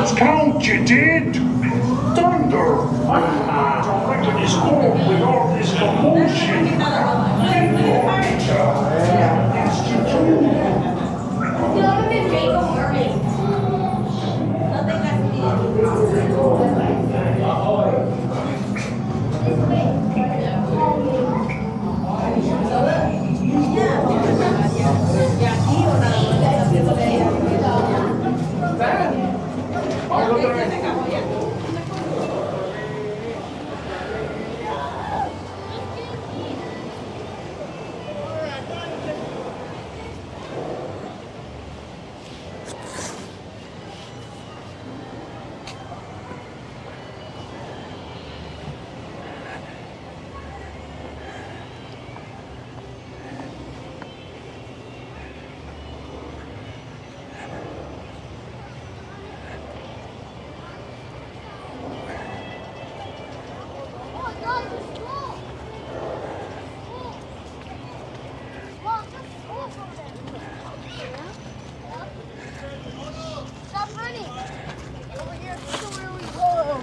lost count, you did? Thunder! I can't reckon his call with all this commotion.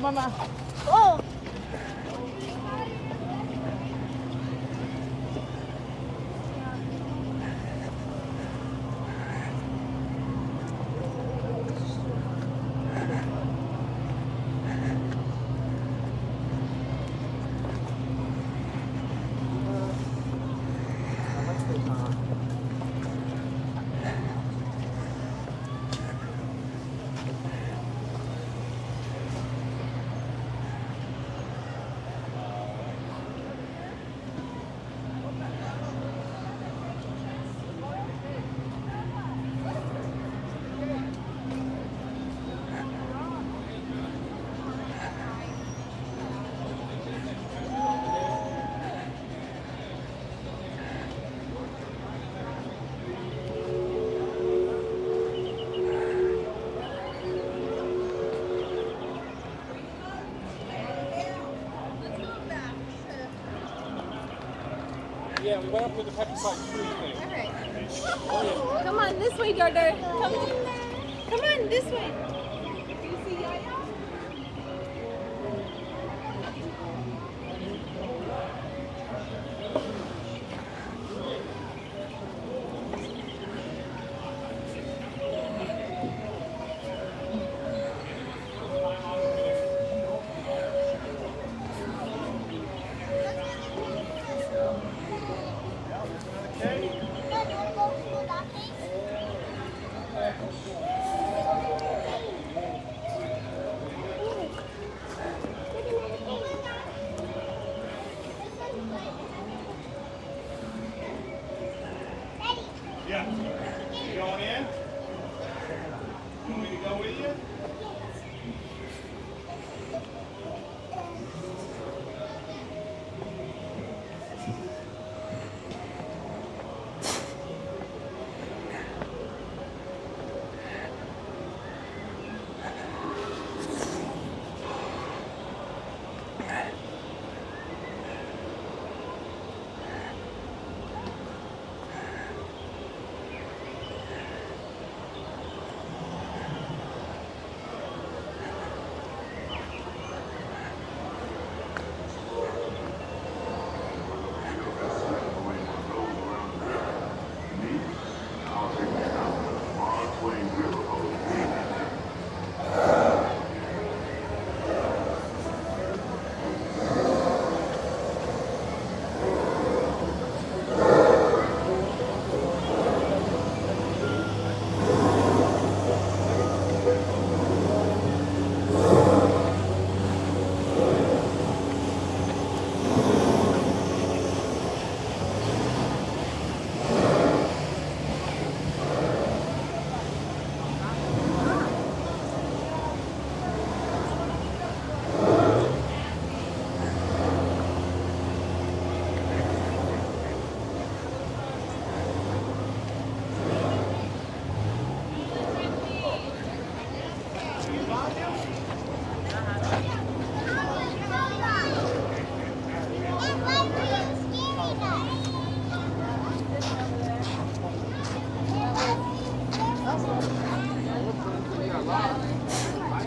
Mama. Oh! Yeah, we went up with the petrified tree thing. Alright. Come on, this way, daughter. Come on, this way. Do you see Yaya?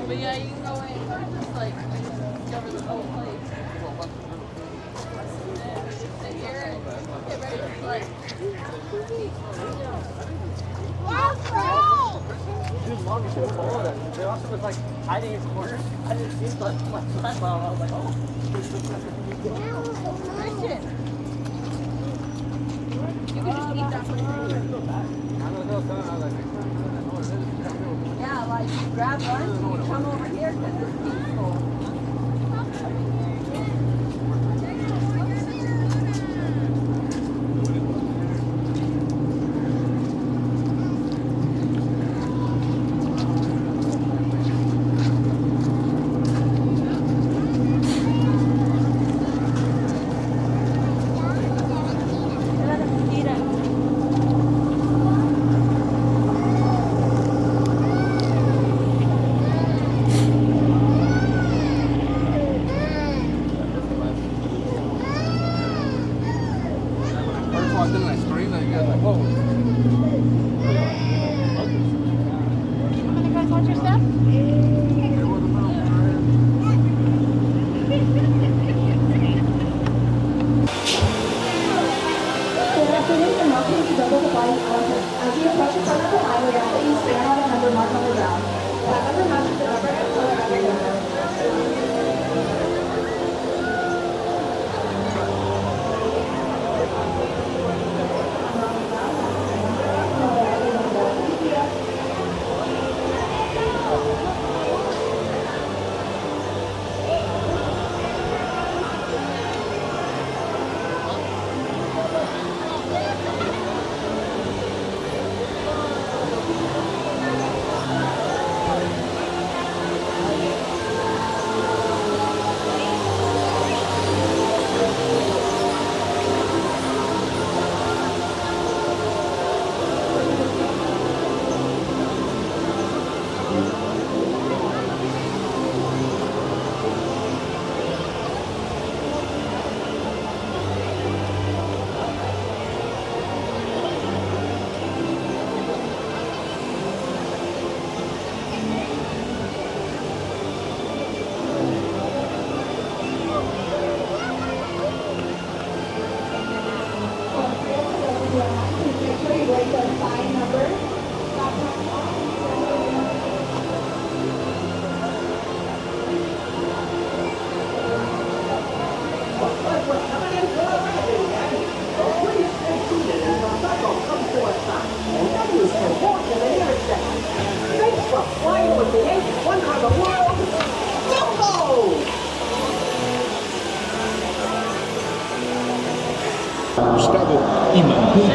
But yeah, you can go in and just like discover the whole place. Sit here and get ready to play. Dude, Mommy should have followed us. There also was like hiding in corners. I didn't see like that bomb. I was like, oh. Christian, you can just eat that one. Yeah, like you grab lunch and you come over here because it's peaceful. Gustavo y mantuvo.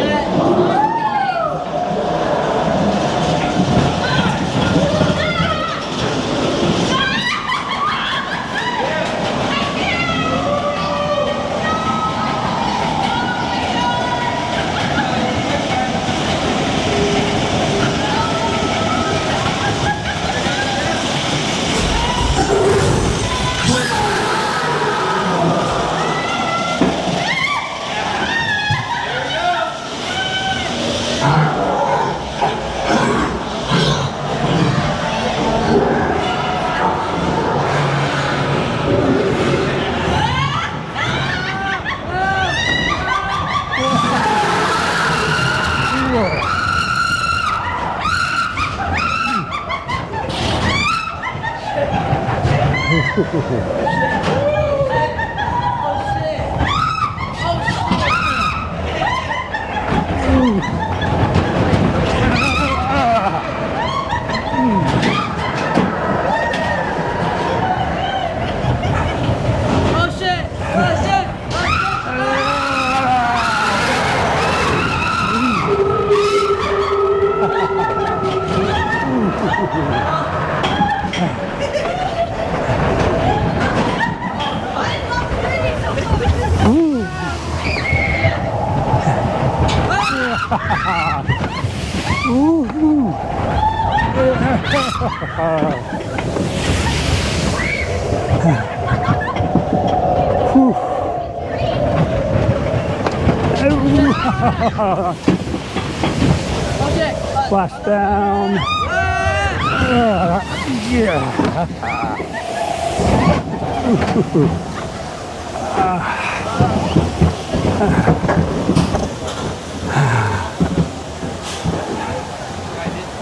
Splash down.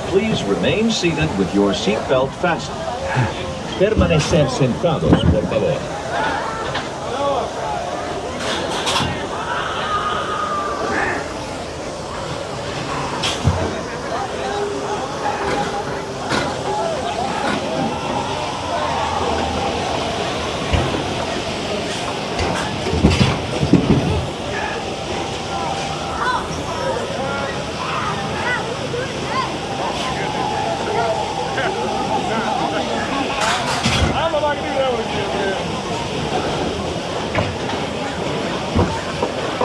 Please remain seated with your seatbelt fastened. Permanecer sentados, por favor.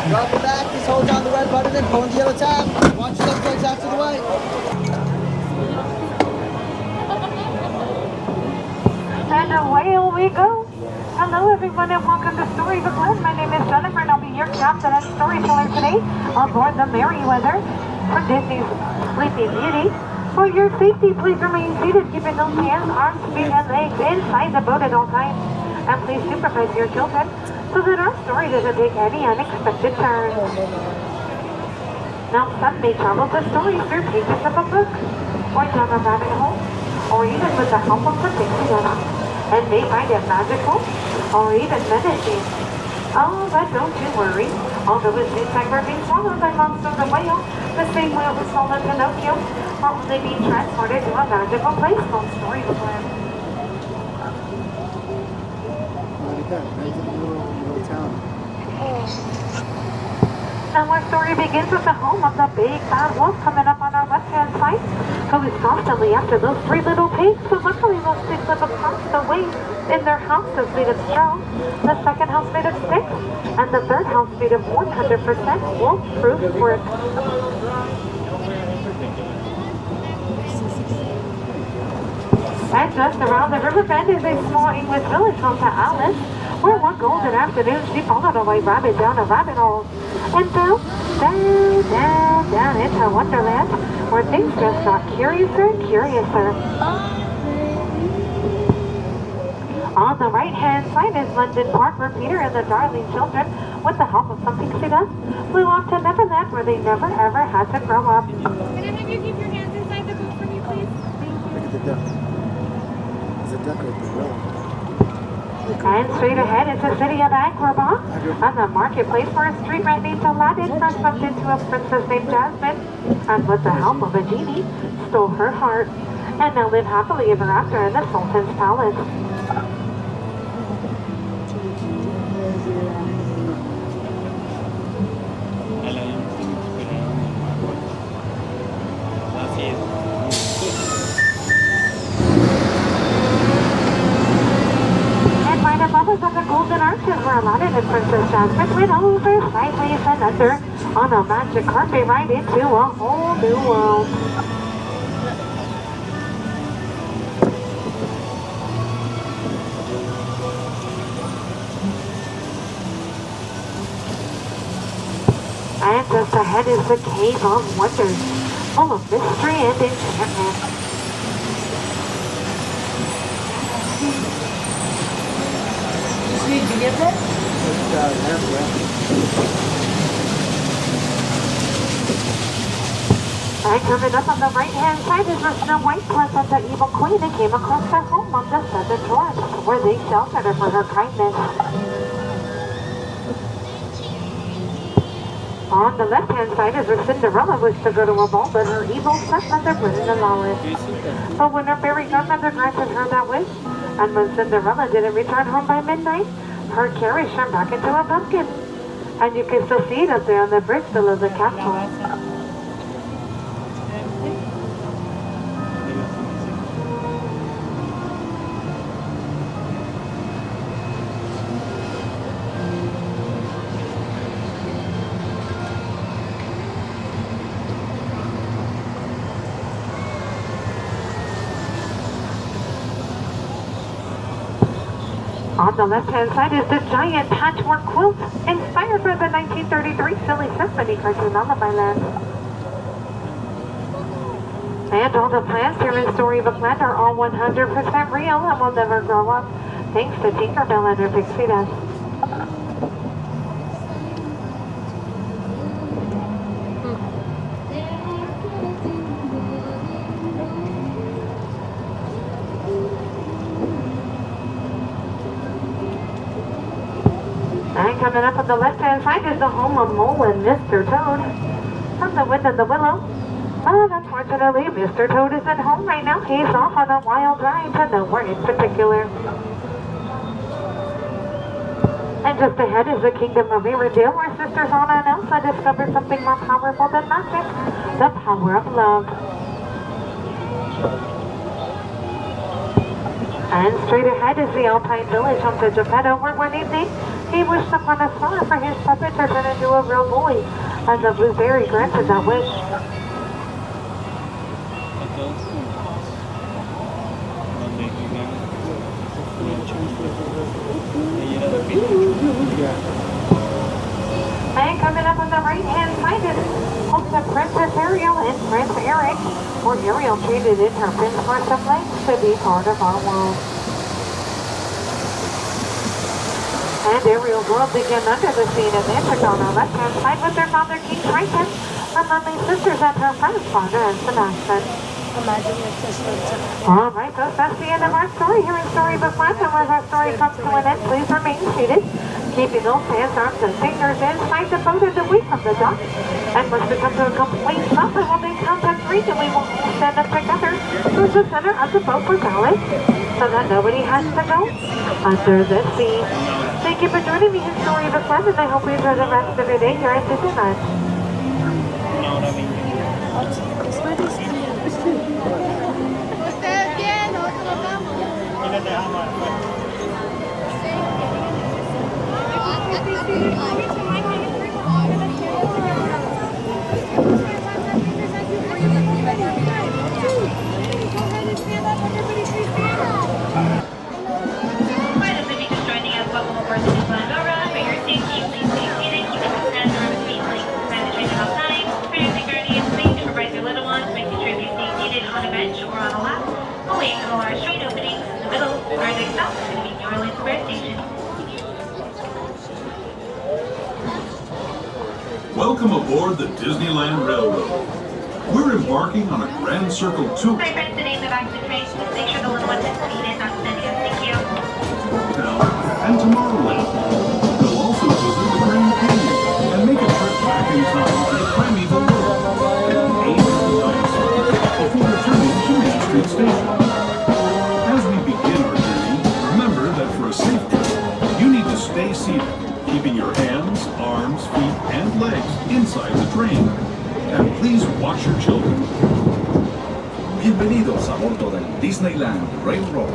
Drop it back, just hold down the red button and pull in the yellow tab. Watch your legs out to the right. And away we go. Hello everyone and welcome to Stories of Land. My name is Jennifer and I'll be your captain and storyteller today on board the Merryweather for Disney's Sleeping Beauty. For your safety, please remain seated, keeping those hands, arms, feet, and legs inside the boat at all times. And please supervise your children so that our story doesn't take any unexpected turns. Now, some may travel the story through pages of a book, or down a rabbit hole, or even with the help of the pixie and they find it magical, or even menacing. Oh, but don't you worry. Although it seems like we're being swallowed by monsters and whale, the same whale was swallowed Pinocchio, or only being transported to a magical place called Storyland. Now our story begins with the home of the big bad wolf coming up on our left-hand side, who is constantly after those three little pigs, but luckily those pigs live across the way in their house that's made of straw, the second house made of sticks, and the third house made of 100% wolf-proof brick. And just around the river bend is a small English village home to Alice, where one golden afternoon she followed a white rabbit down a rabbit hole and fell down into Wonderland, where things just got curiouser and curiouser. On the right-hand side is London Park, where Peter and the darling children, with the help of some pixie dust, flew off to Neverland, where they never ever had to grow up. Can I have you keep your hands inside the boot for me, please? Look at the duck. There's a duck right there. And straight ahead is the city of Agrabah, and the marketplace where a street rat named Aladdin first bumped into a princess named Jasmine, and with the help of a genie, stole her heart, and now live happily ever after in the Sultan's palace. On the golden arches where Aladdin and Princess Jasmine went over, sideways, and under on a magic carpet ride into a whole new world. And just ahead is the Cave of Wonders, full of mystery and enchantment. Did you get that? And coming up on the right-hand side is where Snow White plus and the evil queen that came across their home on the Seven Dwarfs, where they sheltered her for her kindness. On the left-hand side is where Cinderella wished to go to a ball, but her evil stepmother wouldn't allow it. But when her fairy godmother granted her that wish, and when Cinderella didn't return home by midnight, her carriage turned back into a pumpkin. And you can still see it up there on the bridge below the castle. On the left-hand side is the giant patchwork quilt, inspired by the 1933 Silly Symphony cartoon Lullaby Land. And all the plants here in Storybook Land are all 100% real and will never grow up, thanks to Tinkerbell and her pixie dust. And coming up on the left-hand side is the home of Mole and Mr. Toad. From the Wind of the Willow. But unfortunately, Mr. Toad isn't home right now. He's off on a wild ride to nowhere in particular. And just ahead is the Kingdom of Riverdale, where Sisters Anna and Elsa discovered something more powerful than magic, the power of love. And straight ahead is the Alpine Village home to Geppetto, where one evening he wished upon a star for his puppet to turn into a real boy, and the Blueberry granted that wish. And coming up on the right-hand side is home to Princess Ariel and Prince Eric, where Ariel traded in her prince for some legs to be part of our world. And Ariel's world began under the sea in Atlantic on our left-hand side with their father King Triton, her lovely sisters and her friends Father and Sebastian. Imagine your sister. Alright, so that's the end of our story here in Storybook Land. And as our story comes to an end, please remain seated, keeping those hands, arms, and fingers inside the boat and away from the dock. And once we come to a complete stop, and we'll make contact 3, and we will all stand up together towards the center of the boat for ballast, so that nobody has to go under the sea. Thank you for joining me in Storybook Land, and I hope you enjoy the rest of your day here at Disneyland. Ustedes bien, nosotros vamos. Welcome aboard the Disneyland Monorail. For your safety, please stay seated, keep your hands around the feet, please. Time to train at all times. Parents and guardians, please supervise your little ones, making sure they stay seated on a bench or on a lap, away from the large train openings in the middle. Our next stop is going to be New Orleans Square Station. Welcome aboard the Disneyland Railroad. We're embarking on a Grand Circle tour. Hi friends, today in the back of the train, just make sure the little ones are seated, not standing up. Thank you. And Tomorrowland. We'll also visit the Grand Canyon and make a trip back in time to the primeval world and aim at the dinosaurs before returning to Main Street Station. As we begin our journey, remember that for a safe trip, you need to stay seated, keeping your hands, arms, feet, and legs inside the train. And please watch your children. Bienvenidos a bordo del Disneyland Railroad.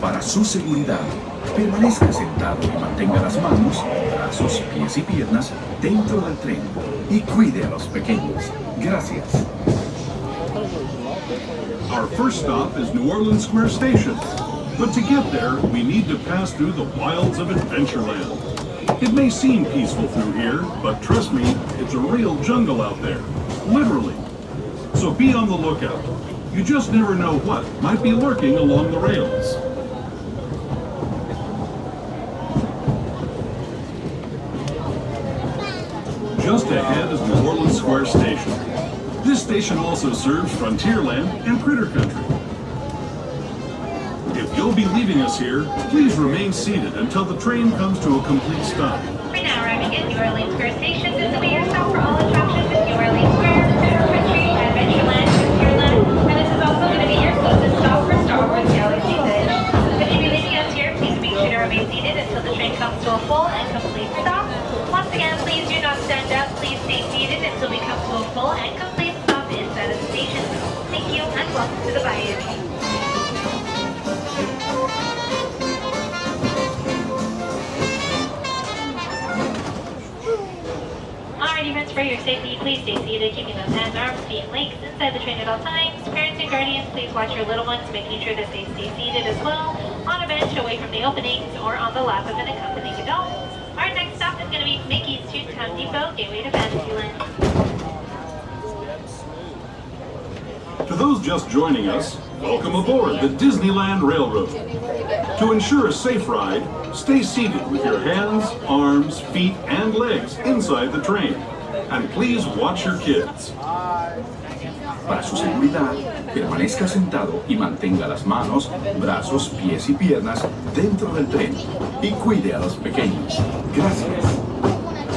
Para su seguridad, permanezca sentado y mantenga las manos, brazos, pies y piernas dentro del tren y cuide a los pequeños. Gracias. Our first stop is New Orleans Square Station. But to get there, we need to pass through the wilds of Adventureland. It may seem peaceful through here, but trust me, it's a real jungle out there. Literally. So be on the lookout. You just never know what might be lurking along the rails. Just ahead is New Orleans Square Station. This station also serves Frontierland and Critter Country. If you'll be leaving us here, please remain seated until the train comes to a complete stop. We're now arriving at New Orleans Square Station. This will be your stop for all attractions at New Orleans Square, Critter Country, Adventureland, Frontierland, and this is also going to be your closest stop for Star Wars Galaxy's Edge. If you'll be leaving us here, please make sure to remain seated until the train comes to a full and complete stop. Once again, please do not stand up. Please stay seated until we come to a full and complete stop inside of the station. Thank you and welcome to the Bayou. Alrighty friends, for your safety, please stay seated, keeping those hands, arms, feet, and legs inside the train at all times. Parents and guardians, please watch your little ones, making sure that they stay seated as well, on a bench away from the openings or on the lap of an accompanying adult. Our next stop is going to be Mickey's Toontown Depot, gateway to Fantasyland. To those just joining us, welcome aboard the Disneyland Railroad. To ensure a safe ride, stay seated with your hands, arms, feet, and legs inside the train. And please watch your kids. Para su seguridad, permanezca sentado y mantenga las manos, brazos, pies y piernas dentro del tren y cuide a los pequeños. Gracias.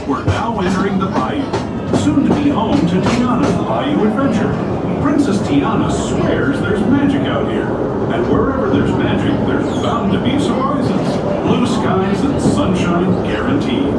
We're now entering the Bayou, soon to be home to Tiana's Bayou Adventure. Princess Tiana swears there's magic out here, and wherever there's magic, there's bound to be surprises. Blue skies and sunshine guaranteed.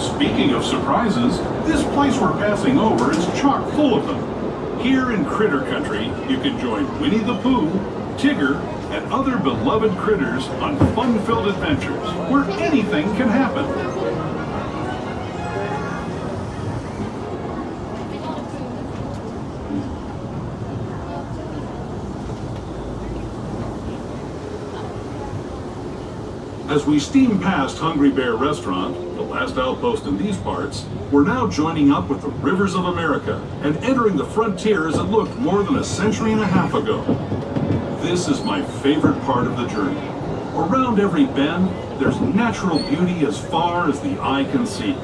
Speaking of surprises, this place we're passing over is chock full of them. Here in Critter Country, you can join Winnie the Pooh, Tigger, and other beloved critters on fun-filled adventures where anything can happen. As we steam past Hungry Bear Restaurant, the last outpost in these parts, we're now joining up with the Rivers of America and entering the frontier as it looked more than a century and a half ago. This is my favorite part of the journey. Around every bend, there's natural beauty as far as the eye can see.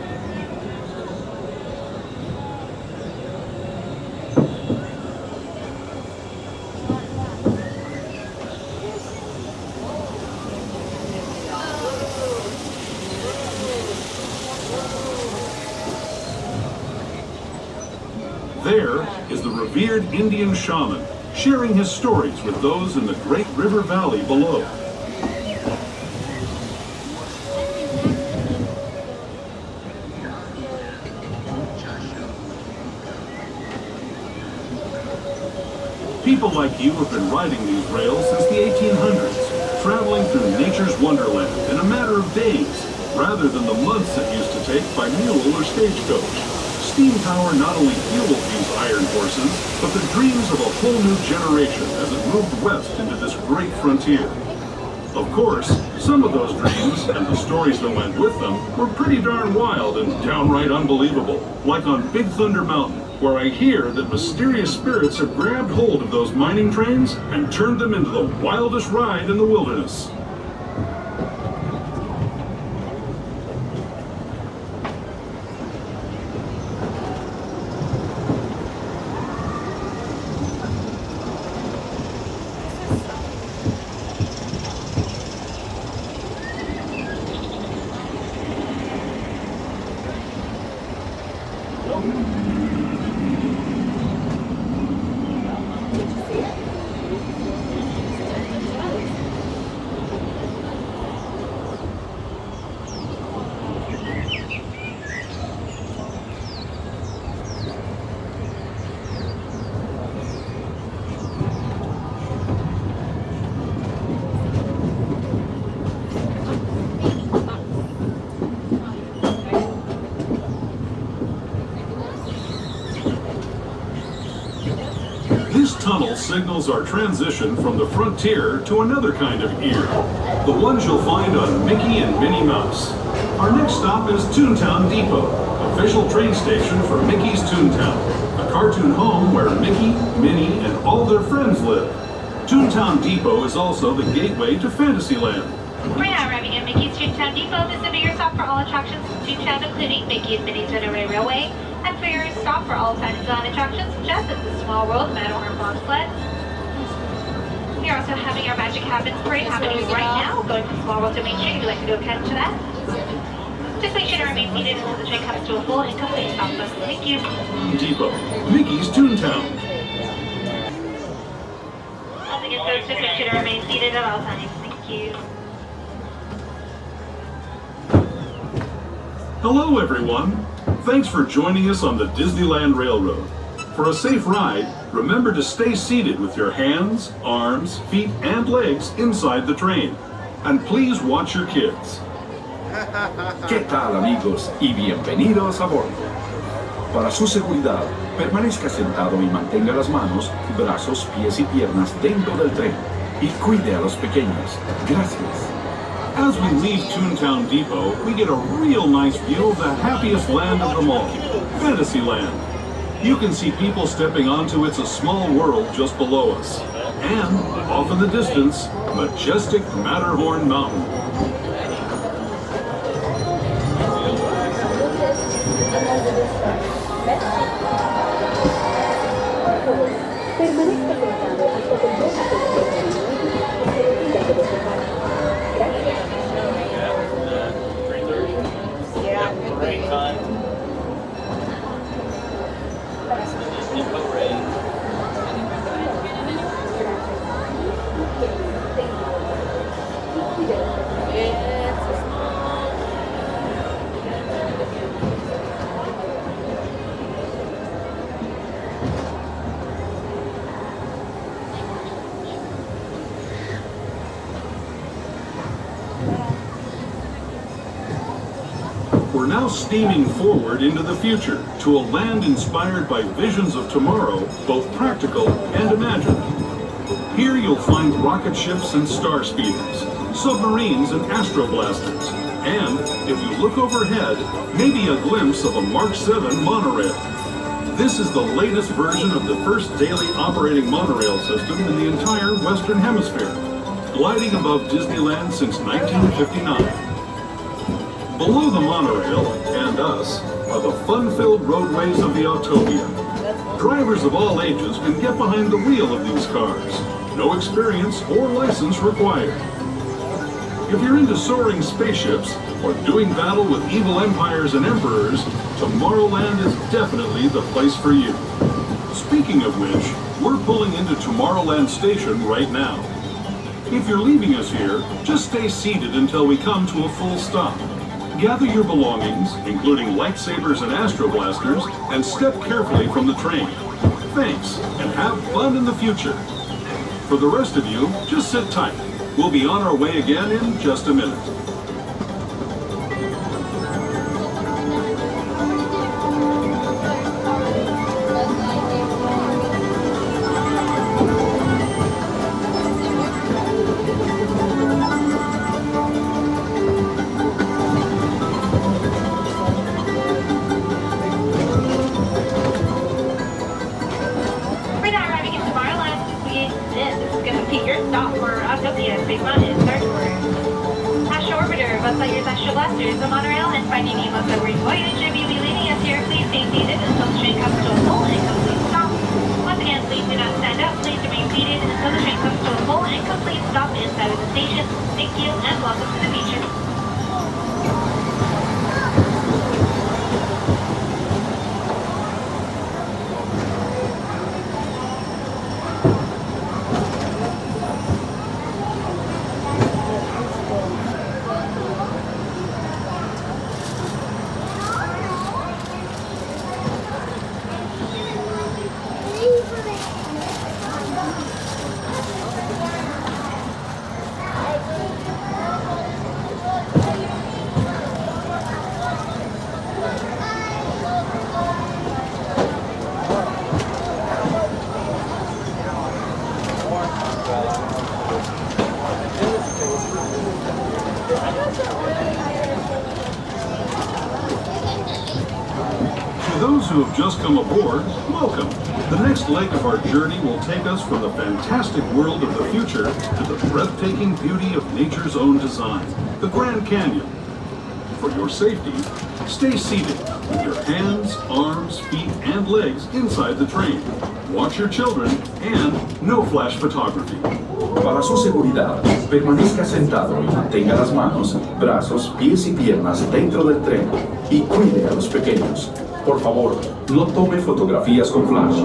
There is the revered Indian shaman, sharing his stories with those in the Great River Valley below. People like you have been riding these rails since the 1800s, traveling through nature's wonderland in a matter of days, rather than the months it used to take by mule or stagecoach. Steam power not only fueled these iron horses, but the dreams of a whole new generation as it moved west into this great frontier. Of course, some of those dreams and the stories that went with them were pretty darn wild and downright unbelievable, like on Big Thunder Mountain, where I hear that mysterious spirits have grabbed hold of those mining trains and turned them into the wildest ride in the wilderness. This tunnel signals our transition from the frontier to another kind of ear, the ones you'll find on Mickey and Minnie Mouse. Our next stop is Toontown Depot, official train station for Mickey's Toontown, a cartoon home where Mickey, Minnie, and all their friends live. Toontown Depot is also the gateway to Fantasyland. We're now arriving at Mickey's Toontown Depot. This will be your stop for all attractions in Toontown, including Mickey and Minnie's Runaway Railway, and for your stop for all Fantasyland attractions, just as the Small World Matterhorn Bobsleds. We're also having our Magic Happens parade happening right now, going from Small World to Main Street if you'd like to go catch that. Just make sure to remain seated until the train comes to a full and complete stop. Thank you. Depot, Mickey's Toontown. Once again, folks, just make sure to remain seated at all times. Thank you. Hello, everyone. Thanks for joining us on the Disneyland Railroad. For a safe ride, remember to stay seated with your hands, arms, feet, and legs inside the train. And please watch your kids. ¿Qué tal, amigos? Y bienvenidos a bordo. Para su seguridad, Permanezca sentado y mantenga las manos, brazos, pies y piernas dentro del tren. Y cuide a los pequeños. Gracias. As we leave Toontown Depot, we get a real nice view of the happiest land of them all, Fantasyland. You can see people stepping onto It's a Small World just below us. And, off in the distance, majestic Matterhorn Mountain. Great fun. That's the Disney Parade. We're now steaming forward into the future to a land inspired by visions of tomorrow, both practical and imagined. Here you'll find rocket ships and star speeders, submarines and astro blasters, and, if you look overhead, maybe a glimpse of a Mark 7 monorail. This is the latest version of the first daily operating monorail system in the entire Western Hemisphere, gliding above Disneyland since 1959. Below the monorail, and us, are the fun-filled roadways of the Autopia. Drivers of all ages can get behind the wheel of these cars. No experience or license required. If you're into soaring spaceships or doing battle with evil empires and emperors, Tomorrowland is definitely the place for you. Speaking of which, we're pulling into Tomorrowland Station right now. If you're leaving us here, just stay seated until we come to a full stop. Gather your belongings, including lightsabers and astro blasters, and step carefully from the train. Thanks, and have fun in the future. For the rest of you, just sit tight. We'll be on our way again in just a minute. Astro Orbitor, Lightyear's Astro Blasters, the Monorail, and Finding Nemo submarine voyage. If you will be leaving us here, please stay seated until the train comes to a full and complete stop. Once again, please do not stand up. Please remain seated until the train comes to a full and complete stop inside of the station. Thank you, and welcome to the future. Who have just come aboard, welcome. The next leg of our journey will take us from the fantastic world of the future to the breathtaking beauty of nature's own design, the Grand Canyon. For your safety, stay seated with your hands, arms, feet, and legs inside the train. Watch your children and no flash photography. Para su seguridad, permanezca sentado y mantenga las manos, brazos, pies y piernas dentro del tren y cuide a los pequeños. Por favor, no tome fotografías con flash.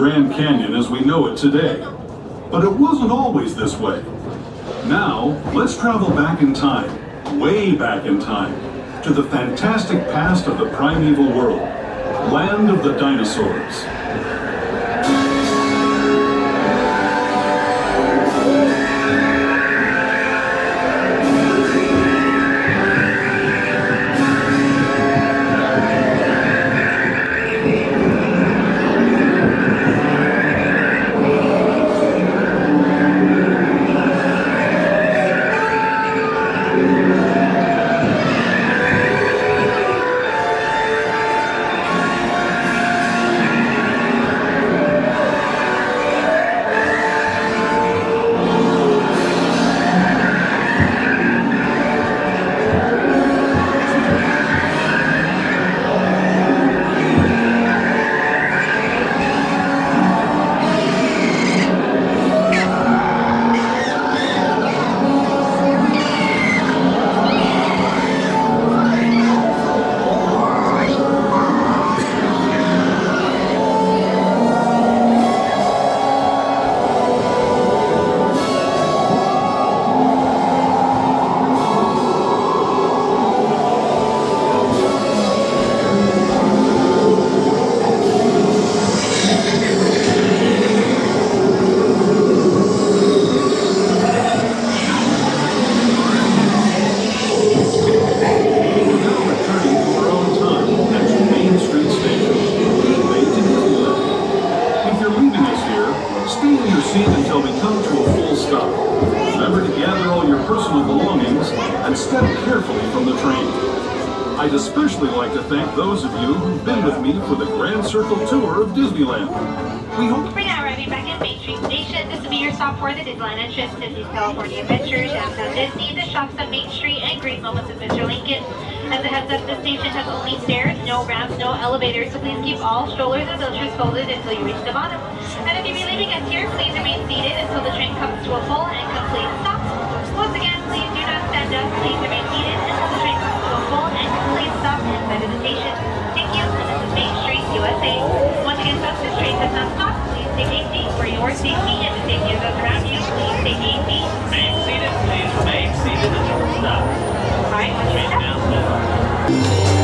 Grand Canyon as we know it today. But it wasn't always this way. Now, let's travel back in time, way back in time, to the fantastic past of the primeval world, land of the dinosaurs. I'd especially like to thank those of you who've been with me for the Grand Circle Tour of Disneyland. We hope... We're now arriving back at Main Street Station. This will be your stop for the Disneyland entrance, Disney's California Adventures, Downtown Disney, the shops on Main Street, and Great Moments of Mr. Lincoln. As a heads up, this station has only stairs, no ramps, no elevators, so please keep all strollers and wheelchairs folded until you reach the bottom. And if you'll be leaving us here, please remain seated until the train comes to a full and complete stop. Once again, please do not stand up. Please remain seated until the train comes to a full and complete stop inside of the station. Thank you, and this is Main Street, USA. Once again, folks, this train does not stop. Please take a seat for your safety and the safety of those around you. Please take a seat. Remain seated, please remain seated until we stop. All right, once you're Train done.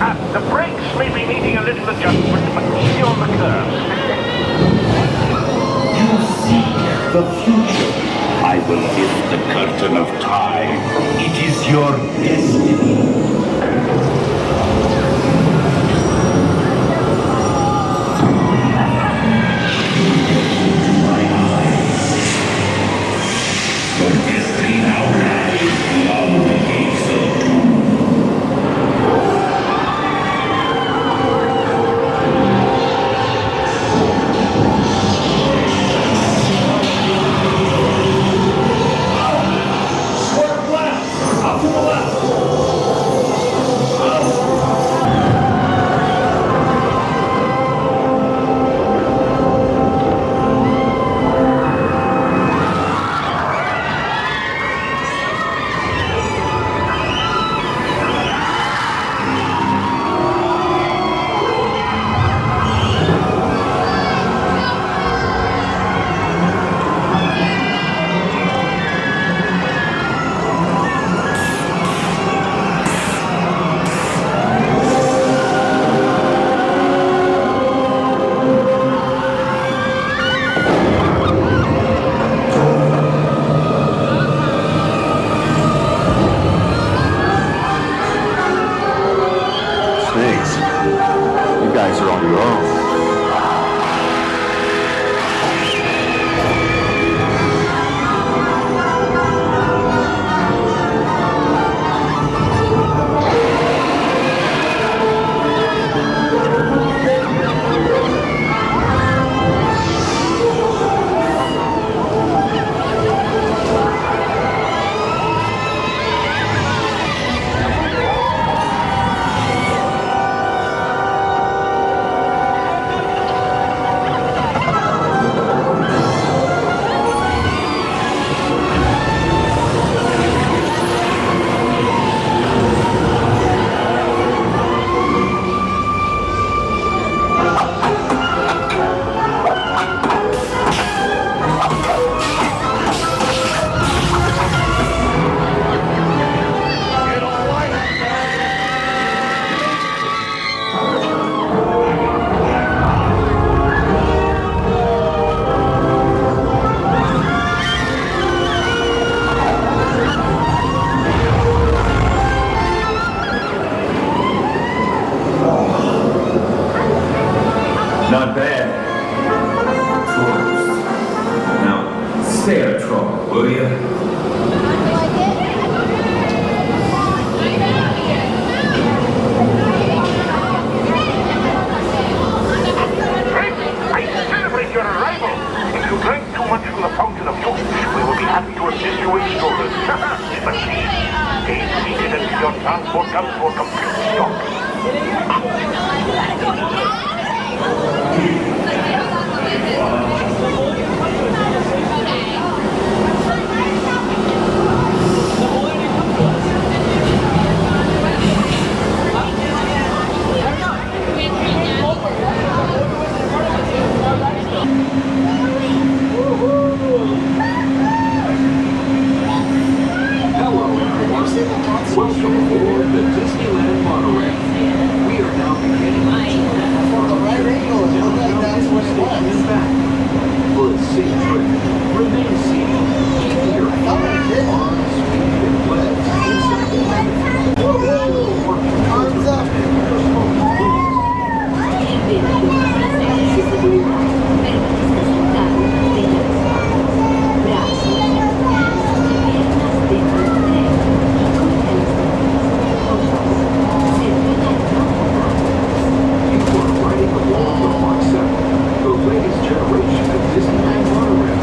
The brakes may be needing a little adjustment, but easy on the curve. You see the future. I will lift the curtain of time. It is your destiny. Your destiny now lies beyond the gates of doom. Swerve left! Up to the left! Not bad. Tourist. Now, stay out trouble, will you? I celebrate your arrival. If you drank too much from the fountain of youth, we will be happy to assist you in strollers. But please, stay seated until your transport comes to a complete stop. Hello, everyone. Welcome aboard the Disneyland Monorail. We are now beginning the back. For a safe trip, remain seated. Keeping your arms, feet, and legs inside the Arms up. Disneyland Monorail.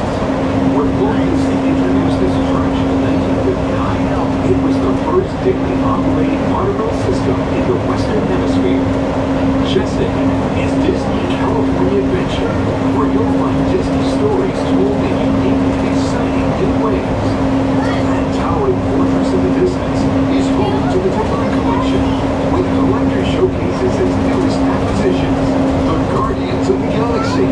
When Walt Disney introduced this attraction in 1959, it was the first Disney-operated monorail system in the Western Hemisphere. Just ahead is Disney California Adventure, where you'll find Disney stories told in unique, exciting new ways. That towering fortress in the distance is home to the Toontown collection, with collector showcases its newest acquisitions, the Guardians of the Galaxy.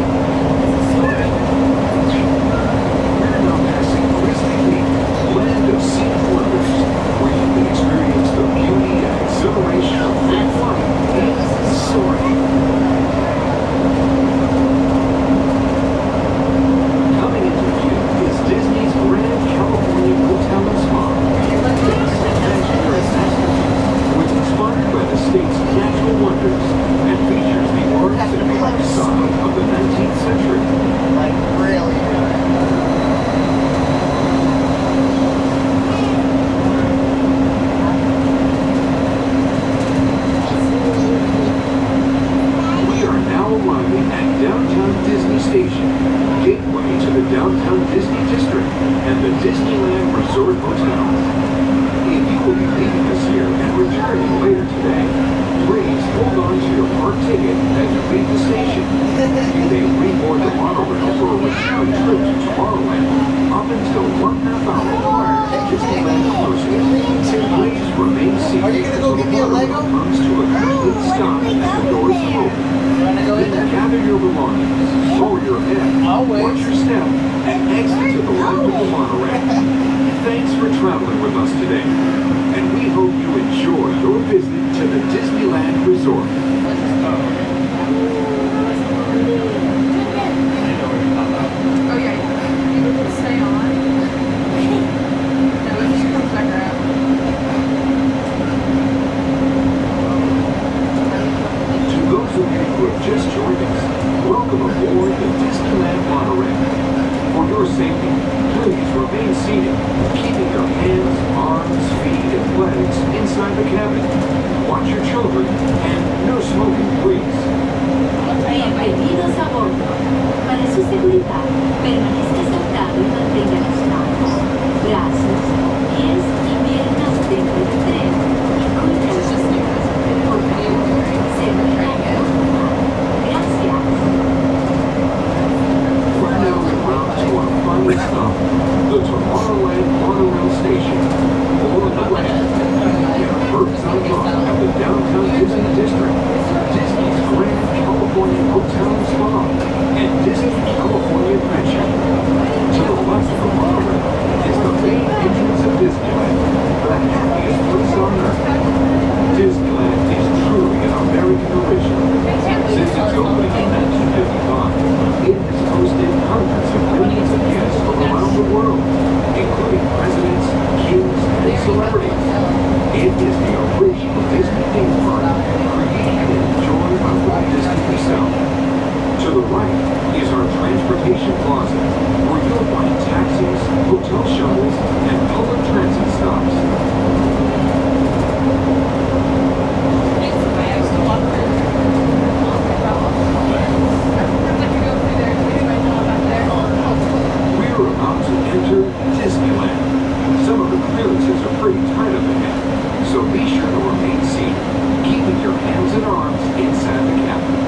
Land of Sea Wonders, where you can experience the beauty and exhilaration of free flying. Disneyland Resort Hotel. If you will be leaving us here and returning later today, please hold on to your park ticket as you leave the station. You may reboard the monorail for a return trip to Tomorrowland up until 1/2 hour prior to Disneyland closing. Please remain seated until the monorail comes to a complete stop at the doors open. Then gather your belongings, lower your head, watch your step, and exit to the left of the monorail. Thanks for traveling with us today, and we hope you enjoy your visit to the Disneyland Resort. Oh yeah, you would stay on. No, she comes back around. To those of you who have just joined us, welcome aboard the Disneyland Monorail. For your safety, please remain seated, keeping your hands, arms, feet, and legs inside the cabin. Watch your children, and no smoking, please. Bienvenidos a bordo. Para su seguridad, permanezca sentado y mantenga las manos, brazos, pies y piernas dentro del tren y cuide a sus niños. Por favor, se mantenga ocupado. Gracias. We're now en route to our final stop, the Tomorrowland Monorail Station. On the way, get a bird's-eye look at the downtown Disney District, Disney's Grand California Hotel and Spa, and Disney California Adventure. To the left of the monorail is the main entrance of Disneyland, the happiest place on earth. Disneyland is truly an American original. Since its opening in 1955, it has hosted hundreds of millions of guests from around the world, including presidents, kings, and celebrities. It is the original Disney theme park, created and enjoyed by Walt Disney himself. To the right is our transportation plaza, where you'll find taxis, hotel shuttles, and public transit stops. We're about to enter Disneyland. Some of the clearances are pretty tight up ahead, so be sure to remain seated, keeping your hands and arms inside the cabin.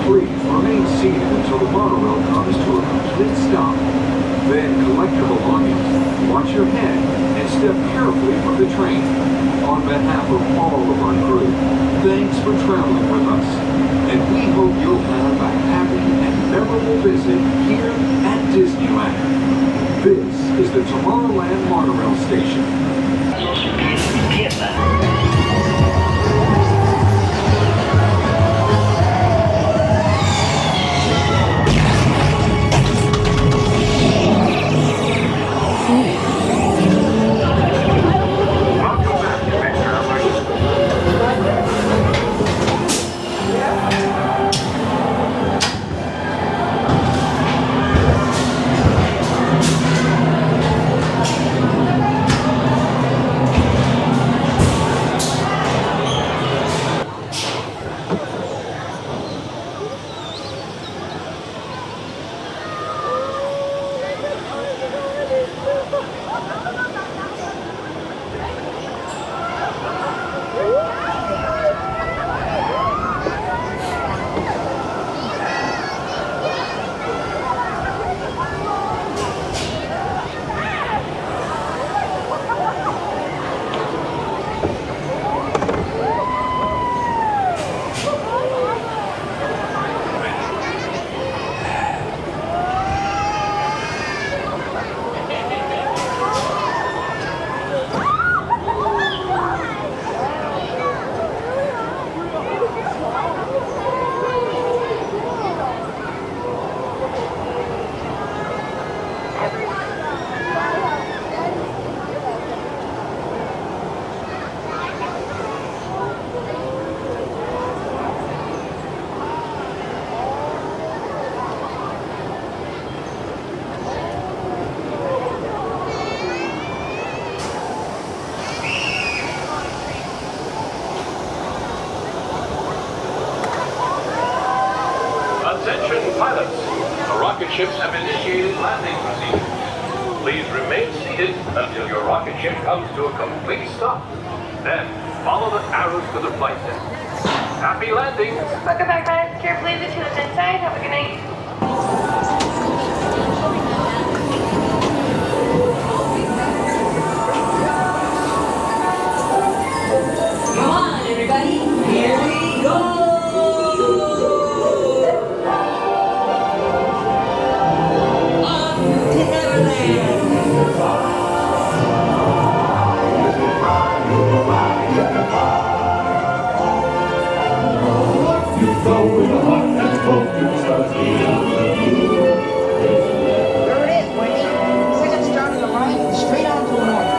Please remain seated until the monorail comes to a complete stop. Then collect your belongings, watch your head, and step carefully from the train. On behalf of all of our crew, thanks for traveling with us. And we hope you'll have a happy and memorable visit here at Disneyland. This is the Tomorrowland Monorail Station. Ships have initiated landing procedures. Please remain seated until your rocket ship comes to a complete stop. Then, follow the arrows to the flight deck. Happy landing! Welcome back, guys. Carefully the tubes inside. Have a good night. Come on, everybody. Here we go. There it is, Winnie. Second start on the right, straight on to the north.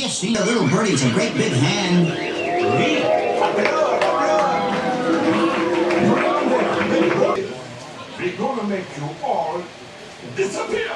See, the little birdie's a great big hand. We're gonna make you all disappear!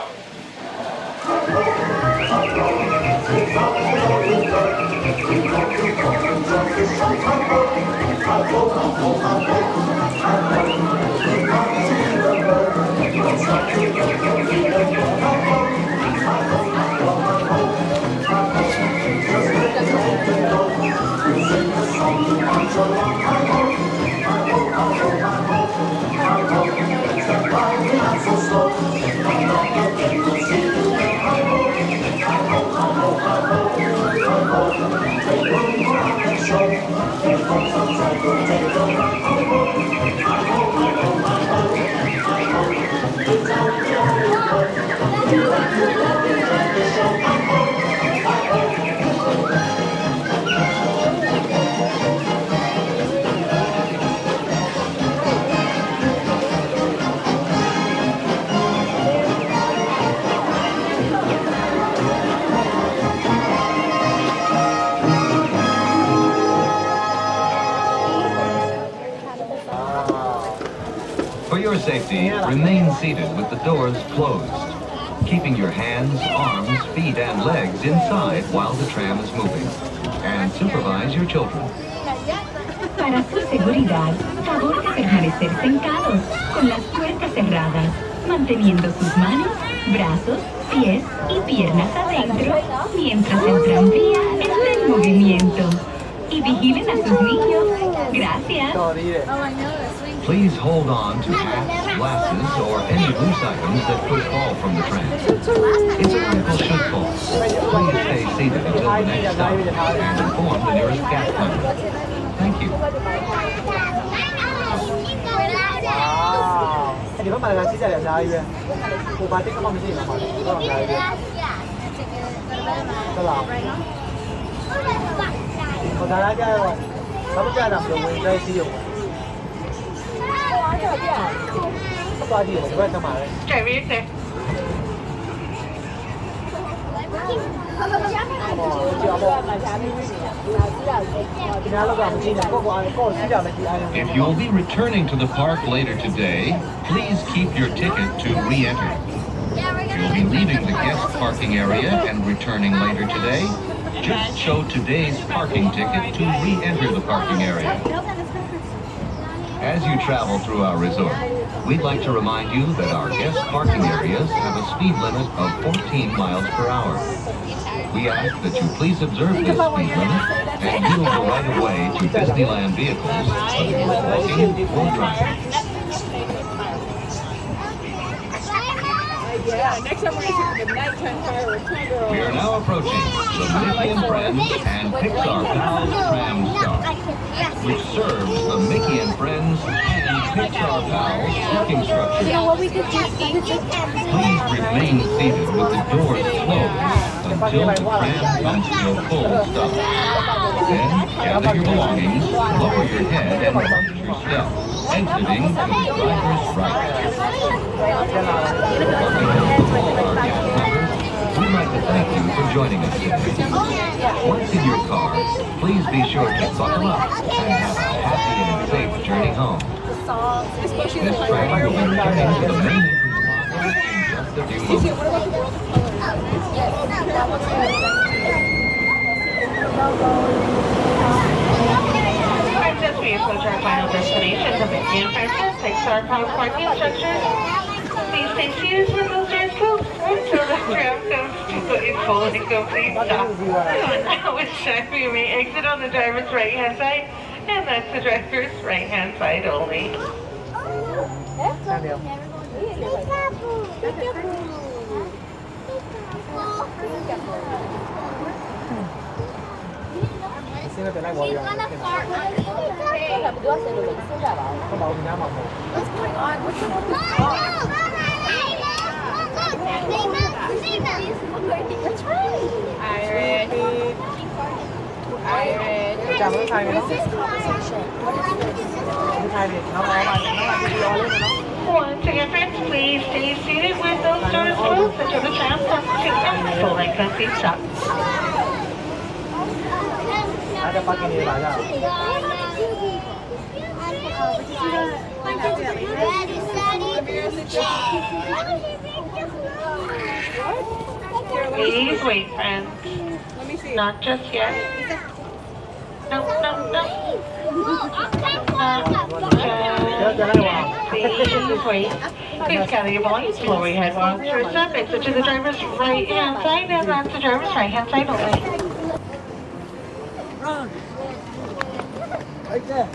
For your safety, remain seated with the doors closed, keeping your hands, arms, feet, and legs inside while the tram is moving. And supervise your children. Para su seguridad, favor de permanecer sentados, con las puertas cerradas, manteniendo sus manos, brazos, pies y piernas adentro, mientras el tranvía está en movimiento. Y vigilen a sus niños. Gracias. Please hold on to hats, glasses, or any loose items that could fall from the tram. If a vehicle should fall, please stay seated until the next stop and inform the nearest gas company. Thank you. Di ba Malagasy sa Lightyear? Bubati ka kami sila. Salam. Còn ra cái rồi, nó mới ra làm được mình đây sử dụng. Có bao nhiêu mình quên sao mà đây? Chạy biết nè. If you'll be returning to the park later today, please keep your ticket to re-enter. You'll be leaving the guest parking area and returning later today. Just show today's parking ticket to re-enter the parking area. As you travel through our resort, we'd like to remind you that our guest parking areas have a speed limit of 14 miles per hour. We ask that you please observe this speed limit and yield the right of way to Disneyland vehicles, whether you're walking or driving. Yeah, next time we're going to see the nighttime fireworks. We are now approaching the Mickey and Friends and Pixar Pals Tram stop, which serves the Mickey and Friends and Pixar Pals parking structure. Please remain seated with the doors closed until the tram comes to a full stop. Then gather your belongings, lower your head, and watch your step, exiting to the driver's right. We'd like to thank you for joining us today. Once in your car, please be sure to buckle up and have a happy and safe journey home. This train will be returning to the main entrance in just a few moments. As we approach our final destination, the Mickey and Friends Pixar Pals parking structure. Please stay seated with those doors closed until the tram comes to a full and complete stop. Now it's time we may exit on the driver's right-hand side, and that's the driver's right-hand side only. Sino te la voy a What's going on? What's going on? That's right. I ready. Chào mừng thầy nó. Thầy thì nó nói video lên nó. Once again, friends, please stay seated with those doors closed until the tram comes to a full and complete stop. Ada pakai ni lah. Ready, steady, Please wait, friends. Let me see. Not just yet. No. Please wait. Please gather your belongings before we head on through step. Exit to the driver's right hand side, and that's the driver's right hand side only. Right there.